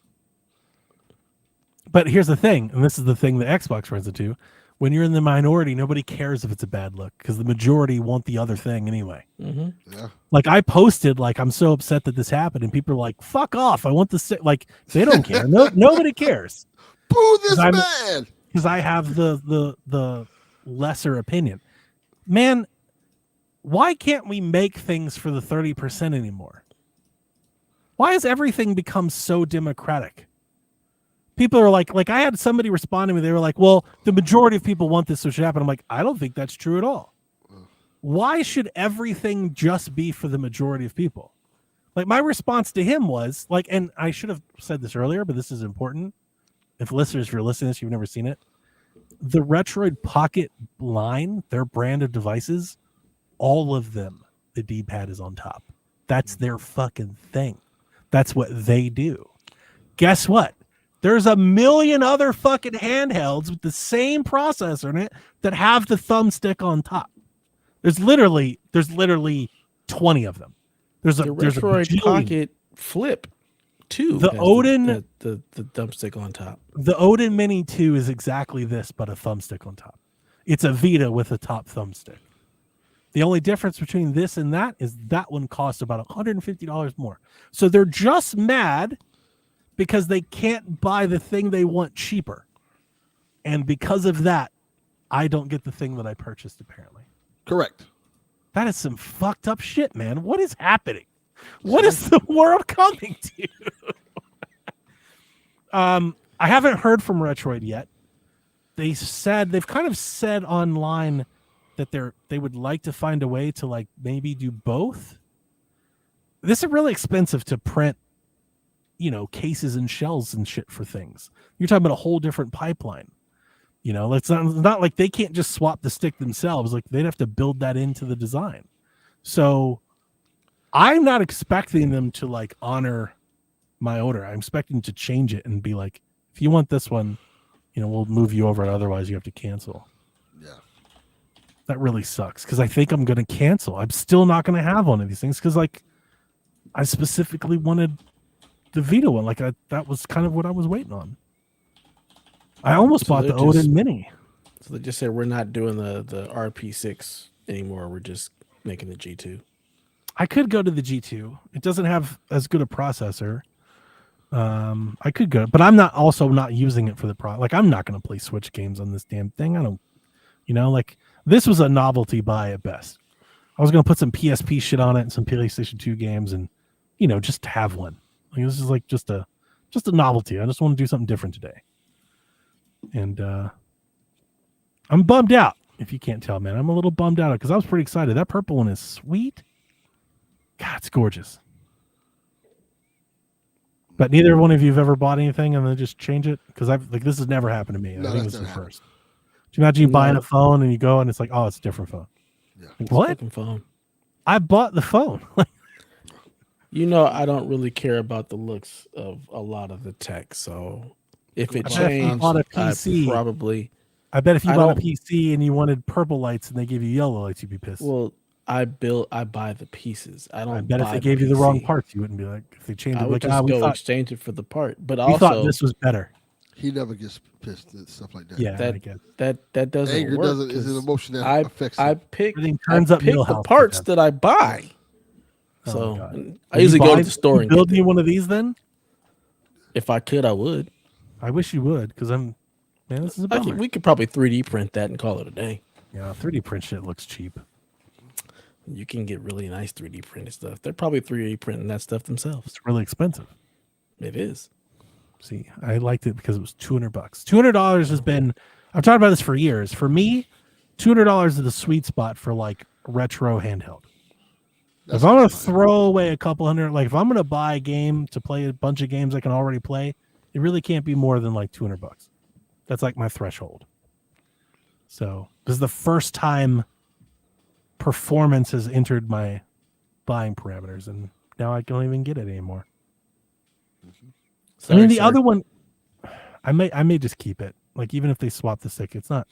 But here's the thing, and this is the thing that Xbox runs into. When you're in the minority, nobody cares if it's a bad look because the majority want the other thing anyway. Mm-hmm. Yeah. Like I posted, like I'm so upset that this happened, and people are like, "Fuck off! I want this." Like they don't care. Nobody cares Boo this I'm- man. because I have the lesser opinion. Man, why can't we make things for the 30% anymore? Why has everything become so democratic? people are like I had somebody respond to me. They were like, well, the majority of people want this, so it should happen. I'm like, I don't think that's true at all. Why should everything just be for the majority of people? Like, my response to him was like, and I should have said this earlier, but this is important. If you're listening to this, you've never seen it. The Retroid Pocket line, their brand of devices, all of them, the D-pad is on top. That's their fucking thing. That's what they do. Guess what? There's a million other fucking handhelds with the same processor in it that have the thumbstick on top. There's literally 20 of them. There's a Retroid Pocket Flip too. The Odin, the thumbstick on top. The Odin Mini 2 is exactly this, but a thumbstick on top. It's a Vita with a top thumbstick. The only difference between this and that is that one costs about $150 more. So they're just mad because they can't buy the thing they want cheaper. And because of that, I don't get the thing that I purchased, apparently. Correct. That is some fucked up shit, man. What is happening? What is the world coming to? I haven't heard from Retroid yet. They've kind of said online that they would like to find a way to like maybe do both. This is really expensive to print, cases and shells and shit for things. You're talking about a whole different pipeline. It's not like they can't just swap the stick themselves. Like, they'd have to build that into the design. So I'm not expecting them to like honor my order. I'm expecting to change it and be like, if you want this one, we'll move you over. Otherwise you have to cancel. Yeah. That really sucks because I think I'm going to cancel. I'm still not going to have one of these things because like I specifically wanted the Vita one. Like that was kind of what I was waiting on. I almost bought the Odin Mini. So they just said we're not doing the RP6 anymore. We're just making the G2. I could go to the G2. It doesn't have as good a processor. I could go, but I'm not using it for the product. Like, I'm not going to play Switch games on this damn thing. I don't, like, this was a novelty buy at best. I was going to put some PSP shit on it and some PlayStation 2 games and, just have one. Like, this is like just a novelty. I just want to do something different today. And I'm bummed out, if you can't tell, man. I'm a little bummed out because I was pretty excited. That purple one is sweet. God, it's gorgeous. But neither one of you have ever bought anything and then just change it? Because this has never happened to me. No, I think this is the first. Do you imagine you buying a phone and you go and it's like, oh, it's a different phone? Yeah. Like, what? Phone. I bought the phone. I don't really care about the looks of a lot of the tech. So if it changed, on a PC, I bet if you bought a PC and you wanted purple lights and they gave you yellow lights, you'd be pissed. Well, I buy the pieces. I bet if they gave you the wrong parts, you wouldn't be like, if they changed it, I would like, just go exchange it for the part. But we thought this was better. He never gets pissed at stuff like that. Yeah, that doesn't anger work. is an emotion that affects I him. pick the parts that I buy. So I usually go to the store and build me one of these. Then, if I could, I would. I wish you would, because this is a bummer. We could probably 3D print that and call it a day. Yeah, 3D print shit looks cheap. You can get really nice 3D printed stuff. They're probably 3D printing that stuff themselves. It's really expensive. It is. See, I liked it because it was $200. $200 has been, I've talked about this for years. For me, $200 is the sweet spot for like retro handheld. If I'm going to throw away a couple hundred, like if I'm going to buy a game to play a bunch of games I can already play, it really can't be more than like $200. That's like my threshold. So this is the first time performance has entered my buying parameters, and now I don't even get it anymore. Sorry, the other one, I may just keep it. Like, even if they swap the stick, it's not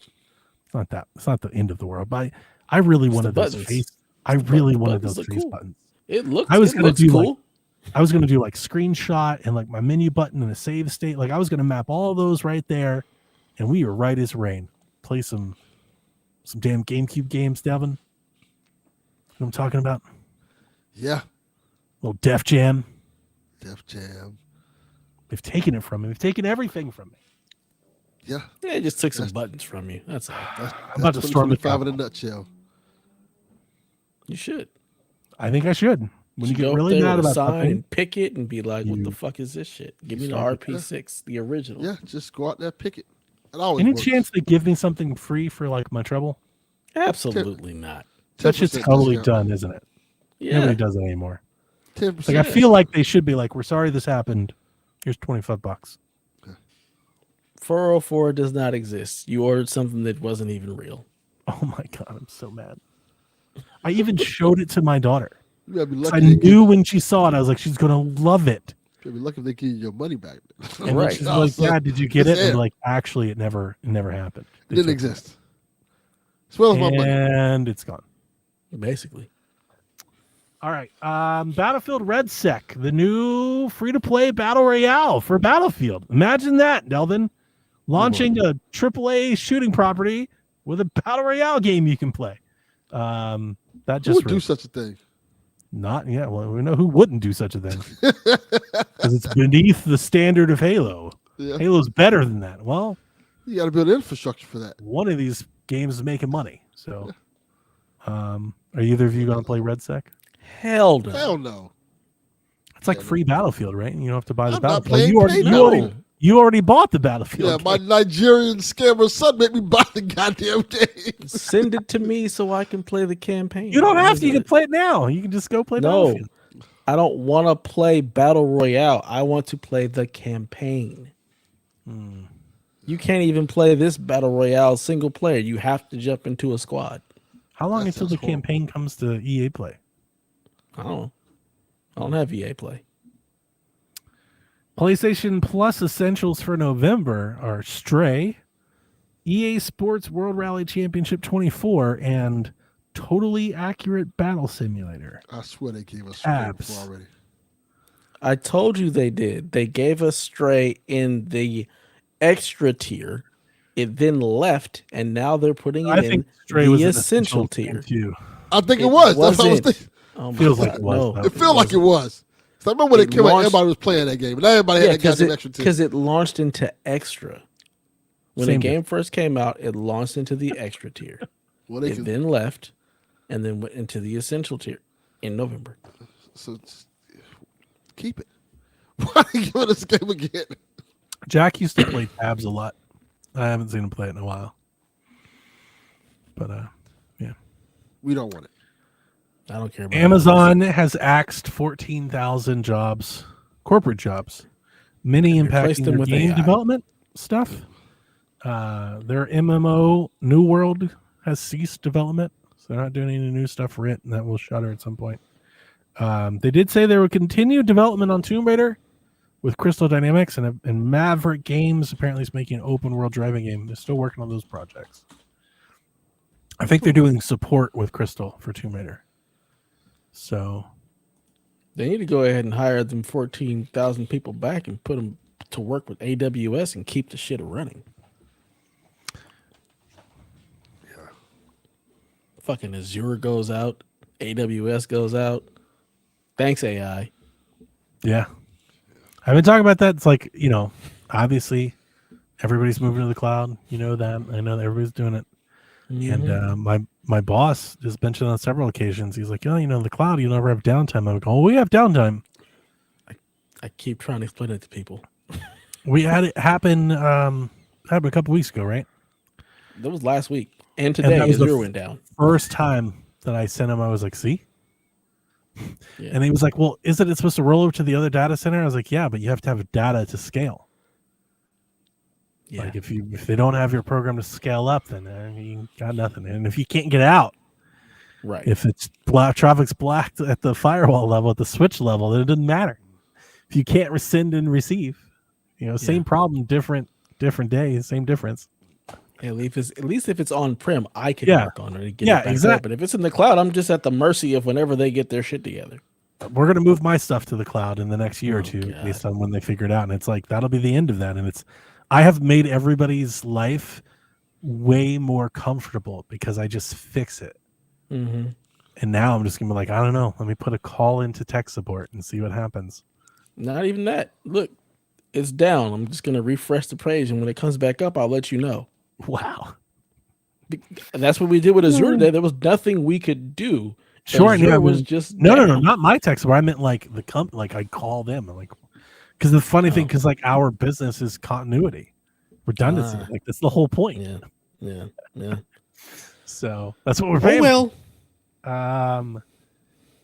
the end of the world. But I really wanted those face. I really wanted those face buttons. It looks. I was going to do cool. I was going to do like screenshot and like my menu button and a save state. Like, I was going to map all of those right there, and we were right as rain. Play some damn GameCube games, Devin. You know what I'm talking about? Yeah. Little Def Jam. Def Jam. They've taken it from me. They've taken everything from me. Yeah. Yeah, it just took some buttons from you. That's all. I'm about to storm the five in a nutshell. You should. I think I should. When you go get up really there mad with a about sign something, and pick it and be like, "What the you- fuck is this shit? Give me the start RP6, the original." Yeah, just go out there, pick it. It always any works. chance they give me something free for like my trouble? Absolutely not. That shit's 10% totally discount. done, isn't it? Yeah, Nobody does it anymore. 10%. Like I feel like they should be like, we're sorry this happened. Here's $25. 404 does not exist. You ordered something that wasn't even real. Oh my god, I'm so mad. I even showed it to my daughter. You gotta be 'Cause lucky. I they give- knew when she saw it, I was like, she's gonna love it. you gotta be lucky if they give you your money back. And then Right. she's Oh, like, so Dad, did you get it's it? And air. like, actually, it never happened. It They didn't took exist. As well as my money. And it's gone. Basically, All right. Battlefield Red Sec, the new free-to-play battle royale for Battlefield. Imagine that, Delvin. Launching a AAA shooting property with a battle royale game you can play. That Who just would do such a thing? not yeah. Well, we know who wouldn't do such a thing because it's beneath the standard of Halo. Yeah. Halo's better than that. Well, You gotta build infrastructure for that. one of these games is making money. So, are either of you going to play Red Sec? hell no. Hell no. It's like free Battlefield, right? You don't have to buy the I'm not Battlefield. playing You already bought the Battlefield. Yeah, my game. Nigerian scammer son made me buy the goddamn game. Send it to me so I can play the campaign. You don't have to. You Isn't can play it now. You can just go play No, Battlefield. I don't want to play Battle Royale. I want to play the campaign. You can't even play this Battle Royale single player. You have to jump into a squad. How long That until sounds the horrible. campaign comes to EA Play? I don't know. I don't have EA Play. PlayStation Plus essentials for November are Stray, EA Sports World Rally Championship 24, and Totally Accurate Battle Simulator. I swear they gave us Abs. before already. I told you they did. They gave us Stray in the extra tier. It then left, and now they're putting it I in think Stray was the an essential thing tier. too. I think it It was. That's what I was wasn't. thinking. Oh my Feels like God, it was, no. though. It felt like it was. So I remember when it came out, launched- everybody was playing that game. And everybody had Yeah, that goddamn extra tier. because it launched into extra. When Same the game first came out, it launched into the extra tier. Well, they It can, then left, and then went into the essential tier in November. so keep it. Why are you giving us a game again? Jack used to play Tabs a lot. I haven't seen him play it in a while. But yeah. We don't want it. I don't care about Amazon has axed 14,000 jobs, corporate jobs, many And replaced impacting them their with game AI. development stuff. Their MMO New World has ceased development, so they're not doing any new stuff for it, and that will shutter at some point. They did say they would continue development on Tomb Raider with Crystal Dynamics, and Maverick Games apparently is making an open world driving game. They're still working on those projects. I think they're doing support with Crystal for Tomb Raider. So They need to go ahead and hire them 14,000 people back and put them to work with AWS and keep the shit running. Yeah. Fucking Azure goes out, AWS goes out. Thanks, AI. yeah, I've been talking about that. It's like, obviously everybody's moving to the cloud. You know that. I know that everybody's doing it. Mhm. And my boss has mentioned on several occasions. He's like, the cloud, you never have downtime. I'm like, oh, we have downtime. I keep trying to explain it to people. We had it happen a couple weeks ago, right? That was last week. And today, that was the Azure went down. First time that I sent him, I was like, see? Yeah. And he was like, well, isn't it supposed to roll over to the other data center? I was like, yeah, but you have to have data to scale. Yeah. Like if they don't have your program to scale up, then you got nothing. And if you can't get out, Right. if it's traffic's blocked at the firewall level, at the switch level, then it doesn't matter. If you can't rescind and receive, same problem, different days, same difference. At least if it's on prem, I can Yeah. work on it and get Yeah, it back exact- up. But if it's in the cloud, I'm just at the mercy of whenever they get their shit together. We're going to move my stuff to the cloud in the next year or Oh, two God. based on when they figure it out. And it's like, that'll be the end of that. And I have made everybody's life way more comfortable because I just fix it. Mm-hmm. And now I'm just going to be like, I don't know. Let me put a call into tech support and see what happens. Not even that. Look, it's down. I'm just going to refresh the page. And when it comes back up, I'll let you know. Wow. And that's what we did with Azure today. There was nothing we could do Sure, Azure yeah, was just no, down. not my text. Where I meant like the company, like I'd call them, and like, because the funny thing, because like our business is continuity, redundancy, Ah. like that's the whole point. Yeah. So that's what we're Oh paying. well.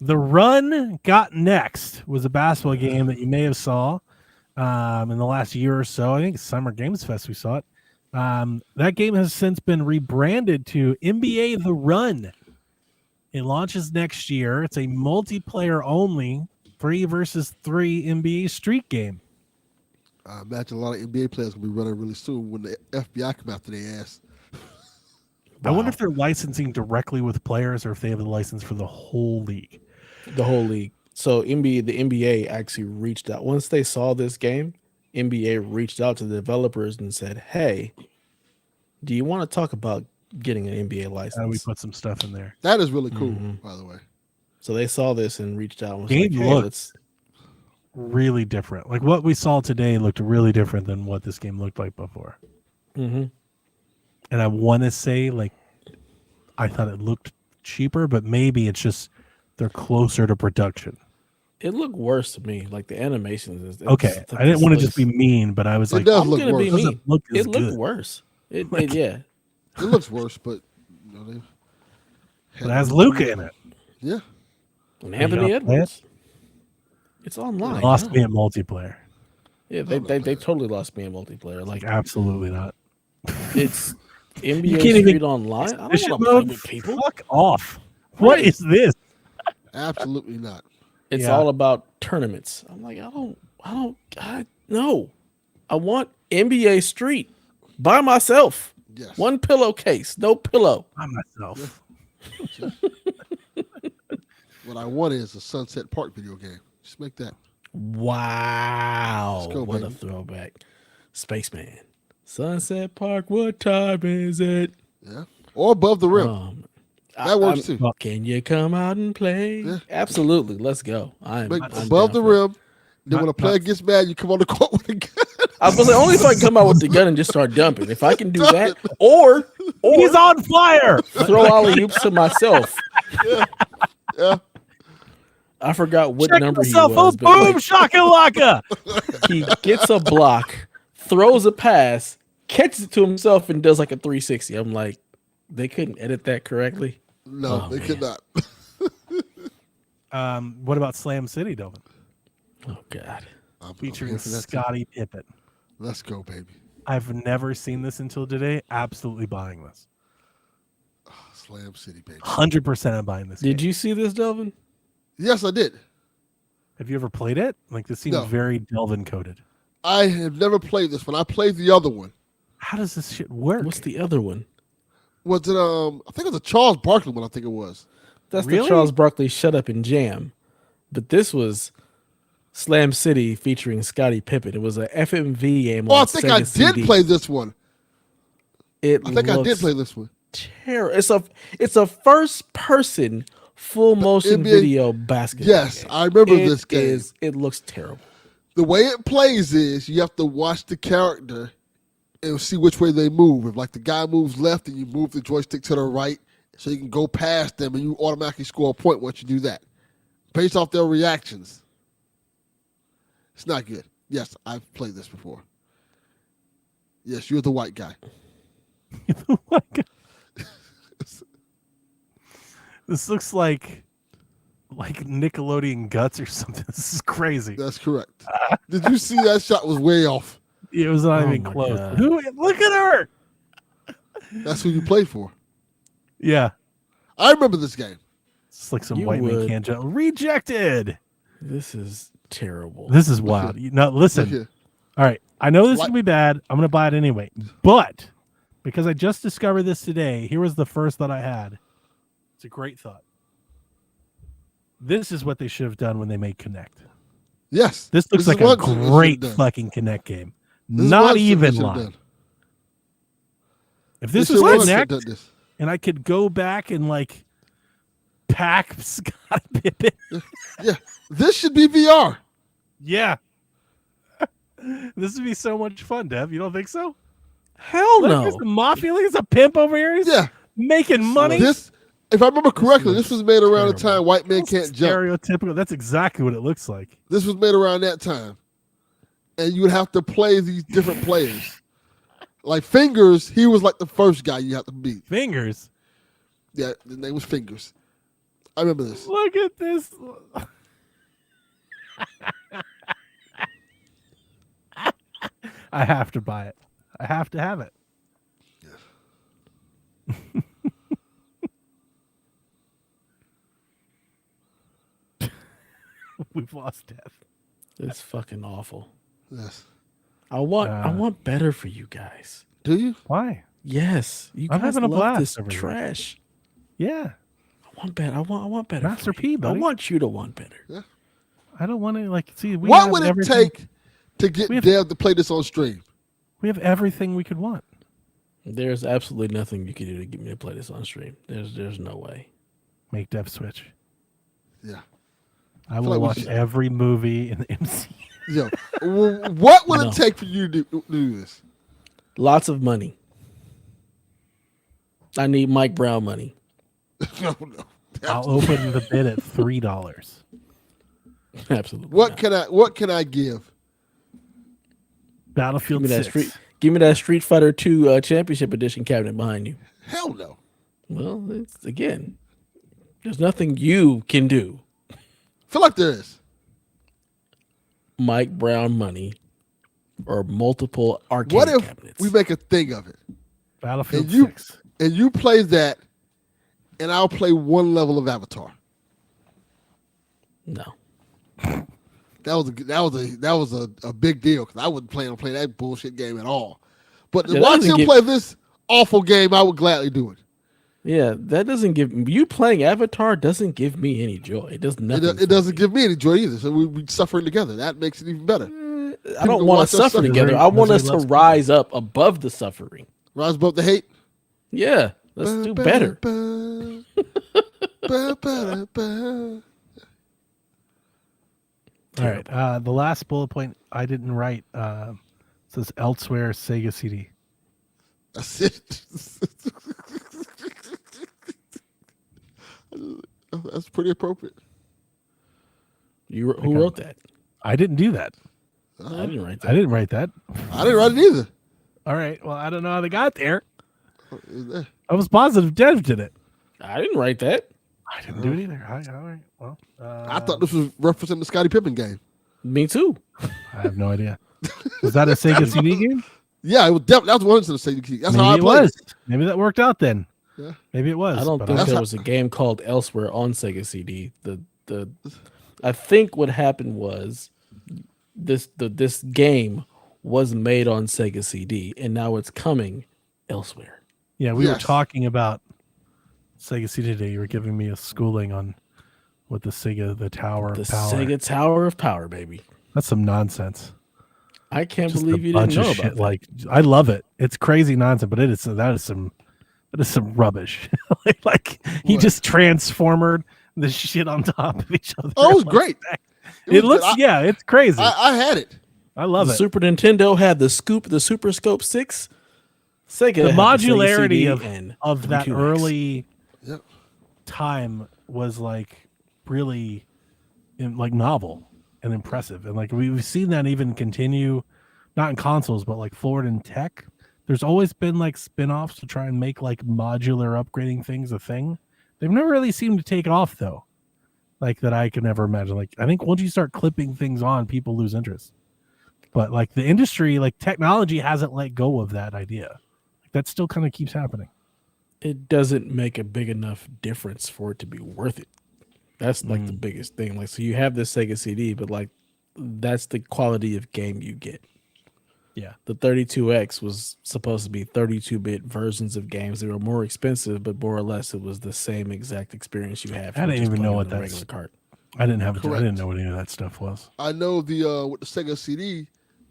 The Run Got Next was a basketball game that you may have saw in the last year or so. I think Summer Games Fest we saw it. That game has since been rebranded to NBA The Run. It launches next year. It's a multiplayer only 3 versus 3 NBA street game. I imagine a lot of NBA players will be running really soon when the FBI come after their ass. I wonder if they're licensing directly with players or if they have a license for the whole league. The whole league. So the NBA actually reached out once they saw this game. NBA reached out to the developers and said, "Hey, do you want to talk about getting an NBA license?" And we put some stuff in there. That is really cool, by the way. So they saw this and reached out and was Game like, "Hey, looked let's." really different. Like what we saw today looked really different than what this game looked like before. Mm-hmm. And I want to say, like, I thought it looked cheaper, but maybe it's just they're closer to production. It looked worse to me. Like the animations. Okay, I didn't want to just be mean, but I was It like, does I'm look gonna worse. be it doesn't mean. look as It looked good. worse. Like- Yeah. It looks worse, but you know, But it has Luca in it. Yeah. And you Anthony gonna play Edwards. It's online. Lost no. me at multiplayer. Yeah, they totally lost me in multiplayer. Like Absolutely not. it's You NBA can't even Street Online. I Mission don't want to play mode? with people. Fuck off. What Right. is this? Absolutely not. It's Yeah. all about tournaments. I'm like, no. I want NBA Street by myself. Yes. One pillowcase, no pillow. By myself. What I want is a Sunset Park video game. Just make that. Wow. Let's go, what a baby. throwback. Spaceman. Sunset Park, what time is it? Yeah. Or Above the Rim. That works too. Can you come out and play? Yeah. Absolutely. Let's go. I'm Make I'm Above down the for it. Rim. Then when a player gets mad, you come on the court with a gun. I was like, only if I can come out with the gun and just start dumping. If I can do that, or He's on fire. throw alley oops to myself. Yeah. I forgot what Check number he yourself was, up. but Boom, shakalaka. he gets a block, throws a pass, catches it to himself, and does like a 360. I'm like, they couldn't edit that correctly. No, Oh, they could man. not. What about Slam City, Delvin? Oh God. I'm Featuring here for that too. Scottie Pippen. Let's go, baby. I've never seen this until today. Absolutely buying this. Slam City, baby. 100% I'm buying this. Did game. you see this, Delvin? Yes, I did. Have you ever played it? Like this seems No. very Delvin coded. I have never played this one. I played the other one. How does this shit work? What's the other one? Was it I think it was a Charles Barkley one, I think it was. That's Really? the Charles Barkley Shut Up and Jam. But this was Slam City featuring Scottie Pippen. It was a FMV game. Oh, on I think I Sega did CD. play this one. It I think I did looks play this one. terrible. It's a first person full motion NBA video basketball. Yes, game. I remember It this game. It looks terrible. The way it plays is you have to watch the character and see which way they move. If like the guy moves left, and you move the joystick to the right, so you can go past them, and you automatically score a point once you do that, based off their reactions. It's not good. Yes, I've played this before. Yes, you're the white guy. This looks like Nickelodeon Guts or something. This is crazy. That's correct. Did you see that shot was way off? It was not Oh even my close. God. Look at her. That's who you played for. Yeah. I remember this game. It's like some You white man would. can't jump. Rejected. This is terrible. This is wild. No, Look listen. here. All right. I know this is What? going to be bad. I'm going to buy it anyway. But because I just discovered this today, here was the first thought I had. It's a great thought. This is what they should have done when they made Connect. Yes. This looks is like a what they should have great done. fucking Connect game. This is Not what they even should have line. done. If They this should was have done Connect this. and I could go back and like pack Scott Pippen. Yeah, this should be VR. Yeah. This would be so much fun, Dev. You don't think so? Hell Look, no. there's a mafia. Look, there's a pimp over here. He's Yeah, making money. this If I remember correctly, this was made around the terrible. time White Men Can't Jump. Stereotypical. That's exactly what it looks like. This was made around that time. And you would have to play these different players. Like Fingers, he was like the first guy you have to beat. Fingers. Yeah, his name was Fingers. I remember this. Look at this. I have to buy it. I have to have it. We've lost Dev. It's fucking awful. Yes. I want better for you guys. Do you? Why? Yes, you I'm guys having a love blast this over here. trash. Yeah. I want better. I want better. Master for P, you. buddy. I want you to want better. I don't want to see. What would it take to get we have- Dev to play this on stream? We have everything we could want. There's absolutely nothing you can do to get me to play this on stream. There's no way. Make Dev switch. Yeah. I feel will like we watch should- every movie in the MCU. Yo, what would No. it take for you to do this? Lots of money. I need Mike Brown money. No. I'll open the bid at $3. Absolutely. What not. can I give? Battlefield Give me that 6. Give me that Street Fighter 2 Championship Edition cabinet behind you. Hell no. Well, it's again. There's nothing you can do. Feel like there is. Mike Brown money or multiple arcade What if cabinets. we make a thing of it Battlefield And you- 6. and you play that, and I'll play one level of Avatar? No. That was a big deal because I wouldn't plan on playing that bullshit game at all. But to Yeah, that watch doesn't him get- play this awful game, I would gladly do it. Yeah, that doesn't give you playing Avatar doesn't give me any joy. It does nothing. It doesn't give me any joy either. So we suffering together. That makes it even better. I don't want watch to us suffer suffer. together. I want us Misery to loves rise up above the suffering. Rise above the hate. Yeah, let's do better. All right. The last bullet point I didn't write says elsewhere Sega CD. That's it. That's pretty appropriate. Who wrote that? I didn't do that. I didn't write that. I didn't write that. I didn't write it either. All right. Well, I don't know how they got there. Is there? I was positive Dev did it. I didn't write that. I didn't do it either. All right. Well, I thought this was referencing the Scottie Pippen game. Me too. I have no idea. Was that a Sega CD game? Yeah, it was definitely that was one of the Sega. That's how I Maybe it played was. Maybe that worked out then. Yeah. Maybe it was. I don't but think That's there how- was a game called Elsewhere on Sega CD. I think what happened was this game was made on Sega CD and now it's coming elsewhere. Yeah, we were Yes. talking about Sega CD today. You were giving me a schooling on what the Tower The of Power. Sega Tower of Power, baby. That's some nonsense. I can't Just believe a you bunch didn't know of about shit. that. Like, I love it. It's crazy nonsense, but that is some rubbish. like he What? just transformed the shit on top of each other. Oh, it was Like, great. It looks, good. it's crazy. I had it. I love The it. Super Nintendo had the Super Scope 6. Sega The had modularity Sega CD of that 32X. early Yep. time was like really like novel and impressive, and like we've seen that even continue, not in consoles but like forward in tech. There's always been like spin-offs to try and make like modular upgrading things a thing. They've never really seemed to take off though, like that I could never imagine. Like I think once you start clipping things on, people lose interest. But like the industry, like technology hasn't let go of that idea. Like that still kind of keeps happening. It doesn't make a big enough difference for it to be worth it. That's like the biggest thing. Like, so you have this Sega CD, but like that's the quality of game you get. Yeah. The 32X was supposed to be 32-bit versions of games. They were more expensive, but more or less it was the same exact experience you have. I didn't even know what that that's- regular cart. I didn't have. I Correct. didn't know what any of that stuff was. I know with the Sega CD,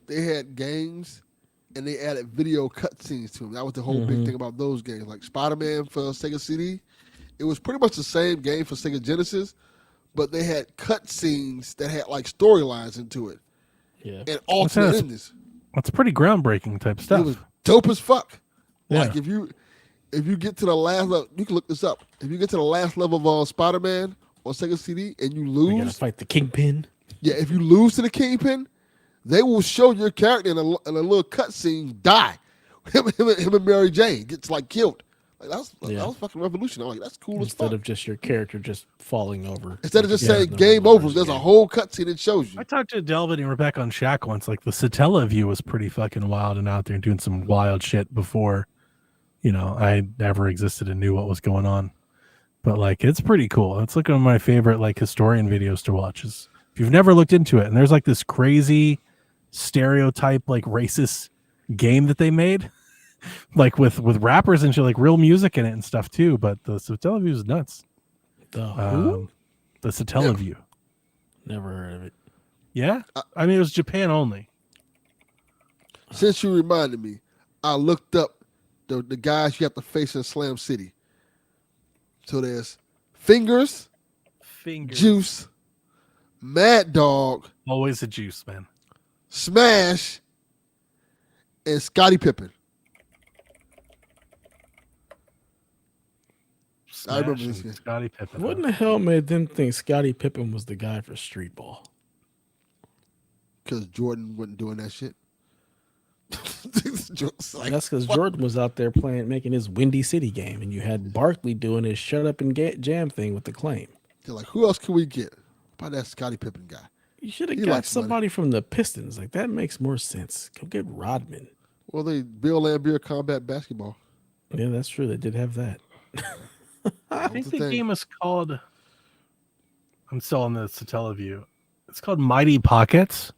they had games and they added video cutscenes to them. That was the whole big thing about those games. Like Spider-Man for Sega CD, it was pretty much the same game for Sega Genesis, but they had cutscenes that had like storylines into it Yeah. and alternate that's- endings. That's pretty groundbreaking type It stuff. was dope as fuck. Yeah. Like if you if you get to the last level, you can look this up. If you get to the last level of Spider-Man on Sega CD and you We gotta lose, fight the Kingpin. yeah, if you lose to the Kingpin, they will show your character in a little cutscene die. Him and Mary Jane gets like killed. Like that was fucking revolutionary. Like that's cool as Instead fuck. of just your character just falling over. Instead of just like it saying does in the game regular over, there's a game. whole cutscene that shows you. I talked to Delvin and Rebecca on Shack once. Like the Satella view was pretty fucking wild and out there and doing some wild shit before, I ever existed and knew what was going on. But like, it's pretty cool. It's like one of my favorite like historian videos to watch. Is if you've never looked into it, and there's like this crazy stereotype like racist game that they made, like with rappers and shit, like real music in it and stuff too. But the Satella view is nuts. The who? The Satella view. Never heard of it. Yeah, I mean it was Japan only. Since you reminded me, I looked up the guys you have to face in Slam City. So there's Fingers, Juice, Mad Dog, always a Juice, man. Smash, and Scottie Pippen. Smash I remember this game. Scottie Pippen. What in the hell made them think Scottie Pippen was the guy for street ball? Because Jordan wasn't doing that shit. Like, That's because Jordan was out there making his Windy City game, and you had Barkley doing his shut up and jam thing with the claim. they're like, who else can we get? How about that Scottie Pippen guy? You should have He got likes money. somebody from the Pistons. Like that makes more sense. Go get Rodman. Well, they Bill Laimbeer combat basketball. Yeah, that's true. They did have that. I think the the thing. game is called. I'm still on the Satella view. It's called Mighty Pockets,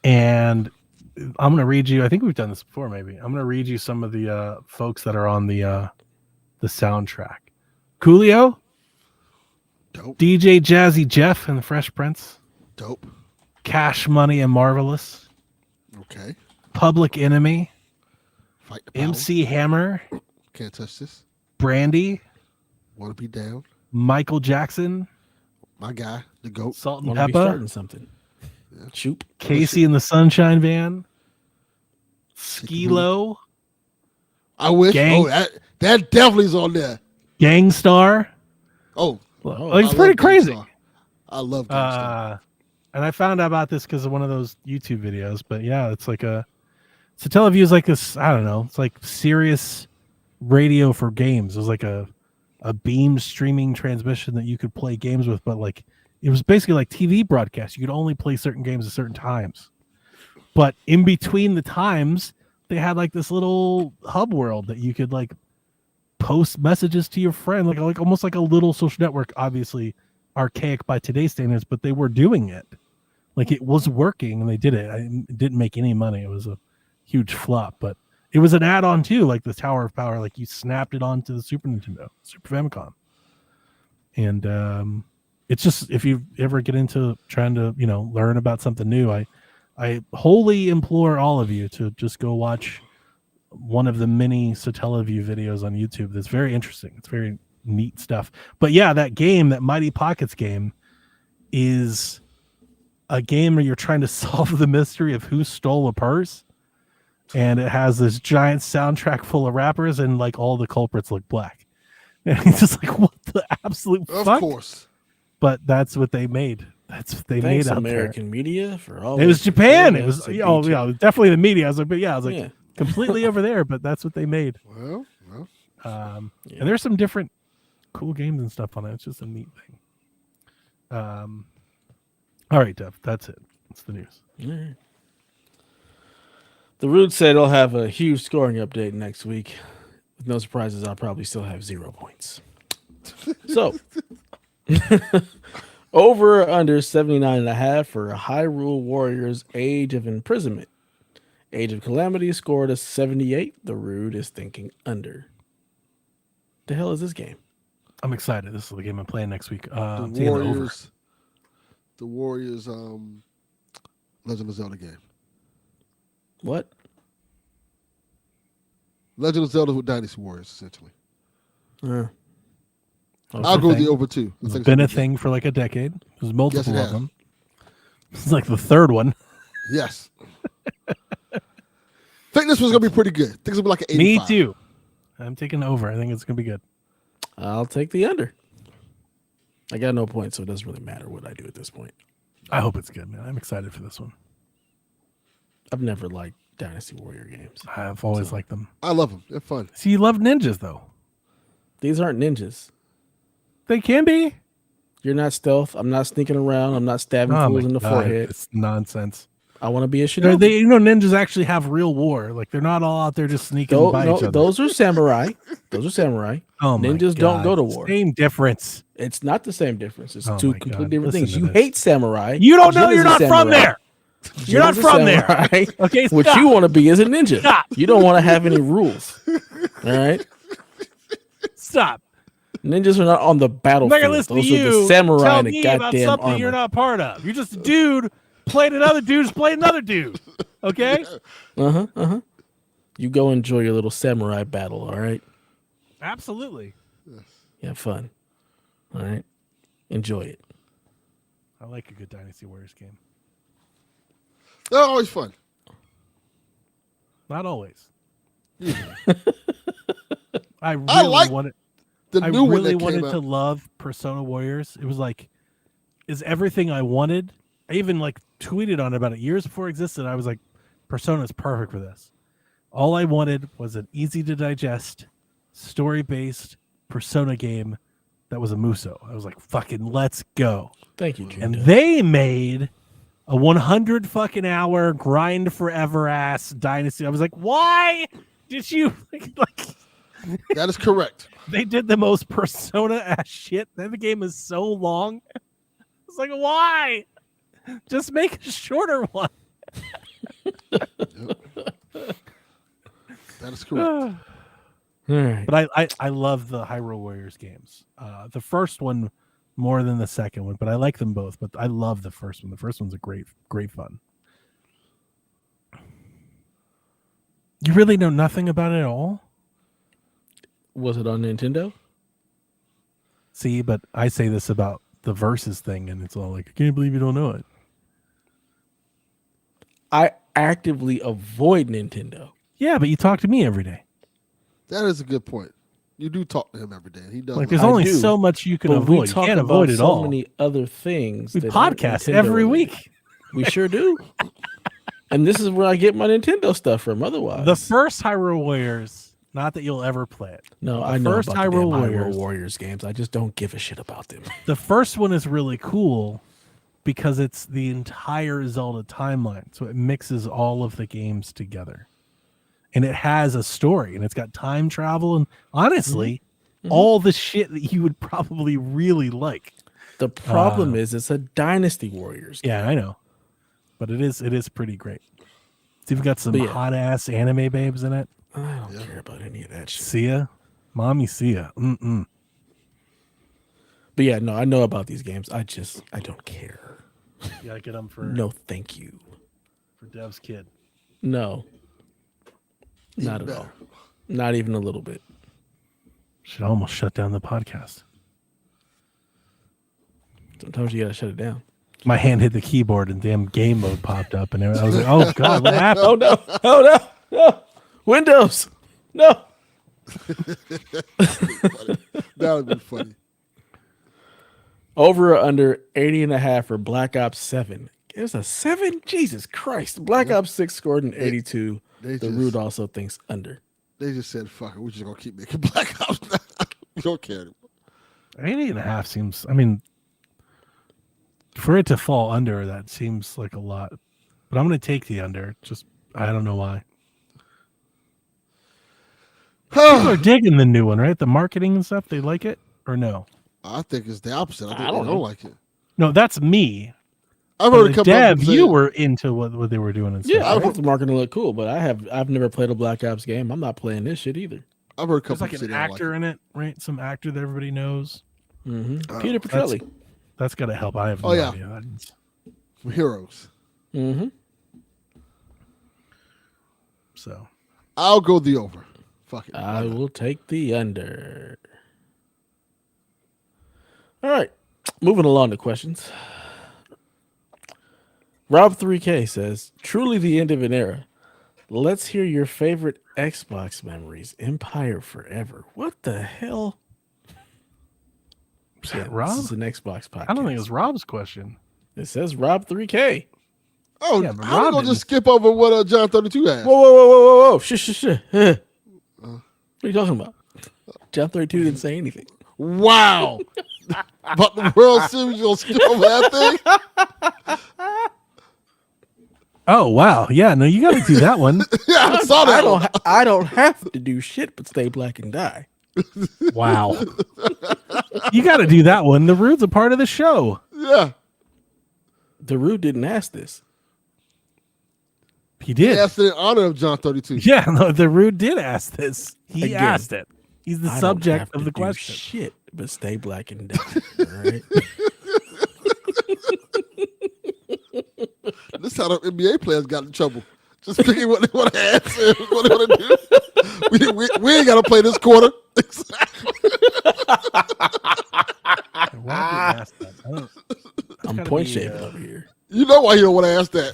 and I'm gonna read you. I think we've done this before. Maybe I'm gonna read you some of the folks that are on the soundtrack. Coolio, Dope. DJ Jazzy Jeff and the Fresh Prince, Dope. Cash Money and Marvelous, Okay. Public Enemy, Fight the power. MC Hammer, Can't touch this. Brandy, Want to be down. Michael Jackson, My guy, the GOAT. Salt and Want to be Pepper, starting something? Shoot. Casey and the Sunshine Band, Skilo, I wish. Gang. Oh, that definitely is on there. Gangstar. Oh, Like, it's I pretty love crazy. Gangstar. I love Gangstar. And I found out about this because of one of those YouTube videos. But yeah, it's like Satella View is like this. I don't know. It's like Sirius radio for games. It was like a beam streaming transmission that you could play games with, but like it was basically like TV broadcast. You could only play certain games at certain times. But in between the times, they had like this little hub world that you could like post messages to your friend, like almost like a little social network, obviously archaic by today's standards, but they were doing it. Like it was working and they did it. It didn't make any money. It was a huge flop, but it was an add-on too, like the Tower of Power. Like you snapped it onto the Super Nintendo, Super Famicom. And it's just, if you ever get into trying to, learn about something new, I wholly implore all of you to just go watch one of the many Satella View videos on YouTube. That's very interesting. It's very neat stuff. But yeah, that game, that Mighty Pockets game, is a game where you're trying to solve the mystery of who stole a purse. And it has this giant soundtrack full of rappers, and like all the culprits look black. And it's just like, what the absolute Of fuck? course. But that's what they made. That's what they Thanks made out American media for all. there. It was Japan. It was, to definitely the media. I was like, but yeah, I was like, Yeah. completely over there, but that's what they made. Well. Yeah. And there's some different cool games and stuff on it. It's just a neat thing. All right, Dev, that's it. That's the news. All right. The Rude said he'll have a huge scoring update next week. With no surprises, I'll probably still have 0 points. So, over or under 79.5 for Hyrule Warriors Age of Imprisonment. Age of Calamity scored a 78. The Rude is thinking under. The hell is this game? I'm excited. This is the game I'm playing next week. The I'm taking the over. Warriors Legend of Zelda game. What? Legend of Zelda with Dynasty Warriors, essentially. I'll a go thing. the over two. It's been a thing for like a decade. There's multiple Yes, it of has. them. It's like the third one. Yes. Think this was gonna be pretty good. Think it's gonna be like an 85. Me too. I'm taking over. I think it's gonna be good. I'll take the under. I got no points, so it doesn't really matter what I do at this point. I hope it's good, man. I'm excited for this one. I've never liked Dynasty Warrior games. I've always liked them. I love them. They're fun. See, you love ninjas though. These aren't ninjas. They can be. You're not stealth. I'm not sneaking around. I'm not stabbing fools in the forehead. It's nonsense. I want to be a shinobi. Ninjas actually have real war. Like they're not all out there just sneaking by each other. Those are samurai. Those are samurai. Oh my Ninjas don't God. go to war. Same difference. It's not the same difference. It's Oh two my completely God. different Listen things. to You this. hate samurai. You don't know. Jin You're is a not from samurai. there. You're not Jin's a from there. samurai. Okay, What stop. you want to be is a ninja. Stop. You don't want to have any rules. All right. Stop. Ninjas are not on the I'm not battlefield. gonna listen Those to are you the samurai tell in a me about goddamn something armor. you're not part of. You're just a dude playing another dude who's playing another dude. Okay. You go enjoy your little samurai battle. All right. Absolutely. You have fun. All right. Enjoy it. I like a good Dynasty Warriors game. They're always fun. Not always. I really like wanted. The I new one really that wanted came to out. love Persona Warriors. It was like, is everything I wanted. I even like tweeted on it about it years before it existed. I was like, Persona is perfect for this. All I wanted was an easy to digest, story based Persona game that was a Muso. I was like, fucking let's go. Thank you, Jim. And they made a 100 fucking hour grind forever ass Dynasty. I was like, why did you like That is correct. they did the most Persona ass shit. Then the game is so long. It's like, why? Just make a shorter one. That is correct. All right. But I love the Hyrule Warriors games. The first one more than the second one, but I like them both. But I love the first one. The first one's a great fun. You really know nothing about it at all? Was it on Nintendo? See, but I say this about the Versus thing, and it's all like, I can't believe you don't know it. I actively avoid Nintendo. Yeah, but you talk to me every day. That is a good point. You do talk to him every day. He does. Like, there's I only do, so much you can But we avoid. You talk can't about avoid it so all. many other things. We that aren't podcast Nintendo every related. week. We sure do. And this is where I get my Nintendo stuff from. Otherwise, The first Hyrule Warriors, not that you'll ever play it. no, the I know first about the damn Hyrule Hyrule Warriors. Warriors games. I just don't give a shit about them. The first one is really cool because it's the entire Zelda timeline. So it mixes all of the games together. And it has a story and it's got time travel and honestly, all the shit that you would probably really like. The problem is it's a Dynasty Warriors game. Yeah, I know. But it is pretty great. It's even got some But yeah. hot ass anime babes in it. I don't care about any of that shit. Sia. Mommy Sia. Mm-mm. But yeah, no, I know about these games. I don't care. You gotta get them for No, thank you. for Dev's kid. No. Not at all. Not even a little bit. Should almost shut down the podcast. Sometimes you gotta shut it down. My hand hit the keyboard and damn game mode popped up, and I was like, "Oh God, what happened?" Oh no! Oh no! No! Windows! No! That would be funny. Over or under 80.5 for Black Ops 7. There's a 7? Jesus Christ. Black Ops 6 scored an 82. They The just- Root also thinks under. They just said, "Fuck it, we're just gonna keep making Black Ops." We don't care anymore. 80.5 seems. I mean, for it to fall under, that seems like a lot. But I'm going to take the under. Just I don't know why. People are digging the new one, right? The marketing and stuff. They like it or no? I think it's the opposite. I think I don't they know. don't like it. No, that's me. I've But heard a couple of Dev, them say you it. were into what they were doing and stuff. Yeah, I right? want the marketing to look cool, but I've never played a Black Ops game. I'm not playing this shit either. I've heard a There's couple like of say an they don't like actor in it, right? Some actor that everybody knows. Mm-hmm. Peter Petrelli. That's got to help. I have no Oh, yeah. idea. it. For Heroes. Mm-hmm. So I'll go the over. Fuck it. I will take the under. All right. Moving along to questions. Rob 3K says, truly the end of an era. Let's hear your favorite Xbox memories. Empire Forever. What the hell? Yeah, Rob? this is an Xbox podcast. I don't think it was Rob's question. It says Rob 3K. Oh, Yeah, but how we Rob gonna didn't- just skip over what John 32 asked? Whoa. Shh. What are you talking about? John 32 didn't say anything. Wow. But the World Series, you gonna skip over that thing? Oh wow, yeah, no, you got to do that one. Yeah, I saw that. one. I don't have to do shit but stay black and die. Wow, you got to do that one. The Rude's a part of the show. Yeah. Darude didn't ask this. He did. He asked it in honor of John 32. Yeah, no, the Rude did ask this. He Again, asked it. He's the I don't subject have of to the do question. Shit, but stay black and die. All right. This is how the NBA players got in trouble. Just picking what they want to answer, what they want to do. We ain't got to play this quarter. Why did he ask that? I'm gotta point be, shaving over here. You know why you don't want to ask that.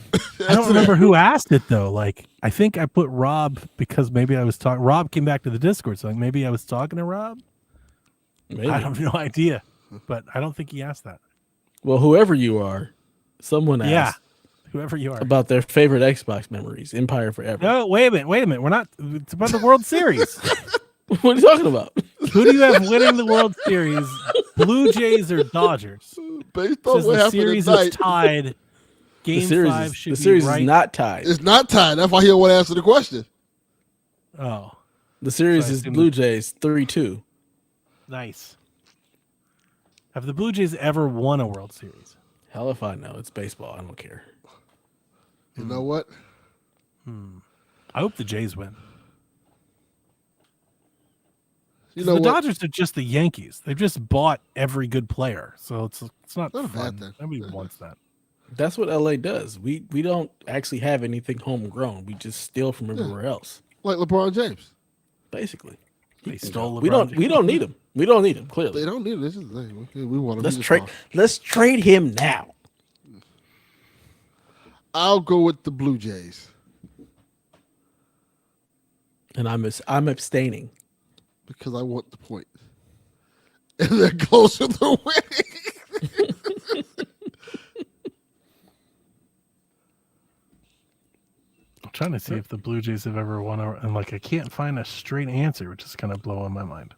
I don't remember who asked it though. Like, I think I put Rob because maybe I was talking. Rob came back to the Discord, so like maybe I was talking to Rob. Maybe. I have no idea, but I don't think he asked that. Well, whoever you are, someone asked Yeah, whoever you are. about their favorite Xbox memories. Empire Forever. No, wait a minute. We're not. It's about the World Series. What are you talking about? Who do you have winning the World Series? Blue Jays or Dodgers? Based on Says what the happened series tonight, is tied. Game The series, 5 is, should the series be right. is not tied. it's not tied. That's why he don't want to answer the question. Oh, The series So I is assume- Blue Jays 3-2. nice. Have the Blue Jays ever won a World Series? Hell if I know. It's baseball. I don't care. You know what? I hope the Jays win. You 'Cause know the what? Dodgers are just the Yankees. They've just bought every good player, so it's not Not a fun. bad thing. Nobody wants that. That's what LA does. We don't actually have anything homegrown. We just steal from everywhere else. Like LeBron James. Basically. They stole. We don't need him. We don't need him, clearly. They don't need it. This is the thing. We want Let's to trade let's trade him now. I'll go with the Blue Jays And I'm abstaining. because I want the point. And they're closer to winning. I'm trying to see if the Blue Jays have ever won, and like I can't find a straight answer, which is kind of blowing my mind.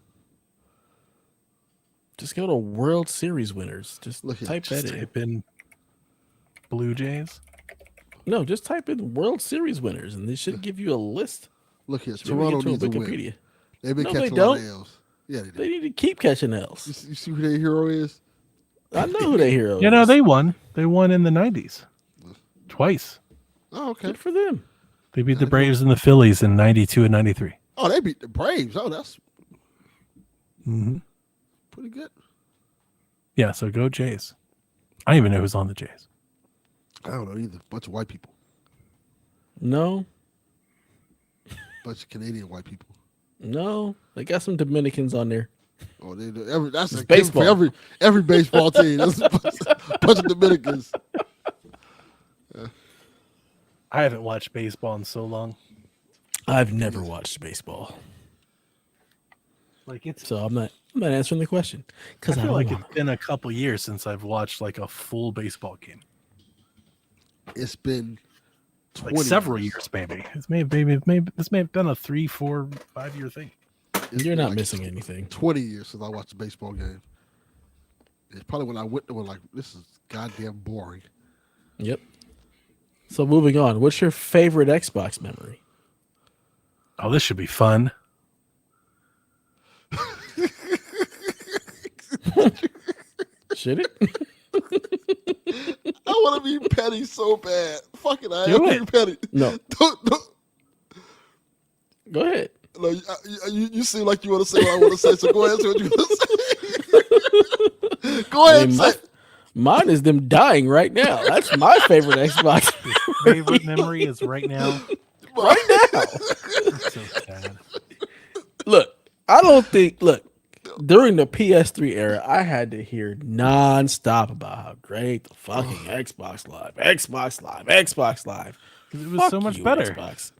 Just go to World Series winners. Just Look here, type Just that in. type in Blue Jays. No, just type in World Series winners, and they should give you a list. Look here. Should we Toronto get to needs a win. Wikipedia? They've been No, they catching a lot of don't. L's. Yeah, they do. They need to keep catching L's. You see who their hero is? I know who their hero You know, is. they won. They won in the 90s. Twice. Oh, okay. Good for them. They beat the Braves and the Phillies in 92 and 93. Oh, they beat the Braves. Oh, that's Mm-hmm. pretty good. Yeah, so go Jays. I don't even know who's on the Jays. I don't know either. Bunch of white people. No, Bunch of Canadian white people. no, they got some Dominicans on there. Oh, they do. That's It's a given baseball. for every baseball team. That's a bunch of Dominicans. I haven't watched baseball in so long. I've never watched baseball, Like it's so I'm not answering the question I because I, feel don't like want it's been a couple years since I've watched like a full baseball game. It's been Like 20 several years maybe. This may have been a 3, 4, 5 year thing. It's You're been not like missing anything. 20 years since I watched a baseball game. It's probably when I went to one like this is goddamn boring. Yep. So moving on, what's your favorite Xbox memory? Oh, this should be fun. Should it? I want to be petty so bad. Fucking I Do am it. being petty. No. Don't. Go ahead. No, you seem like you want to say what I want to say, so go ahead and say what you want to say. Go ahead and say. Mine is them dying right now. That's my favorite Xbox Favorite memory is right now. right now. It's so sad. Look, I don't think. Look, during the PS3 era, I had to hear nonstop about how great the fucking Xbox Live. 'Cause it was so much better. Xbox.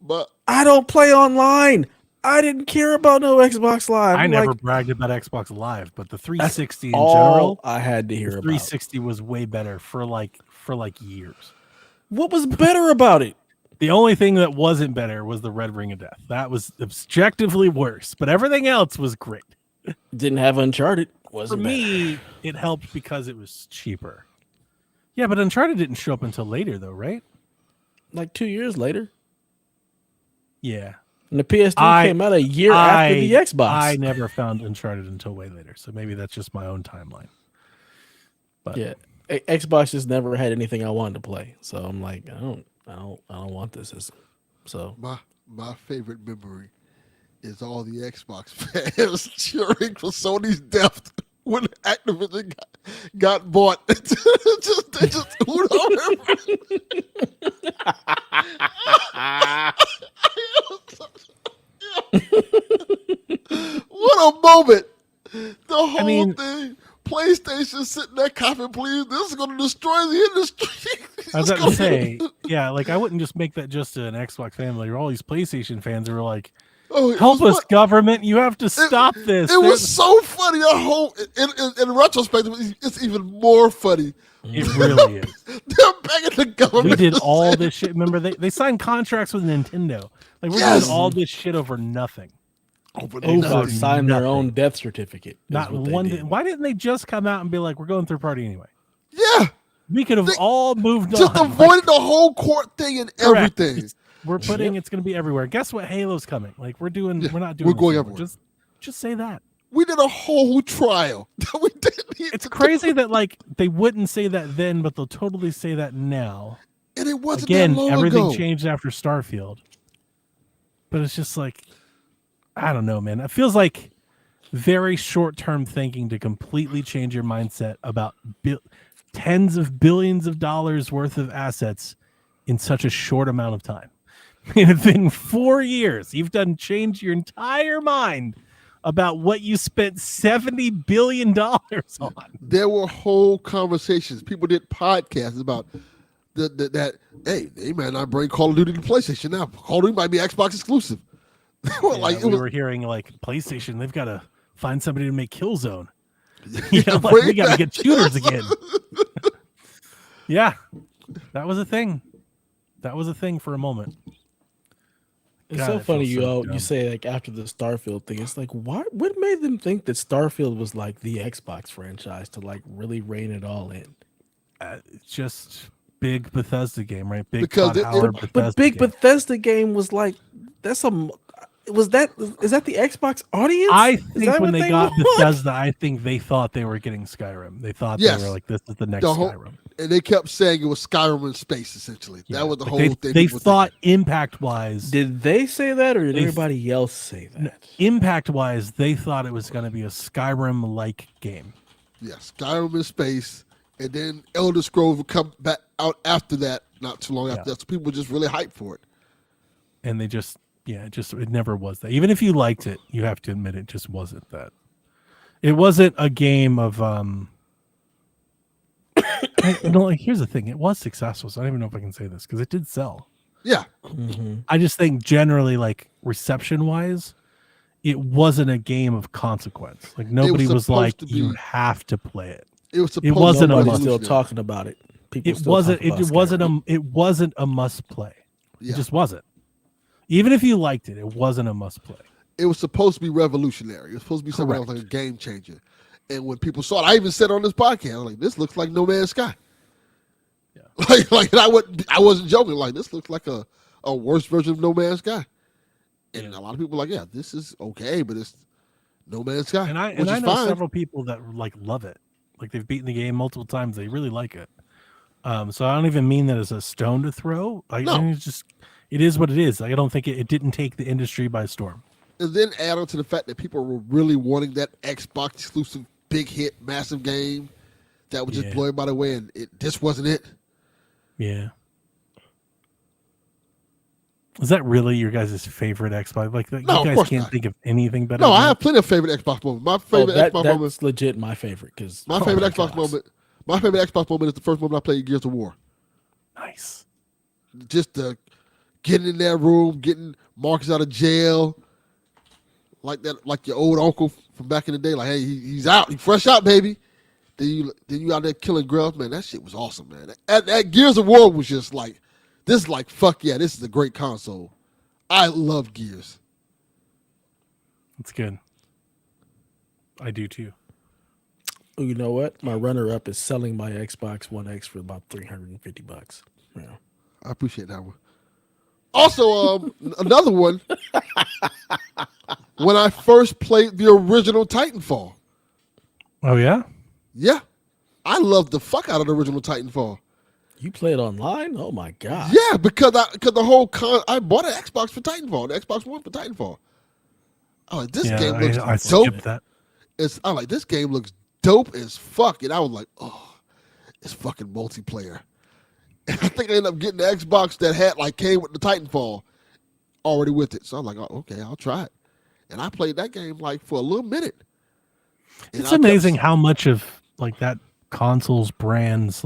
But I don't play online. I didn't care about no Xbox Live. I I'm never like, bragged about Xbox Live, but the that's 360 in all general, I had to the hear about. 360 was way better for like years. What was better about it? The only thing that wasn't better was the Red Ring of Death. That was objectively worse, but everything else was great. Didn't have Uncharted. For Wasn't better. me, it helped because it was cheaper. Yeah, but Uncharted didn't show up until later, though, right? Like 2 years later. Yeah. And the PS3 came out a year after the Xbox. I never found Uncharted until way later, so maybe that's just my own timeline. But yeah, Xbox just never had anything I wanted to play, so I'm like, I don't want this system. So my favorite memory is all the Xbox fans cheering for Sony's death when Activision got bought. They just hoot on What a moment! The whole thing. PlayStation sitting there coughing, please. This is going to destroy the industry. I was about to say, yeah, like I wouldn't just make that just an Xbox family or all these PlayStation fans who were like, help us, government! You have to stop this. It was so funny. That whole, in retrospect, it's even more funny. It really is. They're begging the government. We did all this shit. Remember, they signed contracts with Nintendo. Like we're doing all this shit over nothing. Over sign their own death certificate. Not one. Why didn't they just come out and be like, we're going third party anyway? Yeah, we could have all moved on. Just avoided the whole court thing and everything. We're putting it's going to be everywhere. Guess what? Halo's coming. Like we're doing. We're not doing. We're going everywhere. Just say that. We did a whole trial. It's crazy that like they wouldn't say that then, but they'll totally say that now. And it wasn't again. That long everything ago. changed after Starfield, but it's just like I don't know, man. It feels like very short-term thinking to completely change your mindset about tens of billions of dollars worth of assets in such a short amount of time. Within 4 years, you've changed your entire mind about what you spent $70 billion on. There were whole conversations. People did podcasts about that. Hey, they might not bring Call of Duty to PlayStation now. Call of Duty might be Xbox exclusive. We were hearing like PlayStation, they've got to find somebody to make Killzone. We got to get shooters again. Yeah, that was a thing. That was a thing for a moment. It's so funny you say like after the Starfield thing, it's like what made them think that Starfield was like the Xbox franchise to like really rein it all in? Just big Bethesda game, right? Big Bethesda game was like is that the Xbox audience? I think when they got Bethesda, I think they thought they were getting Skyrim. They thought they were like, this is the next Skyrim. And they kept saying it was Skyrim in space, essentially. Yeah, that was the whole thing. They thought impact-wise. Did they say that, or did everybody else say that? Impact-wise, they thought it was going to be a Skyrim-like game. Yeah, Skyrim in space. And then Elder Scrolls would come back out after that, not too long after that. So people were just really hyped for it. And they just... Yeah, it never was that. Even if you liked it, you have to admit it just wasn't that. It wasn't a game of here's the thing. It was successful, so I don't even know if I can say this because it did sell. Yeah. Mm-hmm. I just think generally, like reception-wise, it wasn't a game of consequence. Like nobody was like, you have to play it. It wasn't still talking about it. It wasn't a must play. Yeah. It just wasn't. Even if you liked it, it wasn't a must play. It was supposed to be revolutionary. It was supposed to be something else, like a game changer. And when people saw it, I even said on this podcast, I'm like, this looks like No Man's Sky. Yeah. Like I wasn't joking. Like this looks like a worse version of No Man's Sky. And a lot of people are like, yeah, this is okay, but it's No Man's Sky. And I know several people that like love it. Like they've beaten the game multiple times. They really like it. So I don't even mean that as a stone to throw. Like no. It's just it is what it is. Like, I don't think it didn't take the industry by storm. And then add on to the fact that people were really wanting that Xbox exclusive big hit, massive game that would just blow everybody away, and this wasn't it. Yeah. Is that really your guys' favorite Xbox? Like, no, you guys can't think of anything better. No, I have plenty of favorite Xbox moments. My favorite Xbox moment is legit my favorite because my favorite Xbox moment. My favorite Xbox moment is the first moment I played Gears of War. Nice. Just the getting in that room, getting Marcus out of jail, like that, like your old uncle from back in the day. Like, hey, he's out, he's fresh out, baby. Then you out there killing grubs, man. That shit was awesome, man. That Gears of War was just like, this is like, fuck yeah, this is a great console. I love Gears. It's good. I do too. Oh, you know what? My runner-up is selling my Xbox One X for about $350. Yeah. I appreciate that one. Also, another one. When I first played the original Titanfall. Oh yeah. Yeah, I loved the fuck out of the original Titanfall. You play it online? Oh my god! Yeah, because the whole I bought an Xbox for Titanfall, the Xbox One for Titanfall. Oh, like, this game looks I dope. skipped that. I'm like, this game looks dope as fuck, and I was like, oh, it's fucking multiplayer. And I think I ended up getting the Xbox that came with the Titanfall already with it. So I'm like, oh, okay, I'll try it. And I played that game for a little minute. And It's amazing how much of that console's brand's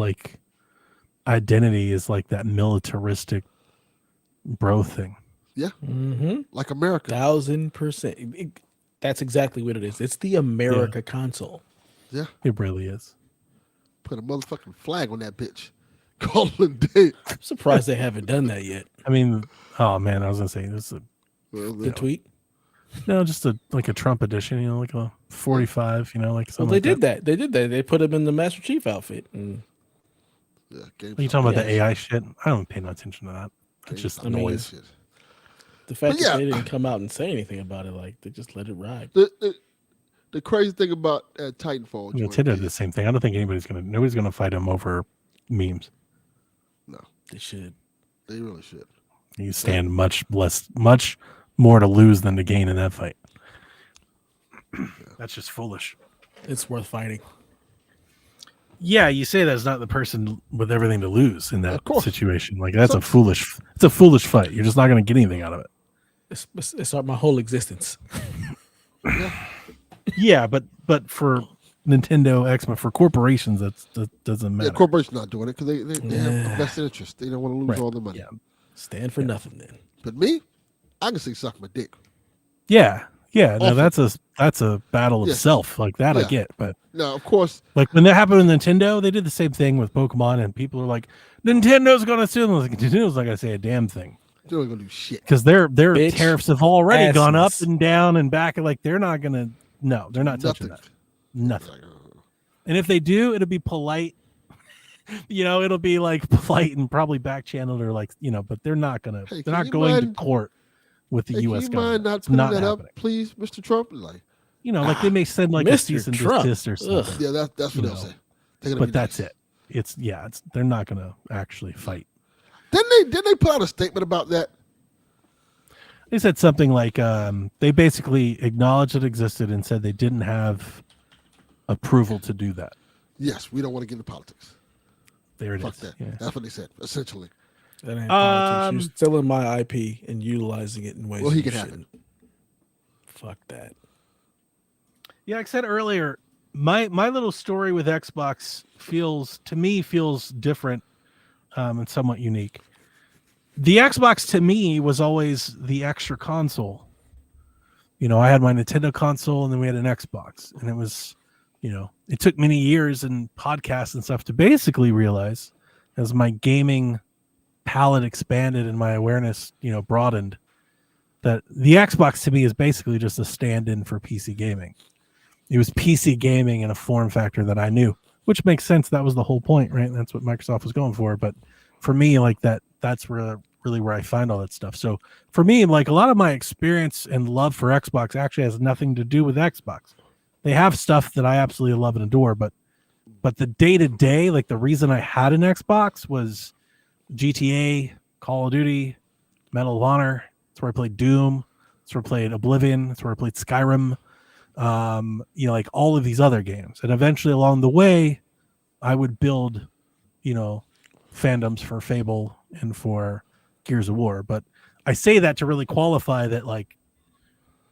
identity is that militaristic bro thing. Yeah, Mm-hmm. like America. 1000%. That's exactly what it is. It's the America console. Yeah, it really is. Put a motherfucking flag on that bitch. Call it day. I'm surprised they haven't done that yet. I mean, oh man, I was gonna say this is The tweet. just a Trump edition, like a 45, something. Well, they did that. They did that. They put him in the Master Chief outfit. And Yeah, Are you talking about the AI shit? I don't pay no attention to that. It's just noise. Shit. the fact that they didn't come out and say anything about it, they just let it ride. The crazy thing about Titanfall, Nintendo did the same thing. I don't think nobody's gonna fight him over memes. No, They should. they really should. You stand much more to lose than to gain in that fight. That's just foolish. It's worth fighting. Yeah, you say that's not the person with everything to lose in that situation. That's So- it's a foolish fight. You're just not going to get anything out of it. It's my whole existence. Yeah, but for Nintendo, Xbox, for corporations, that doesn't matter. Yeah, corporation's not doing it because they have a vested interest. They don't want to lose all the money. Yeah. Stand for nothing then. But me, I can say suck my dick. Yeah. No, Awful. that's a battle of self. I get, but Now, of course, when that happened with Nintendo, they did the same thing with Pokemon, and people are like, Nintendo's gonna sue them. Nintendo's not gonna say a damn thing they're not gonna do shit. because their Bitch tariffs have already gone up asses. and down and back. They're not gonna. No, they're not touching that. Nothing. And if they do, it'll be polite. It'll be polite and probably back channeled or but they're not gonna. Hey, they're can not you going to mind- court with the Hey, U.S. can you mind government. not It's putting not that happening. up, please, Mr. Trump? They may send a Mr. cease and Trump. desist or something. Yeah, that's what they'll say. They're gonna But be that's nice. it. They're not gonna actually fight. Didn't they put out a statement about that? They said something they basically acknowledged it existed and said they didn't have approval to do that. Yes, we don't want to get into politics. There it is. Fuck that. Yeah. That's what they said, essentially. That ain't politics. You're stealing my IP and utilizing it in ways. Well, he you can have shouldn't. Fuck that. Yeah, like I said earlier, my little story with Xbox feels different and somewhat unique. The Xbox to me was always the extra console. I had my Nintendo console and then we had an Xbox, and it was, it took many years and podcasts and stuff to basically realize, as my gaming palette expanded and my awareness, broadened, that the Xbox to me is basically just a stand-in for PC gaming. It was PC gaming in a form factor that I knew, which makes sense. That was the whole point, right? That's what Microsoft was going for. But for me, that's really where I find all that stuff. So for me, a lot of my experience and love for Xbox actually has nothing to do with Xbox. They have stuff that I absolutely love and adore, but the day-to-day, the reason I had an Xbox was GTA, Call of Duty, Medal of Honor. That's where I played Doom. That's where I played Oblivion. That's where I played Skyrim. All of these other games. And eventually along the way, I would build, fandoms for Fable and for Gears of War. But I say that to really qualify that,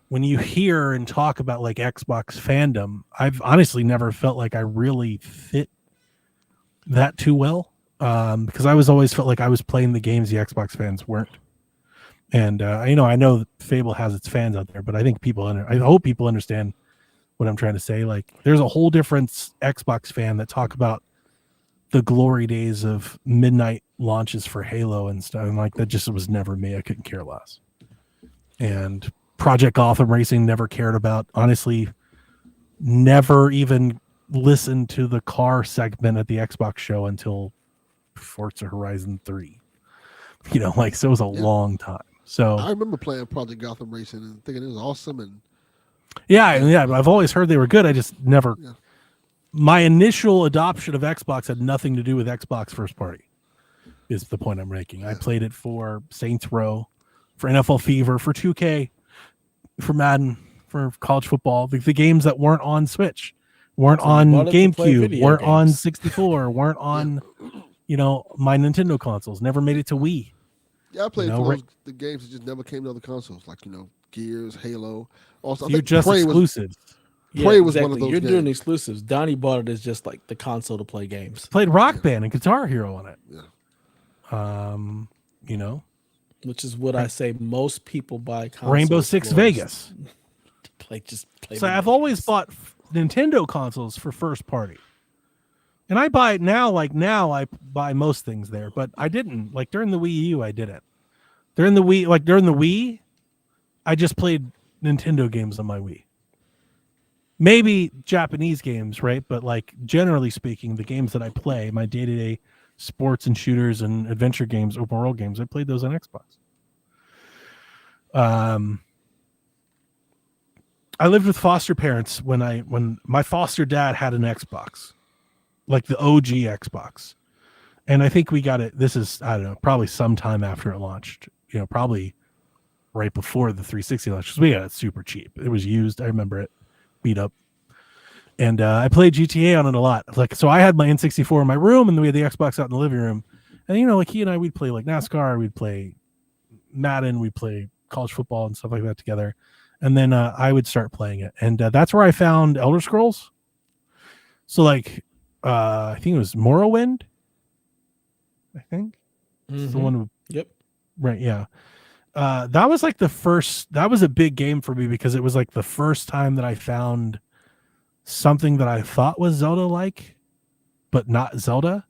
when you hear and talk about Xbox fandom, I've honestly never felt like I really fit that too well. Because I always felt like I was playing the games the Xbox fans weren't. And I know that Fable has its fans out there, but I think I hope people understand what I'm trying to say. Like, there's a whole different Xbox fan that talk about the glory days of midnight launches for Halo and stuff. And like, that just was never me. I couldn't care less. And Project Gotham Racing never cared about. Honestly, never even listened to the car segment at the Xbox show until Forza Horizon 3. Like, so it was a long time. So I remember playing Project Gotham Racing and thinking it was awesome. And yeah, I've always heard they were good. I just never. Yeah. My initial adoption of Xbox had nothing to do with Xbox first party. Is the point I'm making. Yeah. I played it for Saints Row, for NFL Fever, for 2K, for Madden, for college football. The games that weren't on Switch, weren't So you on bought it to play GameCube, video weren't on games. 64, weren't on, my Nintendo consoles. Never made it to Wii. Yeah, I played know, for the games that just never came to other consoles, like Gears, Halo. Also, I You're think just Prey exclusives. Prey was one of those You're games. doing exclusives. Donnie bought it as just like the console to play games, Played Rock Band and Guitar Hero on it. Yeah. which is what I say most people buy consoles Rainbow Six for, Vegas. Play So video I've always games. bought Nintendo consoles for first party. And I buy it now, I buy most things there, but I didn't. Like during the Wii U, I didn't. During the Wii, I just played Nintendo games on my Wii. Maybe Japanese games, right? But like generally speaking, the games that I play, my day-to-day sports and shooters and adventure games, open world games, I played those on Xbox. I lived with foster parents when my foster dad had an Xbox, like the OG Xbox. And I think we got it. This is, I don't know, probably sometime after it launched, probably right before the 360 launched, because we got it super cheap. It was used. I remember it beat up. And I played GTA on it a lot. Like, so I had my N64 in my room and we had the Xbox out in the living room. And, like he and I, we'd play like NASCAR, we'd play Madden, we'd play college football and stuff like that together. And then I would start playing it. And that's where I found Elder Scrolls. So like, I think it was Morrowind. I think. It's the one who, Yep. right. Yeah. That was like that was a big game for me because it was like the first time that I found something that I thought was Zelda-like, but not Zelda.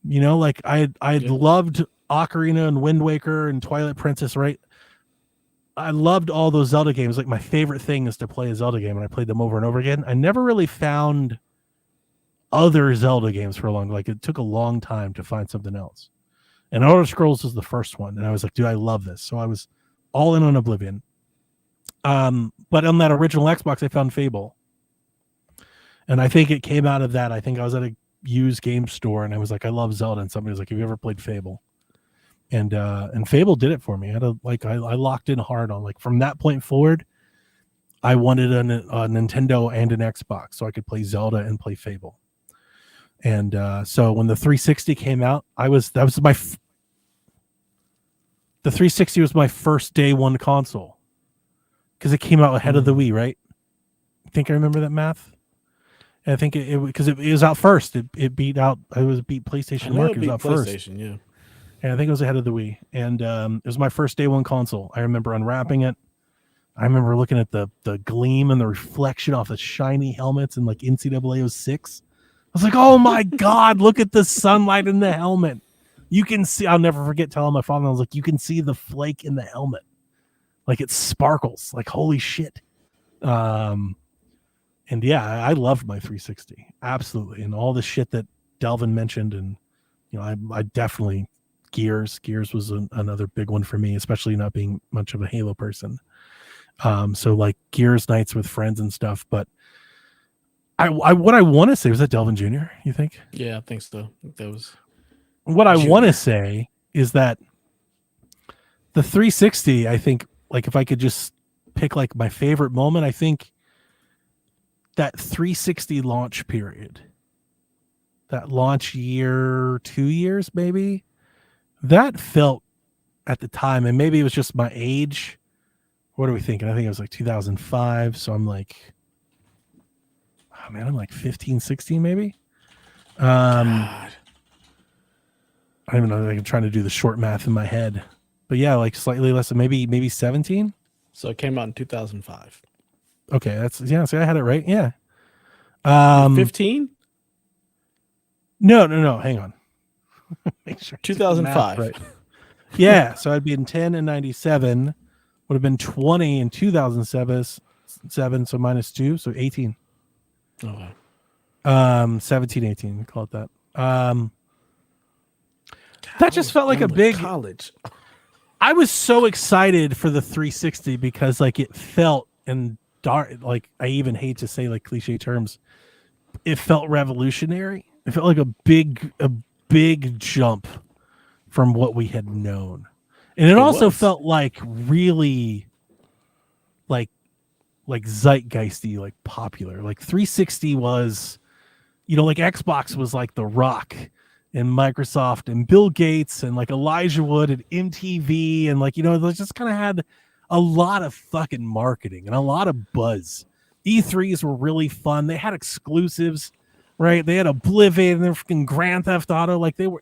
Like I loved Ocarina and Wind Waker and Twilight Princess, right? I loved all those Zelda games. Like my favorite thing is to play a Zelda game, and I played them over and over again. I never really found other Zelda games for a long, like it took a long time to find something else. And Elder Scrolls was the first one, and I was like, dude, I love this. So I was all in on Oblivion. But on that original Xbox, I found Fable. And I think it came out of that. I think I was at a used game store and I was like, I love Zelda. And somebody was like, have you ever played Fable? And Fable did it for me. I locked in hard on, like, from that point forward, I wanted a Nintendo and an Xbox so I could play Zelda and play Fable. And so when the 360 came out, the 360 was my first day one console because it came out ahead of the Wii, right? I think I remember that math. And I think because it was out first. It beat PlayStation Market. It was out first. Yeah. And I think it was ahead of the Wii. And it was my first day one console. I remember unwrapping it. I remember looking at the gleam and the reflection off the shiny helmets and like NCAA 06. I was like, oh my God, look at the sunlight in the helmet. You can see, I'll never forget telling my father, I was like, you can see the flake in the helmet. Like it sparkles, like holy shit. And yeah, I loved my 360. Absolutely. And all the shit that Delvin mentioned. And, I definitely, Gears was another big one for me, especially not being much of a Halo person. So like Gears nights with friends and stuff, but what I want to say, was that Delvin Jr., you think? Yeah, I think so. That was what I want to say is that the 360, I think, like if I could just pick like my favorite moment, I think that 360 launch period, that launch year, 2 years maybe, that felt at the time, and maybe it was just my age. What are we thinking? I think it was like 2005. So I'm like, oh man, I'm like 15, 16 maybe. God. I don't even know. I'm trying to do the short math in my head. but yeah, like slightly less than maybe 17. So it came out in 2005. Okay, that's See, I had it right. Yeah. 15? No. Hang on. Make sure I did the math 2005. right. Yeah, so I'd be in 10 and 97. Would have been 20 in 2007, so minus 2, so 18. Okay. 17, 18, call it that. That just felt like a big college. I was so excited for the 360 because like it felt and dark, like I even hate to say like cliche terms, it felt revolutionary. It felt like a big jump from what we had known. And it also felt like really like zeitgeisty, like popular. Like 360 was, like Xbox was like The Rock and Microsoft and Bill Gates and like Elijah Wood and MTV and like, they just kind of had a lot of fucking marketing and a lot of buzz. E3s were really fun. They had exclusives, right? They had Oblivion and their fucking Grand Theft Auto. Like they were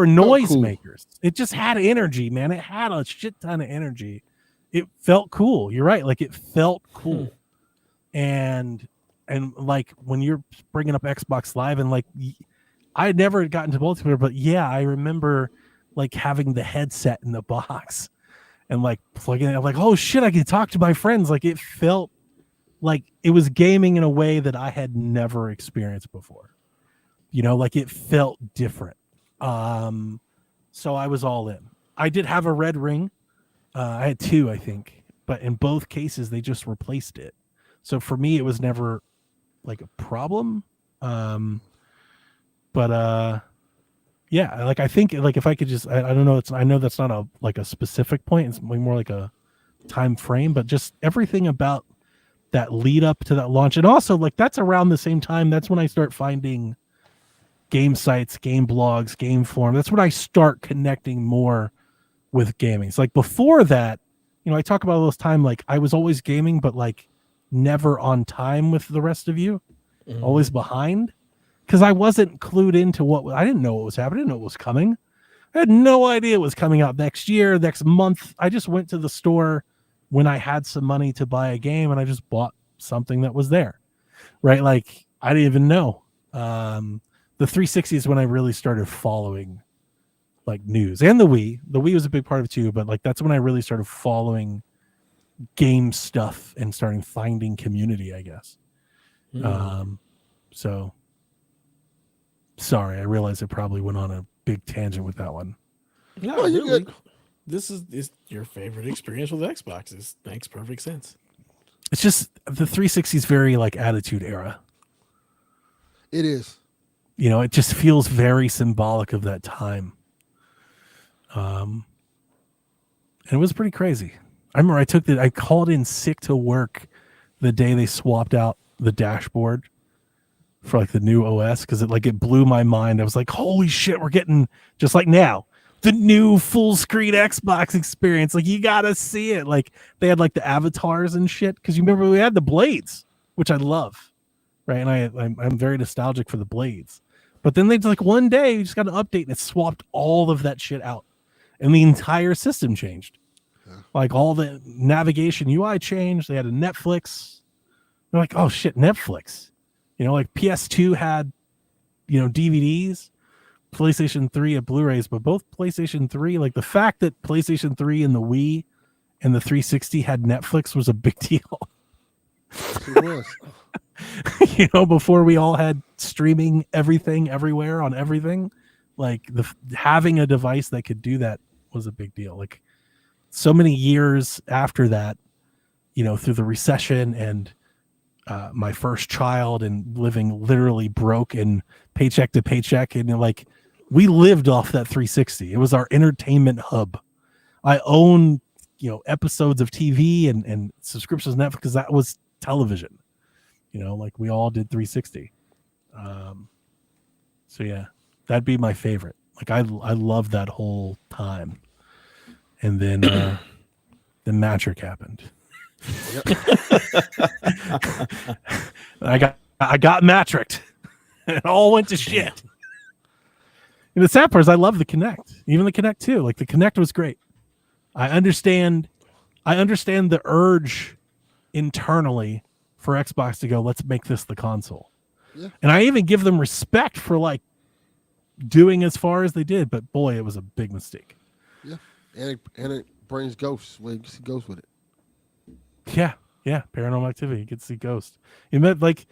noisemakers. It just had energy, man. It had a shit ton of energy. It felt cool. You're right. Like it felt cool. And like when you're bringing up Xbox Live and like I had never gotten to multiplayer, but yeah, I remember like having the headset in the box and like plugging it. I'm like, oh shit, I can talk to my friends. Like it felt like it was gaming in a way that I had never experienced before. Like it felt different. So I was all in. I did have a red ring. I had 2, I think, but in both cases they just replaced it. So for me, it was never like a problem. But yeah, like I think like if I could just, I don't know, I know that's not a specific point. It's more like a time frame, but just everything about that lead up to that launch. And also like that's around the same time. That's when I start finding game sites, game blogs, game forum. That's when I start connecting more with gaming. It's like before that, I talk about all this time, like I was always gaming, but like never on time with the rest of you, always behind. Because I wasn't clued into I didn't know what was happening, I didn't know what was coming. I had no idea it was coming out next year, next month. I just went to the store when I had some money to buy a game and I just bought something that was there. Right? Like I didn't even know. The 360 is when I really started following like news, and the Wii. The Wii was a big part of it too, but like that's when I really started following game stuff and starting finding community, I guess. So sorry, I realize I probably went on a big tangent with that one. No, you're good. This is your favorite experience with Xbox. This makes perfect sense. It's just the 360 is very like Attitude Era. It is. It just feels very symbolic of that time. And it was pretty crazy. I remember I called in sick to work the day they swapped out the dashboard for like the new OS because it blew my mind. I was like, holy shit, we're getting just like now the new full screen Xbox experience. Like you gotta see it. Like they had like the avatars and shit because you remember we had the blades, which I love, right? And I'm very nostalgic for the blades. But then they like one day you just got an update and it swapped all of that shit out, and the entire system changed. Yeah. Like all the navigation UI changed. They had a Netflix. They're like, oh shit, Netflix. Like PS2 had, DVDs, PlayStation 3 had Blu-rays, but both PlayStation 3, like the fact that PlayStation 3 and the Wii and the 360 had Netflix was a big deal. It was. Before we all had streaming everything everywhere on everything, like having a device that could do that was a big deal. Like so many years after that, through the recession and my first child and living literally broke and paycheck to paycheck, and like we lived off that 360. It was our entertainment hub. I own episodes of TV and subscriptions to Netflix because that was television. Like we all did 360. So yeah, that'd be my favorite. Like I love that whole time. And then the Matric happened. I got matricked. It all went to shit. And the sad part is I love the Kinect. Even the Kinect 2. Like the Kinect was great. I understand the urge internally for Xbox to go, let's make this the console. Yeah. And I even give them respect for like doing as far as they did, but boy, it was a big mistake. Yeah. And it brings ghosts. Well, you can see ghosts with it. Yeah. Paranormal Activity. You could see ghosts. You meant like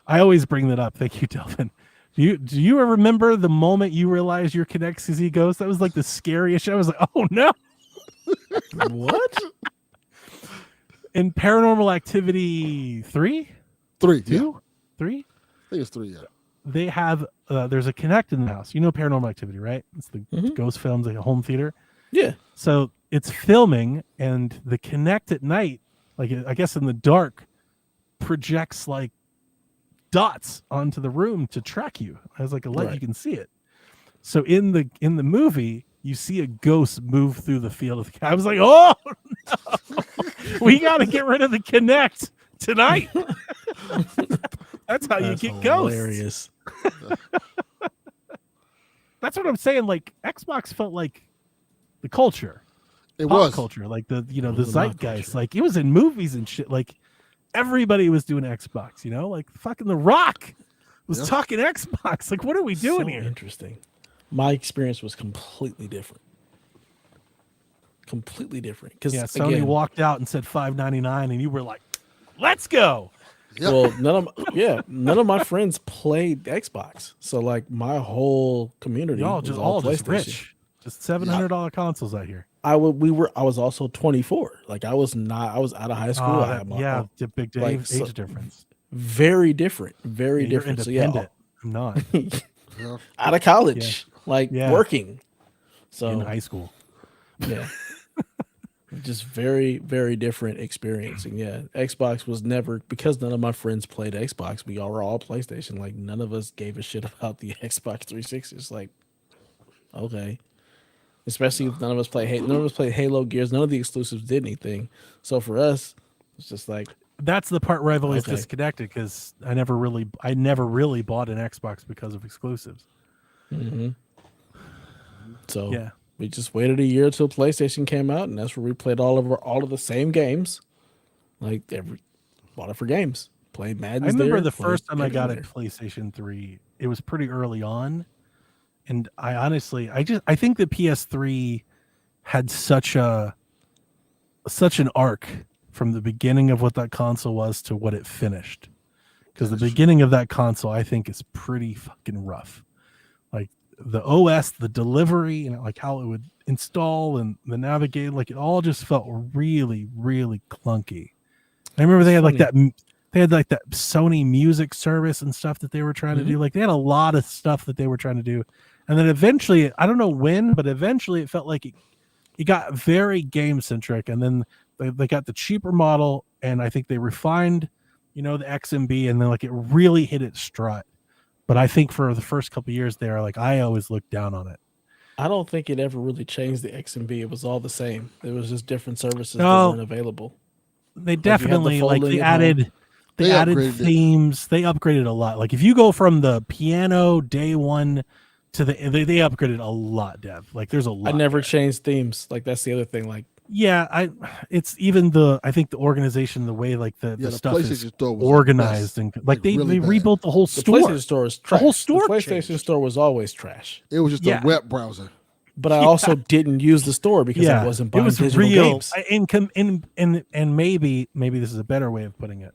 I always bring that up. Thank you, Delvin. Do you ever remember the moment you realized your Kinect could see ghosts? That was like the scariest shit. I was like, oh no. What? In Paranormal Activity 3? 3. 2? Yeah. 3? I think it's 3, yeah. They have there's a Kinect in the house. You know Paranormal Activity, right? It's the ghost films, like a home theater. Yeah. So it's filming, and the Kinect at night, like I guess in the dark, projects like dots onto the room to track you. It has like a light, you can see it. So in the movie, you see a ghost move through the field. I was like, oh no, we got to get rid of the Kinect tonight. That's how you get hilarious. ghosts. That's what I'm saying. Like Xbox felt like the culture. It pop was culture, like the the was zeitgeist. culture. Like it was in movies and shit. Like everybody was doing Xbox. Like fucking The Rock was talking Xbox. Like what are we doing So here? Interesting. My experience was completely different. Because Sony walked out and said $5.99, and you were like, "Let's go!" Yep. Well, none of my friends played Xbox, so like my whole community Y'all was just all all just PlayStation. rich, just $700 consoles out here. I was also 24. Like I was out of high school. I had my own- the big like, age difference. very different. Very You're different. So independent. I'm not Yeah. out of college, working. So in high school. yeah. Just very, very different experience. And yeah, Xbox was never, because none of my friends played Xbox, we all were all PlayStation. Like none of us gave a shit about the Xbox 360. It's like, okay. Especially if none of us played Halo, Gears, none of the exclusives did anything. So for us, it's just like, That's the part where I've always Okay. disconnected, because I never really bought an Xbox because of exclusives. so Yeah. we just waited a year till PlayStation came out, and that's where we played all of the same games. Like bought it for games. Played Madden. I remember the first time I got a PlayStation 3, it was pretty early on. And I think the PS3 had such an arc from the beginning of what that console was to what it finished. Because the beginning of that console, I think, is pretty fucking rough. Like the OS, the delivery, and like how it would install and the navigate, like it all just felt really, really clunky. I remember they had like that Sony music service and stuff that they were trying to do. Like they had a lot of stuff that they were trying to do. And then eventually, I don't know when, but eventually it felt like it got very game centric. And then they got the cheaper model, and I think they refined, the XMB, and then like it really hit its strut. But I think for the first couple of years there, like I always looked down on it. I don't think it ever really changed the XMB. It was all the same. It was just different services that No. weren't available. They definitely folding they at home. they They added upgraded it. themes. They upgraded a lot. Like if you go from the piano day one to they upgraded a lot, Dev. Like there's a lot. I never changed themes. Like that's the other thing. Like Yeah, it's even I think the organization, the way like the the stuff is PlayStation Store was organized, the and best. like they really bad. rebuilt the whole the store. PlayStation Store is trash. whole store The PlayStation changed. Store was always trash. It was just Yeah. a web browser. But I also didn't use the store because I wasn't buying digital games. And maybe this is a better way of putting it.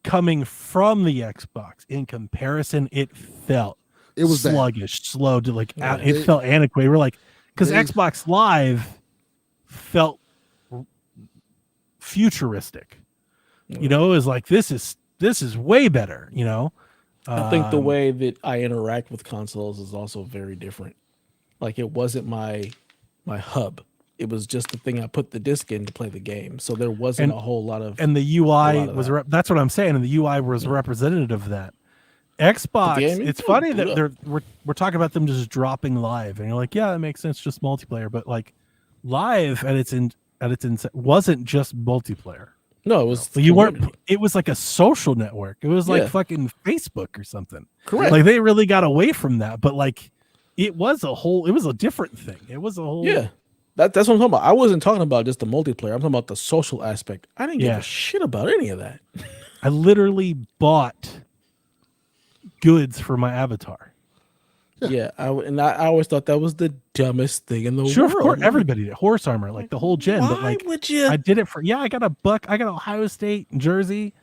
Coming from the Xbox, in comparison, it felt It was bad. sluggish, slow to like Yeah. it felt antiquated. We're like, because They- Xbox Live felt futuristic. It was like this is way better. I think the way that I interact with consoles is also very different. Like it wasn't my hub. It was just the thing I put the disc in to play the game. So there wasn't a whole lot of and the a UI lot of was that. that's what I'm saying, and the UI was representative of that. Xbox, gaming it's too, funny boot that we're talking about them just dropping live, and you're like, yeah, that makes sense, just multiplayer. But like, live at its wasn't just multiplayer. No, it was You weren't. community. It was like a social network. It was like Yeah. fucking Facebook or something. Correct. Like they really got away from that. But like, it was a different thing. It was a whole Yeah. That's what I'm talking about. I wasn't talking about just the multiplayer. I'm talking about the social aspect. I didn't give Yeah. a shit about any of that. I literally bought goods for my avatar. Yeah, I always thought that was the dumbest thing in the Sure, world. of course, I'm like, everybody did horse armor, like the whole gen. But why like, would you? I did it for I got I got Ohio State jersey,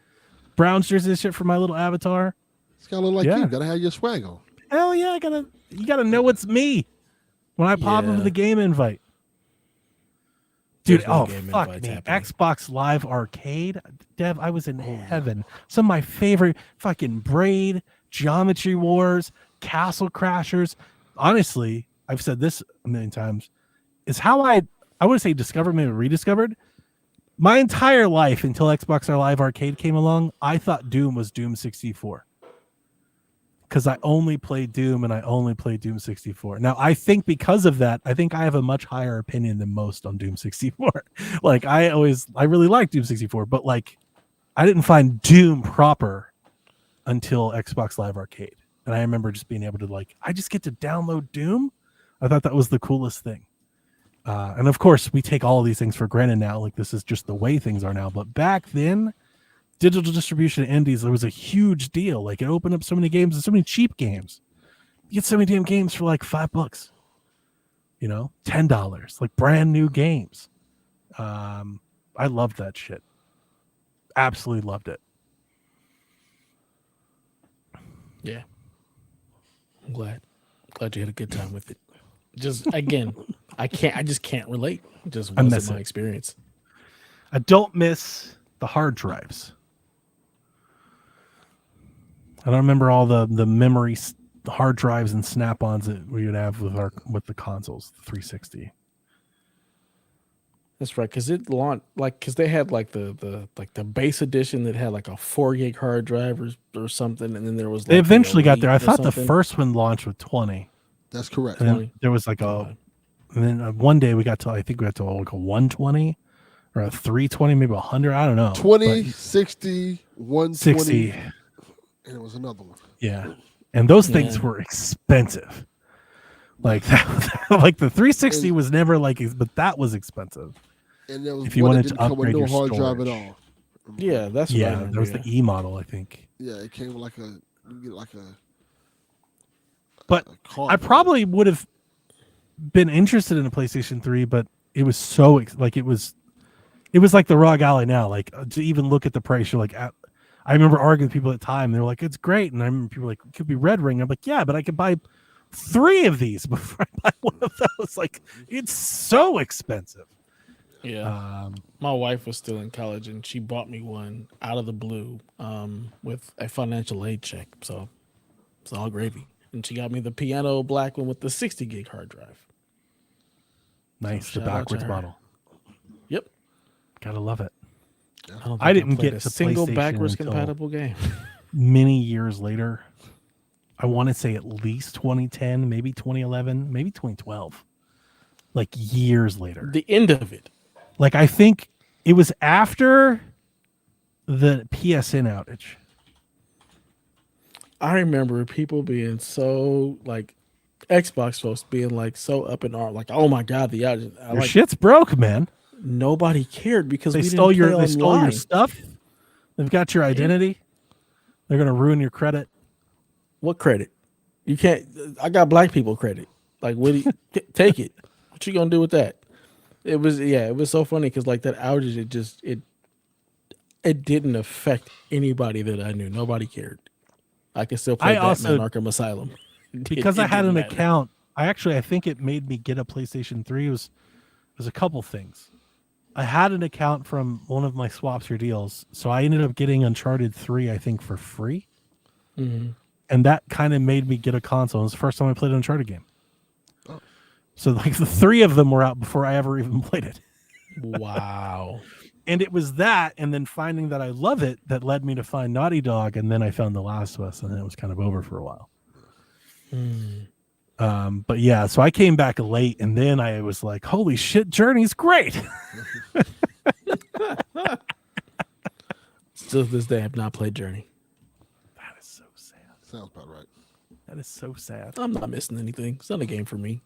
Browns jersey, and shit for my little avatar. It's gotta look like Yeah. you. Gotta have your swag on. Hell yeah, you gotta know it's me when I pop into Yeah. the game invite. Dude, There's no oh game fuck invites me. happening. Xbox Live Arcade, Dev, I was in heaven. Some of my favorite fucking Braid, Geometry Wars, Castle Crashers. Honestly, I've said this a million times, is how I would say discovered, maybe rediscovered. My entire life until Xbox Live Arcade came along, I thought Doom was Doom 64. Because I only played Doom and I only played Doom 64. Now, I think because of that, I think I have a much higher opinion than most on Doom 64. Like, I really liked Doom 64, but like, I didn't find Doom proper until Xbox Live Arcade. And I remember just being able to like, I just get to download Doom. I thought that was the coolest thing. And of course, we take all of these things for granted now. Like, this is just the way things are now. But back then, digital distribution indies, there was a huge deal. Like, it opened up so many games and so many cheap games. You get so many damn games for like $5, you know, $10, like brand new games. I loved that shit. Absolutely loved it. Yeah. I'm glad you had a good time with it. Just again, I just can't relate. It just I miss wasn't my it. experience. I don't miss the hard drives. I don't remember all the memory hard drives and snap-ons that we would have with the consoles, the 360. That's right, because it launched because they had like the base edition that had like a 4 gig hard drive or something, and then there was like They eventually got there. I Elite or thought the something. first one launched with 20. That's correct. And then 20. there was like God. and then one day we got to like a 120 or a 320, maybe 100. I don't know. 20, But 60, 120. 60. And it was another one. Yeah. And those things Yeah. were expensive. Like that, like the 360 was never like, but that was expensive. And there was If you one wanted that to didn't come with upgrade no your hard drive storage. at all. Yeah, that's what I Yeah, remember, there was the E model, I think. Yeah, it came with like you get like a But card. I probably would have been interested in a PlayStation 3, but it was so like it was like the ROG Ally now. Like to even look at the price, you're like, I remember arguing with people at the time. They were like, "It's great," and I remember people were like, "It could be Red Ring." I'm like, "Yeah, but I could buy 3 of these before I buy one of those." Like, it's so expensive. Yeah. My wife was still in college and she bought me one out of the blue with a financial aid check. So it's all gravy. And she got me the piano black one with the 60 gig hard drive. Nice, So the shout out to backwards her. model. Yep. Gotta love it. don't I think didn't played get a to single PlayStation backwards until compatible game. many years later. I want to say at least 2010, maybe 2011, maybe 2012. Like years later. The end of it. Like, I think it was after the PSN outage. I remember people being so like Xbox folks being like so up in arms, like, oh my god, the outage. Your shit's broke, man. Nobody cared because They we stole didn't play they stole your online. stuff. They've got your identity. They're gonna ruin your credit. What credit? You can't. I got black people credit. Like, what? Do you, take it. What you gonna do with that? It was so funny because like that outage, it didn't affect anybody that I knew. Nobody cared. I could still play I Batman also- Arkham Asylum Because I had an account. I think it made me get a PlayStation 3. It was a couple things. I had an account from one of my swaps or deals, so I ended up getting Uncharted 3, I think, for free. Mhm. And that kind of made me get a console. It was the first time I played an Uncharted game. So like the 3 of them were out before I ever even played it. Wow. And it was that, and then finding that I love it, that led me to find Naughty Dog, and then I found The Last of Us, and then it was kind of over for a while. But yeah, so I came back late, and then I was like, holy shit, Journey's great. Still to this day, I have not played Journey. That is so sad. Sounds about right. That is so sad. I'm not missing anything. It's not a game for me.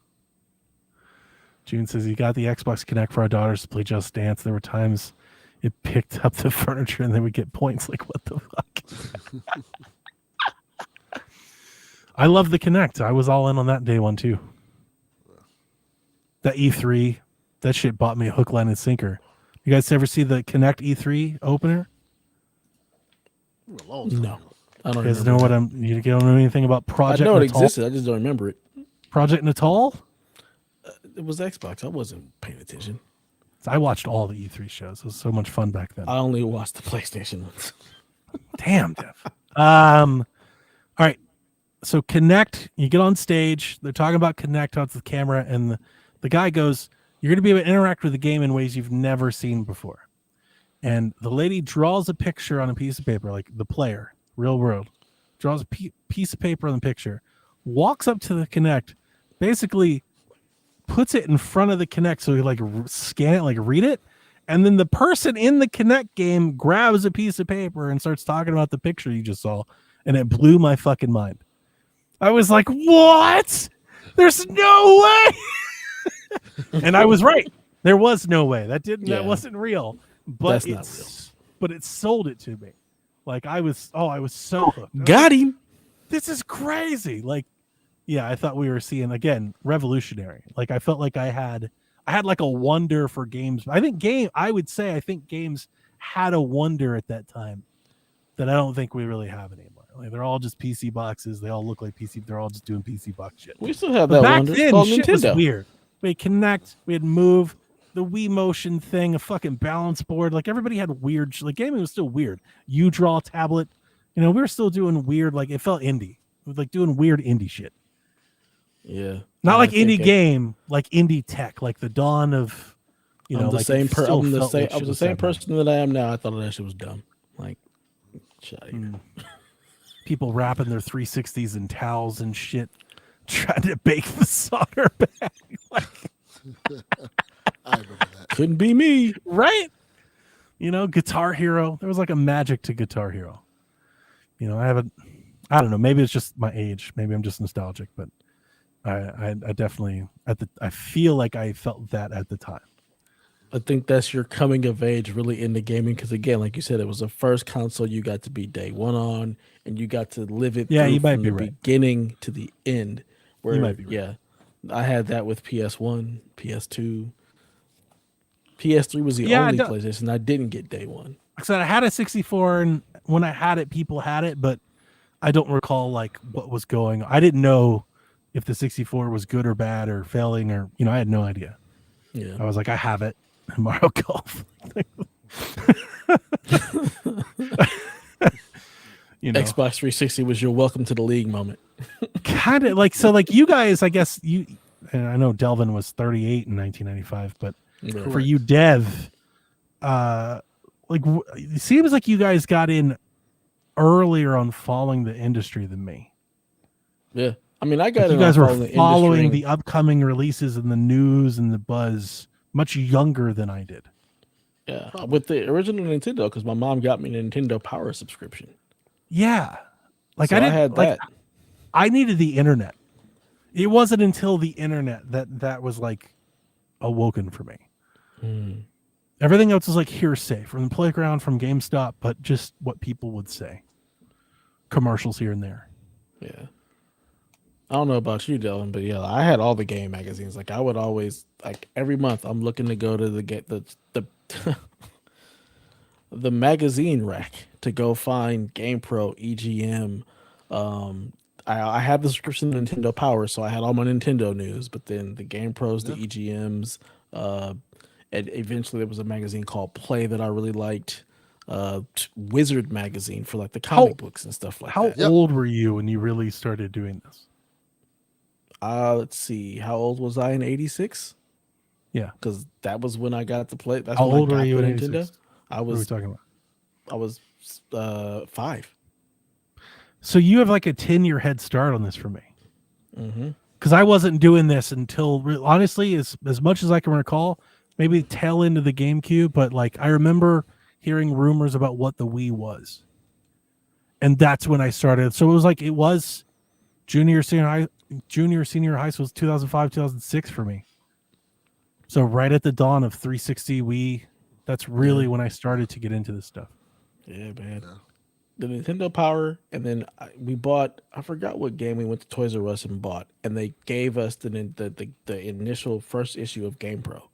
June says he got the Xbox Connect for our daughters to play Just Dance. There were times it picked up the furniture and they would get points. Like, what the fuck? I love the Connect. I was all in on that day one too. That E3, that shit bought me a hook, line, and sinker. You guys ever see the Connect E3 opener? No, I don't You guys remember. know you don't know anything about I Project know it Natal? existed. I just don't remember it. Project Natal? It was Xbox. I wasn't paying attention. I watched all the E3 shows. It was so much fun back then. I only watched the PlayStation ones. Damn, Dev. All right. So Connect, you get on stage. They're talking about Connect out to the camera, and the guy goes, "You're going to be able to interact with the game in ways you've never seen before." And the lady draws a picture on a piece of paper, like the player, real world, draws a piece of paper on the picture, walks up to the Connect, basically puts it in front of the Connect so he like scan it, like read it. And then the person in the Connect game grabs a piece of paper and starts talking about the picture you just saw. And it blew my fucking mind. I was like, what? There's no way. And I was right. There was no way. That wasn't real. But That's not real. But it sold it to me. Like I was so hooked. Got him. This is crazy. Like, yeah, I thought we were seeing again revolutionary. Like I felt like I had like a wonder for games. I think games had a wonder at that time that I don't think we really have anymore. Like they're all just PC boxes. They all look like PC. They're all just doing PC box shit. We still have But that back wonder. It's then, called shit was Nintendo. weird. We had Connect. We had Move. The Wii Motion thing, a fucking balance board. Like everybody had weird. Like gaming was still weird. You draw tablet. We were still doing weird. Like it felt indie. It was like doing weird indie shit. Yeah. Not like I think indie game, like indie tech, like the dawn of, I'm the like same it still I'm the felt same. like I was shit the same set back. person that I am now. I thought that shit was dumb. Like, shit out of here. People wrapping their 360s in towels and shit, trying to bake the solder back. Like, I remember that. Couldn't be me. right? Guitar Hero. There was like a magic to Guitar Hero. I don't know. Maybe it's just my age. Maybe I'm just nostalgic, but I definitely I feel like I felt that at the time. I think that's your coming of age really into gaming because again, like you said, it was the first console you got to be day one on, and you got to live it. Yeah, through you might from be the right. beginning to the end. Where You might be right. yeah, I had that with PS1, PS2, PS3 was the only PlayStation I didn't get day one. Like I said, I had a 64, and when I had it, people had it, but I don't recall like what was going on. I didn't know if the 64 was good or bad or failing, or I had no idea. Yeah, I was like, I have it. Mario Golf. Xbox 360 was your welcome to the league moment. Kind of like so. Like you guys, I guess you. And I know Delvin was 38 in 1995, but Yeah. for you, Dev, it seems like you guys got in earlier on following the industry than me. Yeah, I mean, I got Like you in guys on were following following industry. the upcoming releases and the news and the buzz much younger than I did. Yeah, with the original Nintendo because my mom got me a Nintendo Power subscription. Yeah, like So I didn't had like. that. I needed the internet. It wasn't until the internet that was like awoken for me. Everything else is like hearsay from the playground, from GameStop, but just what people would say. Commercials here and there. Yeah. I don't know about you, Dylan, but yeah, I had all the game magazines. Like I would always like every month I'm looking to go to the the magazine rack to go find GamePro, EGM. I had the subscription to Nintendo Power, so I had all my Nintendo news, but then the GamePros, the EGMs, and eventually there was a magazine called Play that I really liked. Wizard magazine for like the comic books and stuff like How that. old were you when you really started doing this? Let's see. How old was I in '86? Yeah. Because that was when I got to play. That's How when old I got were you the in Nintendo. 86? I What are we was talking about? I was 5. So you have like a 10-year head start on this for me. Mm-hmm. Because I wasn't doing this until honestly, as much as I can recall, maybe tail end of the GameCube, but like I remember hearing rumors about what the Wii was. And that's when I started. So it was junior senior high school was 2005 2006 for me. So right at the dawn of 360 Wii, that's really when I started to get into this stuff. Yeah, man. The Nintendo Power, and then we bought. I forgot what game we went to Toys R Us and bought, and they gave us the initial first issue of Game Pro.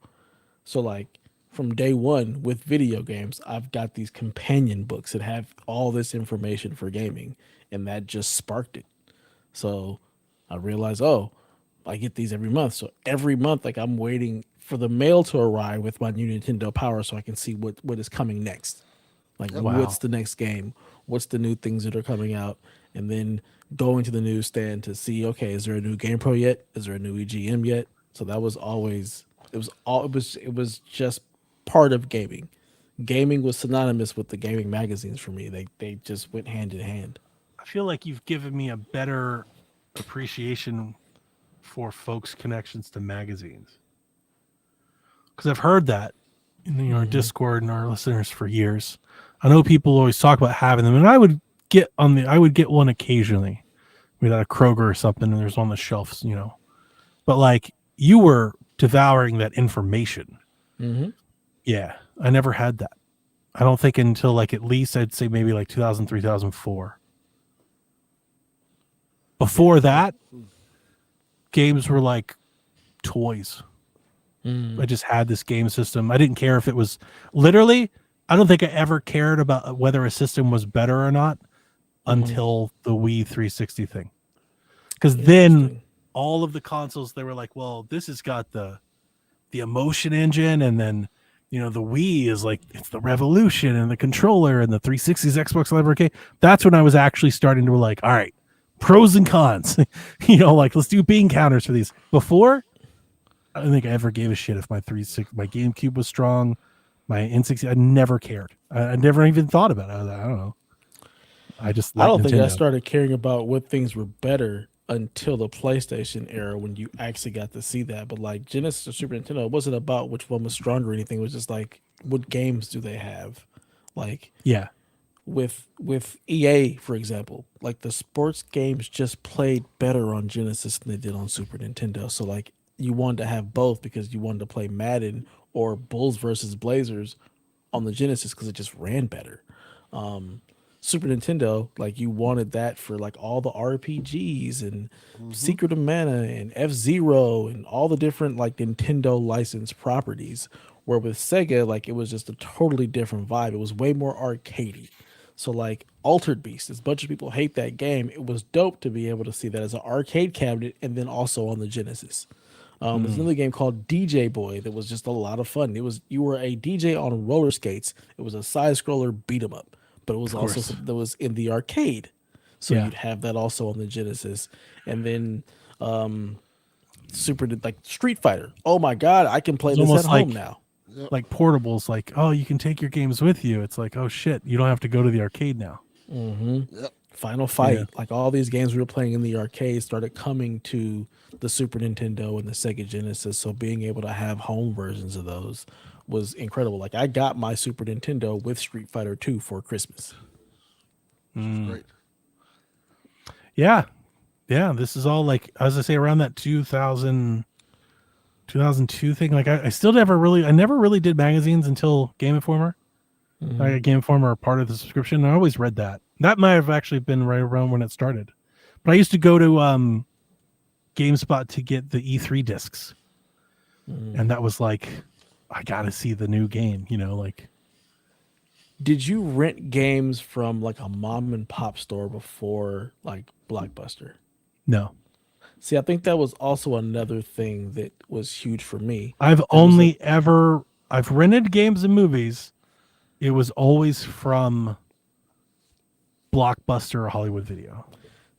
So like from day one with video games, I've got these companion books that have all this information for gaming, and that just sparked it. So I realized, oh, I get these every month. So every month, like I'm waiting for the mail to arrive with my new Nintendo Power, so I can see what is coming next. Like what's the next game? What's the new things that are coming out? And then going to the newsstand to see, okay, is there a new Game Pro yet? Is there a new EGM yet? So that was always it was just part of gaming. Gaming was synonymous with the gaming magazines for me. They just went hand in hand. I feel like you've given me a better appreciation for folks' connections to magazines. Because I've heard that in our Discord and our listeners for years. I know people always talk about having them, and I would get one occasionally. Maybe at a Kroger or something, and there's one on the shelves, But like you were devouring that information. Mm-hmm. Yeah, I never had that. I don't think until like at least I'd say maybe like 2003, 2004. Before that, games were like toys. I just had this game system. I didn't care if it was literally, I don't think I ever cared about whether a system was better or not until the Wii 360 thing. Because then all of the consoles, they were like, well, this has got the emotion engine, and then the Wii is like, it's the revolution, and the controller, and the 360's Xbox Live Arcade. That's when I was actually starting to like, all right, pros and cons. Like let's do bean counters for these. Before, I don't think I ever gave a shit if my GameCube was strong, my N60. I never cared. I never even thought about it. I was like, I don't know. I don't think I started caring about what things were better until the PlayStation era, when you actually got to see that. But like Genesis or Super Nintendo, it wasn't about which one was stronger or anything. It was just like, what games do they have? Like, yeah. With EA, for example, like the sports games just played better on Genesis than they did on Super Nintendo. So like you wanted to have both because you wanted to play Madden or Bulls versus Blazers on the Genesis because it just ran better. Super Nintendo, like you wanted that for like all the RPGs and Secret of Mana and F-Zero and all the different like Nintendo licensed properties. Where with Sega, like it was just a totally different vibe. It was way more arcadey. So like Altered Beast, as much as people hate that game, it was dope to be able to see that as an arcade cabinet and then also on the Genesis. There's another game called DJ Boy that was just a lot of fun. You were a DJ on roller skates. It was a side scroller beat 'em up, but it was also something that was in the arcade. So you'd have that also on the Genesis. And then like Street Fighter. Oh my God, I can play this at home now. Like portables, like, oh, you can take your games with you. It's like, oh shit, you don't have to go to the arcade now. Final Fight, like all these games we were playing in the arcade started coming to the Super Nintendo and the Sega Genesis. So being able to have home versions of those was incredible. Like I got my Super Nintendo with Street Fighter 2 for Christmas. Great. Yeah. This is all like, as I say, around that 2002 thing. Like I never really did magazines until Game Informer. I got Game Informer part of the subscription. I always read that. That might have actually been right around when it started. But I used to go to GameSpot to get the E3 discs. And that was like, I got to see the new game, like. Did you rent games from like a mom and pop store before like Blockbuster? No. See, I think that was also another thing that was huge for me. I've rented games and movies. It was always from Blockbuster or Hollywood Video.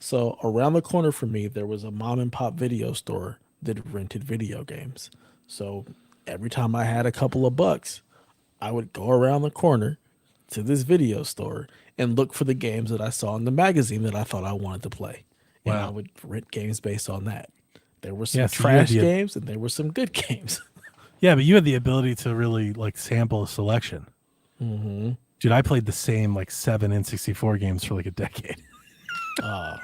So around the corner from me, there was a mom and pop video store that rented video games. So every time I had a couple of bucks, I would go around the corner to this video store and look for the games that I saw in the magazine that I thought I wanted to play. And I would rent games based on that. There were some trash games and there were some good games. Yeah, but you had the ability to really like sample a selection. Dude, I played the same like 7 N64 games for like a decade. Yeah.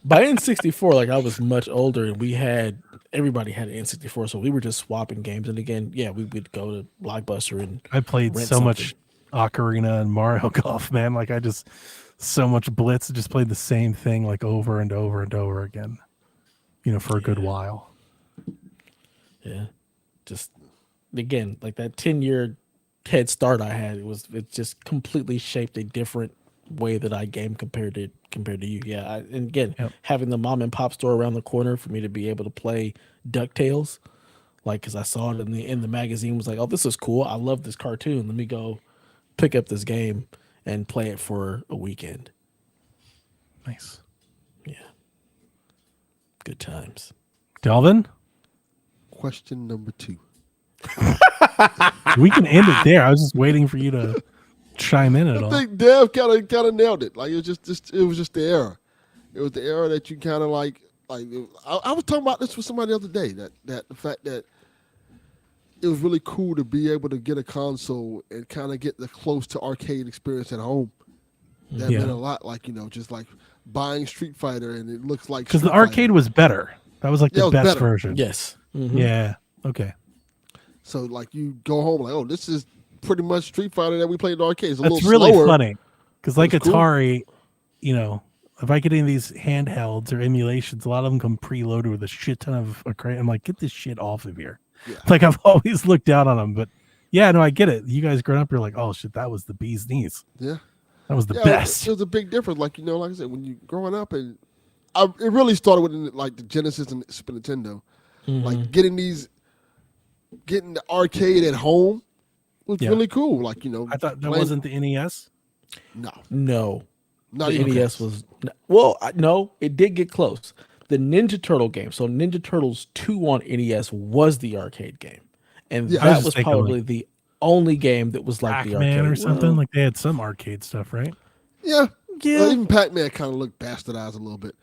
By N64, like I was much older, and everybody had an N64, so we were just swapping games. And again, yeah, we would go to Blockbuster and I played rent so something. much Ocarina and Mario Golf, man. Like I just so much Blitz, just played the same thing like over and over and over again. For a good while. Yeah, just again, like that 10-year head start I had, it just completely shaped a different way that I game compared to you. Yeah, and again, Yep. having the mom and pop store around the corner for me to be able to play DuckTales, like because I saw it in the magazine, was like, oh, this is cool. I love this cartoon. Let me go pick up this game and play it for a weekend. Nice. Yeah, good times. Delvin, Question number 2. we can end it there. I was just waiting for you to chime in at I all. think Dev kind of nailed it. Like it was just the era. It was the era that you kind of like. I was talking about this with somebody the other day. That the fact that it was really cool to be able to get a console and kind of get the close to arcade experience at home. That Yeah. meant a lot. Like just like buying Street Fighter and it looks like Because the Street Fighter. arcade was better. That was like Yeah, it the was best better. version. Yes. Mhm. Yeah. Okay. So like you go home like, oh, this is pretty much Street Fighter that we played in the arcade. It's a That's little really slower. funny. Because like That's cool. Atari, if I get any of these handhelds or emulations, a lot of them come preloaded with a shit ton of arcade. I'm like, get this shit off of here. Yeah. Like I've always looked down on them, but yeah, no, I get it. You guys growing up, you're like, oh shit, that was the bee's knees. Yeah. That was the Yeah, best. It was a big difference. Like like I said, when you growing up, and it really started with like the Genesis and Super Nintendo. Like getting the arcade at home was Yeah. really cool. Like I thought that playing- wasn't the NES. No. Not The even NES close. no, it did get close. The Ninja Turtle game, so Ninja Turtles 2 on NES was the arcade game, and Yeah, I was that just was thinking, probably the only game that was like the Pac-Man arcade or something. Well, Like they had some arcade stuff, right? Yeah. Yeah. Even Pac-Man kind of looked bastardized a little bit.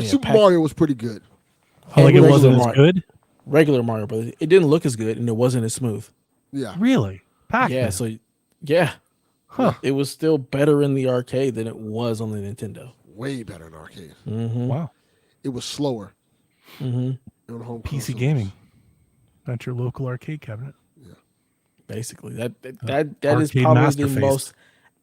Super Mario was pretty good. Oh, like it regular wasn't as Mario. good. regular Mario, but it didn't look as good and it wasn't as smooth. Yeah. Really? Pac-Man. Yeah, so yeah, Huh. it was still better in the arcade than it was on the Nintendo. Way better in arcade. Wow. It was slower. On home PC consoles. gaming. Not your local arcade cabinet. Basically, that is Arcade probably the masterface. most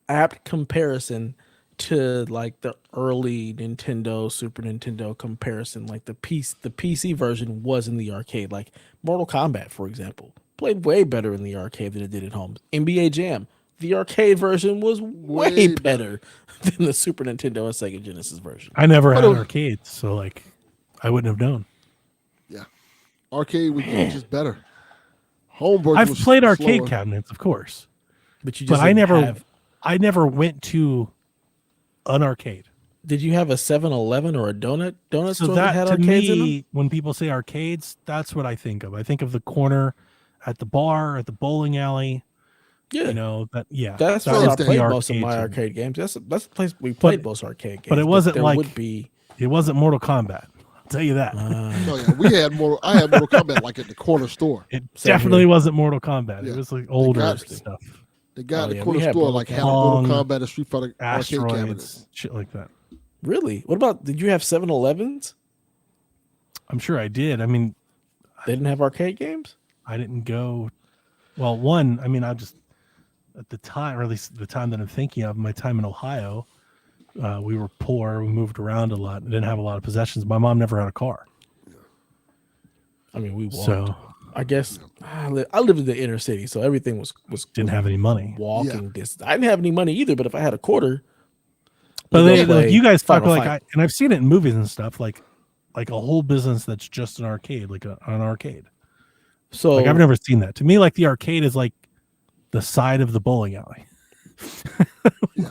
apt comparison to like the early Nintendo, Super Nintendo comparison. Like the PC version was in the arcade. Like Mortal Kombat, for example, played way better in the arcade than it did at home. NBA Jam, the arcade version was way Way better than the Super Nintendo and Sega Genesis version. I never had But it- arcades, so like I wouldn't have known. Yeah. Arcade was just better. Home version I've was played arcade slower. cabinets, of course, But you but just I didn't never went to an arcade. Did you have a 7-Eleven or a donut So store that had that to arcades in them? me, when people say arcades, that's what I think of. I think of the corner at the bar, at the bowling alley. Yeah, You know that. Yeah, that's that where was I the played most of arcade my to me. arcade games. That's the place we played most arcade games. but it wasn't there like- would be. It wasn't Mortal Kombat. I'll tell you that. Oh yeah, I had Mortal Kombat like at the corner store. It Same definitely here. wasn't Mortal Kombat. Yeah. It was like older got to. stuff, The guy Oh, at the yeah, corner we had store Mortal like had a Mortal Kombat. Kombat and Street Fighter arcade cabinets. asteroids, shit like that. Really? What about? Did you have 7-Elevens? I'm sure I did. I mean, They didn't have arcade games. I didn't go. Well, one, I mean, I just at the time, or at least the time that I'm thinking of, my time in Ohio, we were poor. We moved around a lot. Didn't have a lot of possessions. My mom never had a car, I mean, we walked. so I guess I lived in the inner city, so everything was didn't have any money. walking distance. I didn't have any money either, but if I had a quarter, But to they, go like, play you guys talk Final like, Fight. and I've seen it in movies and stuff, like a whole business that's just an arcade, like an arcade. so Like I've never seen that. To me, like the arcade is like the side of the bowling alley.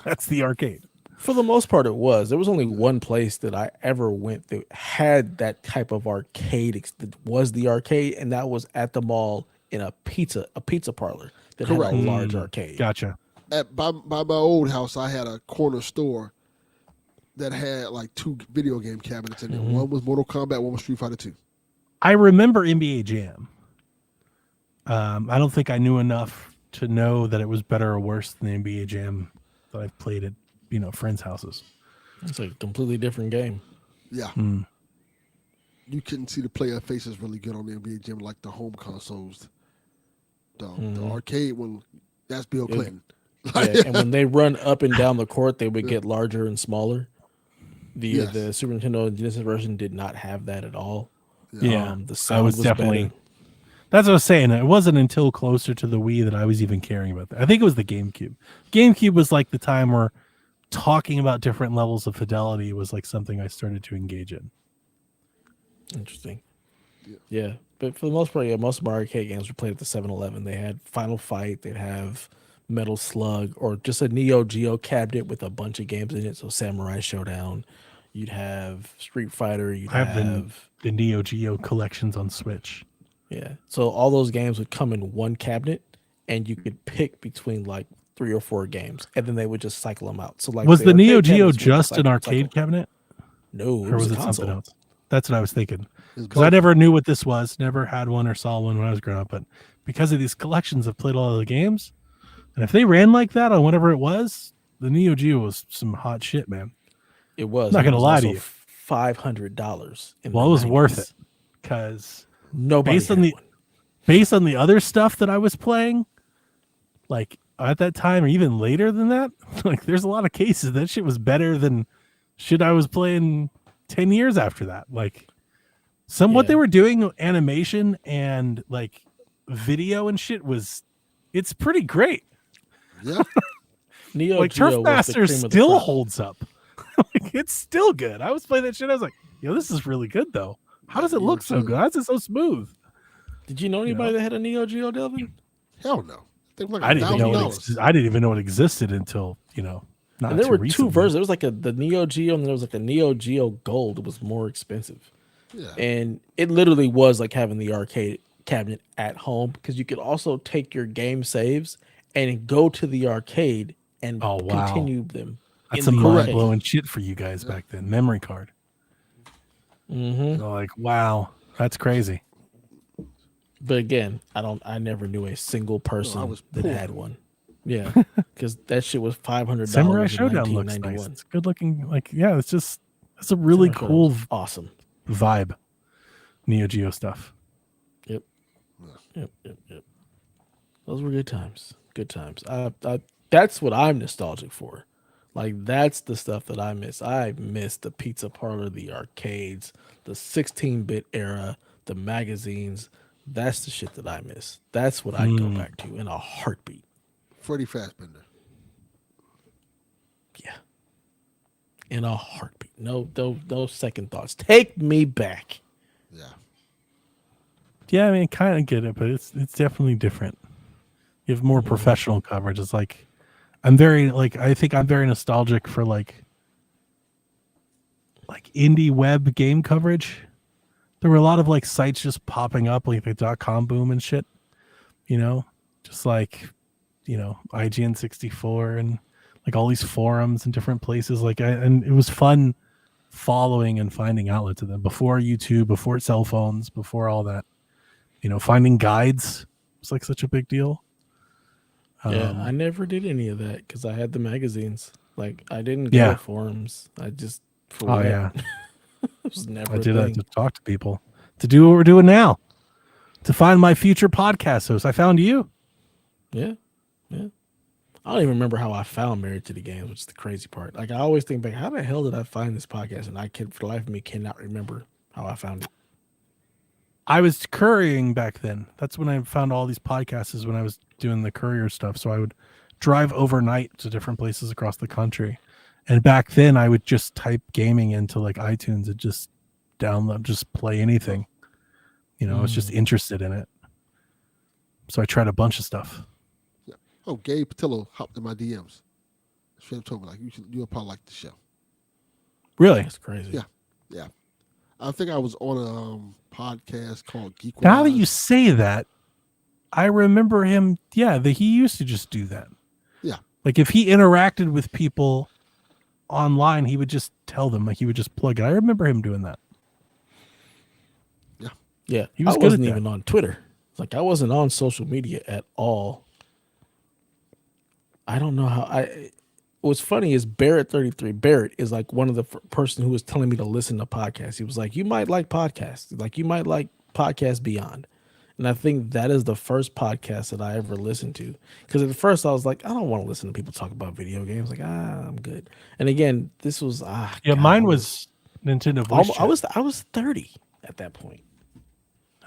That's the arcade. for the most part, it was. There was only one place that I ever went that had that type of arcade. That was the arcade, and that was at the mall in a pizza parlor that Correct. had a large arcade. Gotcha. By my old house, I had a corner store that had like 2 video game cabinets in it. One was Mortal Kombat, one was Street Fighter 2. I remember NBA Jam. I don't think I knew enough to know that it was better or worse than the NBA Jam that I've played at friends' houses. It's a completely different game. Yeah. Hmm. You couldn't see the player faces really good on the NBA Jam like the home consoles. The arcade one, that's Bill It- Clinton. Yeah, and when they run up and down the court, they would get larger and smaller. Yes. The Super Nintendo and Genesis version did not have that at all. Yeah, The I sound was was definitely. better. That's what I was saying. It wasn't until closer to the Wii that I was even caring about that. I think it was the GameCube. GameCube was like the time where talking about different levels of fidelity was like something I started to engage in. Interesting. Yeah, but for the most part, yeah, most of my arcade games were played at the 7-Eleven. They had Final Fight, they'd have Metal Slug, or just a Neo Geo cabinet with a bunch of games in it. So Samurai Showdown, you'd have Street Fighter, you'd I have have the Neo Geo collections on Switch. yeah. So all those games would come in one cabinet, and you could pick between like 3 or 4 games, and then they would just cycle them out. So like Was the Neo arcade Geo cabinets would just an cycle. arcade cabinet, No, it or was was a it something console. else? That's what I was thinking. It's Because I both. never knew what this was, never had one or saw one when I was growing up. But because of these collections, I've played all of the games. And if they ran like that on whatever it was, the Neo Geo was some hot shit, man. It was. Not and it gonna was lie to also you. $500 in Well, the it was worth 90s. it because Nobody based on had the one. based on the other stuff that I was playing, like at that time or even later than that, like there's a lot of cases that shit was better than shit I was playing 10 years after that. Like what they Yeah. were doing animation and like video and shit it's pretty great. Yeah. Neo Like Geo Turf was the Master cream of the still crop. holds up. Like it's still good. I was playing that shit. I was like, yo, this is really good though. How does it Neo look so Geo. good? How is it so smooth? Did you know anybody that had a Neo Geo, Delvin? Hell no. They were I like didn't even know $1,000. I didn't even know it existed until, not And there too were 2 recently. versions. There was like the Neo Geo, and there was like a Neo Geo Gold. It was more expensive. Yeah. And it literally was like having the arcade cabinet at home, because you could also take your game saves and go to the arcade and Oh, wow. continue them. That's in some the mind arcade. blowing shit for you guys back then. Memory card. Mm-hmm. Like, wow, that's crazy. But again, I never knew a single person was that poor. had one. Yeah, because that shit was $500 Samurai in Showdown looks nice. 1991. It's good looking. Like, yeah, it's a really Samurai Showdown cool was awesome. vibe. Neo Geo stuff. Yep. Those were good times. Good times. That's what I'm nostalgic for. Like, that's the stuff that I miss. I miss the pizza parlor, the arcades, the 16-bit era, the magazines. That's the shit that I miss. That's what I'd go back to in a heartbeat. Freddie Fazbear. Yeah. In a heartbeat. No second thoughts. Take me back. Yeah. Yeah, I mean, I kind of get it, but it's definitely different. You have more professional coverage. It's like I think I'm very nostalgic for like indie web game coverage. There were a lot of like sites just popping up, like the .com boom and shit. Just like IGN 64 and like all these forums and different places. And it was fun following and finding outlets of them before YouTube, before cell phones, before all that. Finding guides was like such a big deal. Yeah, I never did any of that because I had the magazines. Like, I didn't go to forums. I just yeah. it was never I a did that thing. to talk to people, to do what we're doing now, to find my future podcast host. I found you. Yeah. I don't even remember how I found Married to the Game, which is the crazy part. Like, I always think back, how the hell did I find this podcast? And for the life of me, cannot remember how I found it. I was couriering back then. That's when I found all these podcasts, is when I was doing the courier stuff. So I would drive overnight to different places across the country. And back then I would just type gaming into like iTunes and just download, just play anything. I was just interested in it. So I tried a bunch of stuff. Yeah. Oh, Gabe Patillo hopped in my DMs. Straight up told me, like, you'll probably like the show. Really? That's crazy. Yeah. Yeah. I think I was on a podcast called Geek Now that Wise. you say that, I remember him. Yeah, that he used to just do that. Yeah. Like if he interacted with people online, he would just tell them, like he would just plug it. I remember him doing that. Yeah. Yeah. He was I good wasn't at that. even on Twitter. Like, I wasn't on social media at all. I don't know how what's funny is Barrett33. Barrett is like one of the person who was telling me to listen to podcasts. He was like, you might like podcasts. Like you might like Podcast Beyond. And I think that is the first podcast that I ever listened to. Because at first I was like, I don't want to listen to people talk about video games. Like, I'm good. And again, this was Yeah, God, mine was Nintendo Voice I Chat. was 30 at that point.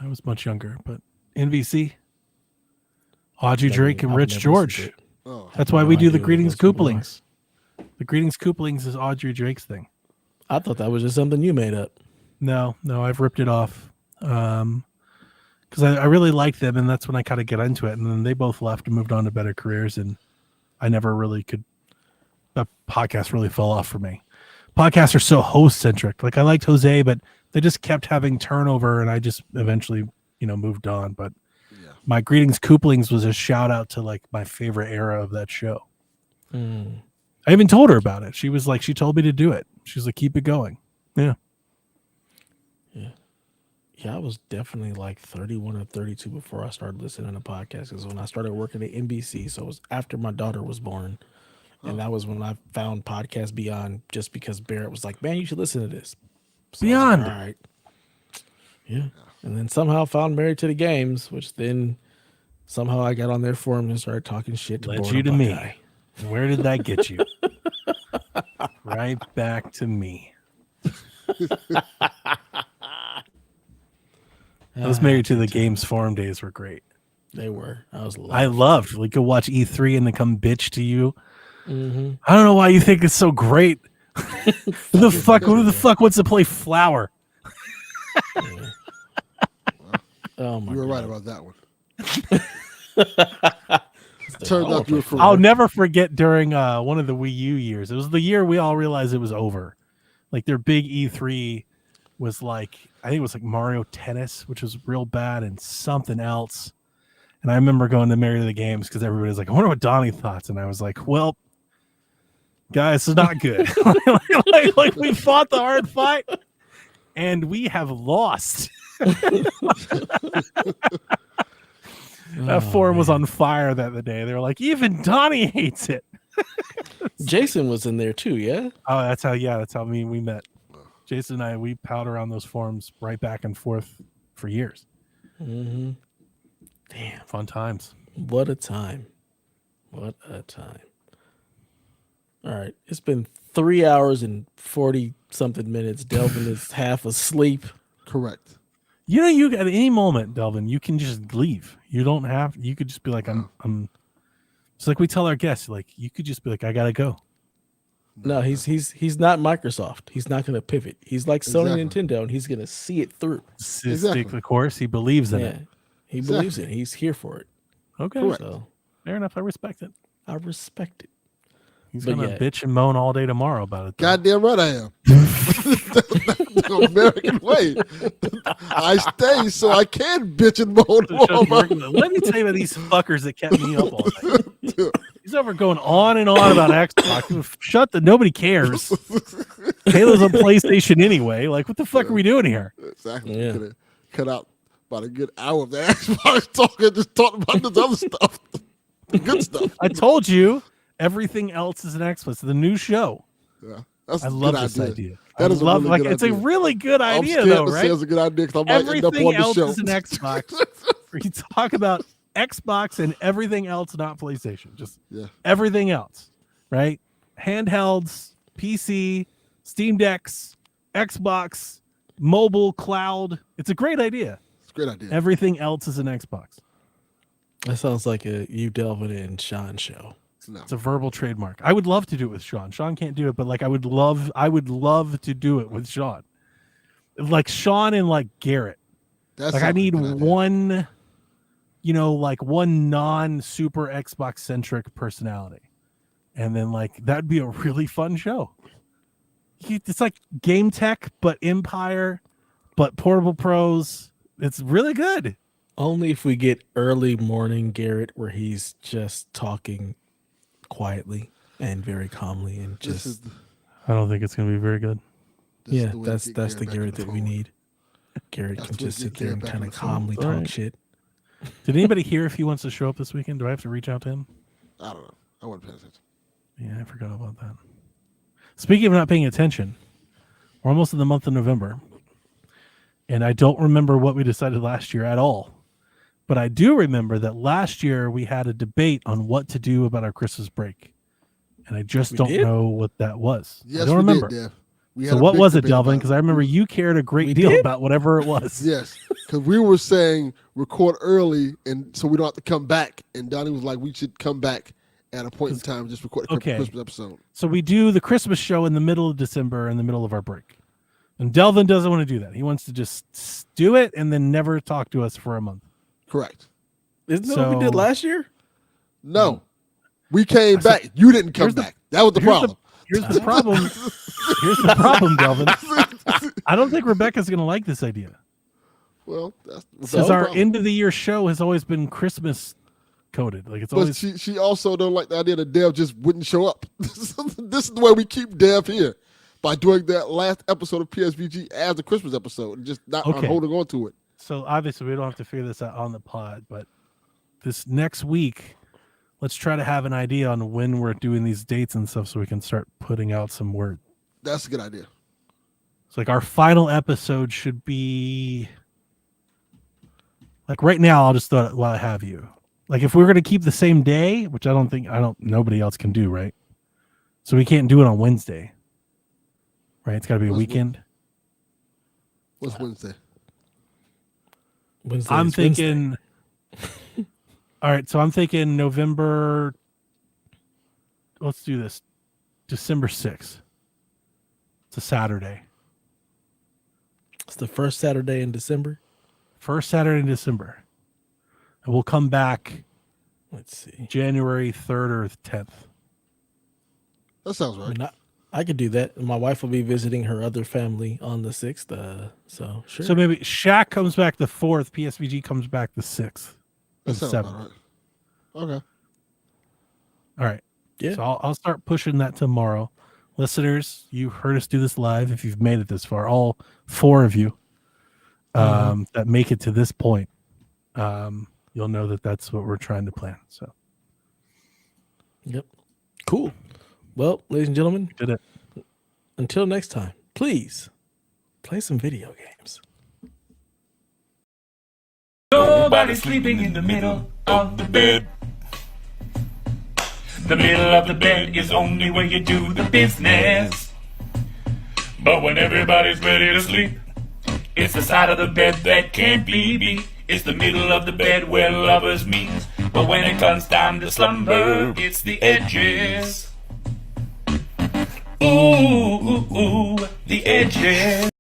I was much younger, but NVC, Audrey Never- Drake and I've Rich never George. listened to it. Oh, That's why no we do the idea who Greetings those people are. Couplings. The Greetings Couplings is Audrey Drake's thing. I thought that was just something you made up. No, I've ripped it off. Because I really liked them, and that's when I kind of get into it. And then they both left and moved on to better careers, and I never really could. The podcast really fell off for me. Podcasts are so host centric. Like I liked Jose, but they just kept having turnover, and I just eventually, moved on. But yeah. my Greetings Couplings was a shout out to like my favorite era of that show. Mm. I even told her about it. She was like, she told me to do it. She's like, keep it going. Yeah. Yeah, I was definitely like 31 or 32 before I started listening to podcasts. Because when I started working at NBC, so it was after my daughter was born. And that was when I found Podcast Beyond, just because Barrett was like, man, you should listen to this. So Beyond. I was like, all right. Yeah. And then somehow found Married to the Games, which then somehow I got on their forum and started talking shit to Led Border you to me. Buckeye. Where did that get you? Right back to me. Those Married to the Games forum days were great. They were. I loved. We could watch E3 and then come bitch to you. Mm-hmm. I don't know why you think it's so great. Who the fuck wants to play Flower? Oh my You were right God. about that one. Turned out you were correct. I'll never forget during one of the Wii U years. It was the year we all realized it was over. Like their big E3 was like, I think it was like Mario Tennis, which was real bad, and something else. And I remember going to Married to the Games because everybody was like, I wonder what Donnie thought. And I was like, well, guys, it's not good. like we fought the hard fight and we have lost. That forum was on fire that day. They were like, even Donnie hates it. Jason was in there too, yeah? Oh, that's how we met. Jason and I, we palled around those forums right back and forth for years. Mm-hmm. Damn. Fun times. What a time. What a time. All right. It's been 3 hours and 40 something minutes. Delvin is half asleep. Correct. You at any moment, Delvin, you can just leave. You don't have. You could just be like, I'm. It's like we tell our guests, like you could just be like, I gotta go. No, he's not Microsoft. He's not going to pivot. He's like Sony Exactly. Nintendo, and he's going to see it through. Exactly. Stick the course. He believes in Yeah, it. he believes it. He's here for it. Okay, Correct. So fair enough. I respect it. I respect it. He's But gonna yeah. bitch and moan all day tomorrow about it. though. Goddamn right I am. The American way. I stay so I can bitch and moan. The show's working. Let me tell you about these fuckers that kept me up all night. He's over going on and on about Xbox. Shut the. Nobody cares. Halo's on PlayStation anyway. Like, what the fuck are we doing here? Exactly. Yeah. Could have cut out about a good hour of the Xbox talking, just talking about this other stuff. The good stuff. I told you everything else is an Xbox. The new show. Yeah. That's I a love good this idea. That I is a love really like good it's idea. a really good I'm idea scared though, to right? say it's a good idea because I might end up Everything on the else show. is an Xbox. Where you talk about Xbox and everything else, not PlayStation. Just Yeah. everything else, right? Handhelds, PC, Steam Decks, Xbox, mobile, cloud. It's a great idea. It's a great idea. Everything else is an Xbox. That sounds like a you Delvin and Sean show. No. It's a verbal trademark. I would love to do it with Sean. Sean can't do it, but like I would love to do it with Sean. Like Sean and like Garrett. That's Like I a need good idea. one, like one non-super Xbox centric personality. And then like that'd be a really fun show. It's like Game Tech, but Empire, but Portable Pros. It's really good. Only if we get early morning Garrett where he's just talking quietly and very calmly and This just is I don't think it's going to be very good. this is yeah, the way to that's get the back on Garrett the that we phone. need. Garrett That's can what just get sit there Garrett and back kind on of the phone. calmly talk Alright. shit. Did anybody hear if he wants to show up this weekend? Do I have to reach out to him? I don't know. I wasn't paying attention. Yeah, I forgot about that. Speaking of not paying attention, we're almost in the month of November. And I don't remember what we decided last year at all. But I do remember that last year we had a debate on what to do about our Christmas break. And I just don't know what that was. Yes, I don't remember. Did, Dev. We So had a what big was it, debate Delvin? about Because I remember you cared a great deal about whatever it was. Yes, because we were saying record early, and so we don't have to come back. And Donnie was like, we should come back at a point in time, just record a Christmas episode. So we do the Christmas show in the middle of December, in the middle of our break. And Delvin doesn't want to do that. He wants to just do it and then never talk to us for a month. Correct. Isn't that what we did last year? No. We came back. You didn't come back. That was the problem. Here's the problem. Here's the problem, Delvin. I don't think Rebecca's going to like this idea. Well, that's because our end of the year show has always been Christmas coded. Like it's always. She also don't like the idea that Dev just wouldn't show up. This is the way we keep Dev here, by doing that last episode of PSVG as a Christmas episode and just not holding on to it. So obviously we don't have to figure this out on the pod, but this next week, let's try to have an idea on when we're doing these dates and stuff so we can start putting out some word. That's a good idea. It's like our final episode should be like right now. I'll just throw it while I have you. Like if we're going to keep the same day, which nobody else can do, right? So we can't do it on Wednesday, right? It's got to be a weekend. What's Wednesday? I'm thinking. All right, so I'm thinking November. Let's do this. December 6th. It's a Saturday. It's the first Saturday in December. First Saturday in December. And we'll come back. Let's see. January 3rd or 10th. That sounds right. I mean, I could do that. My wife will be visiting her other family on the 6th. So sure. So maybe Shaq comes back the 4th. PSVG comes back the 6th. That sounds 7th. about right. Okay. All right. Yeah. So I'll start pushing that tomorrow. Listeners, you heard us do this live. If you've made it this far, all 4 of you that make it to this point, you'll know that that's what we're trying to plan. So. Yep. Cool. Well, ladies and gentlemen, Did it. Until next time, please play some video games. Nobody's sleeping in the middle of the bed. The middle of the bed is only where you do the business. But when everybody's ready to sleep, it's the side of the bed that can't be beat. It's the middle of the bed where lovers meet. But when it comes time to slumber, it's the edges. Ooh, ooh, ooh, the edges.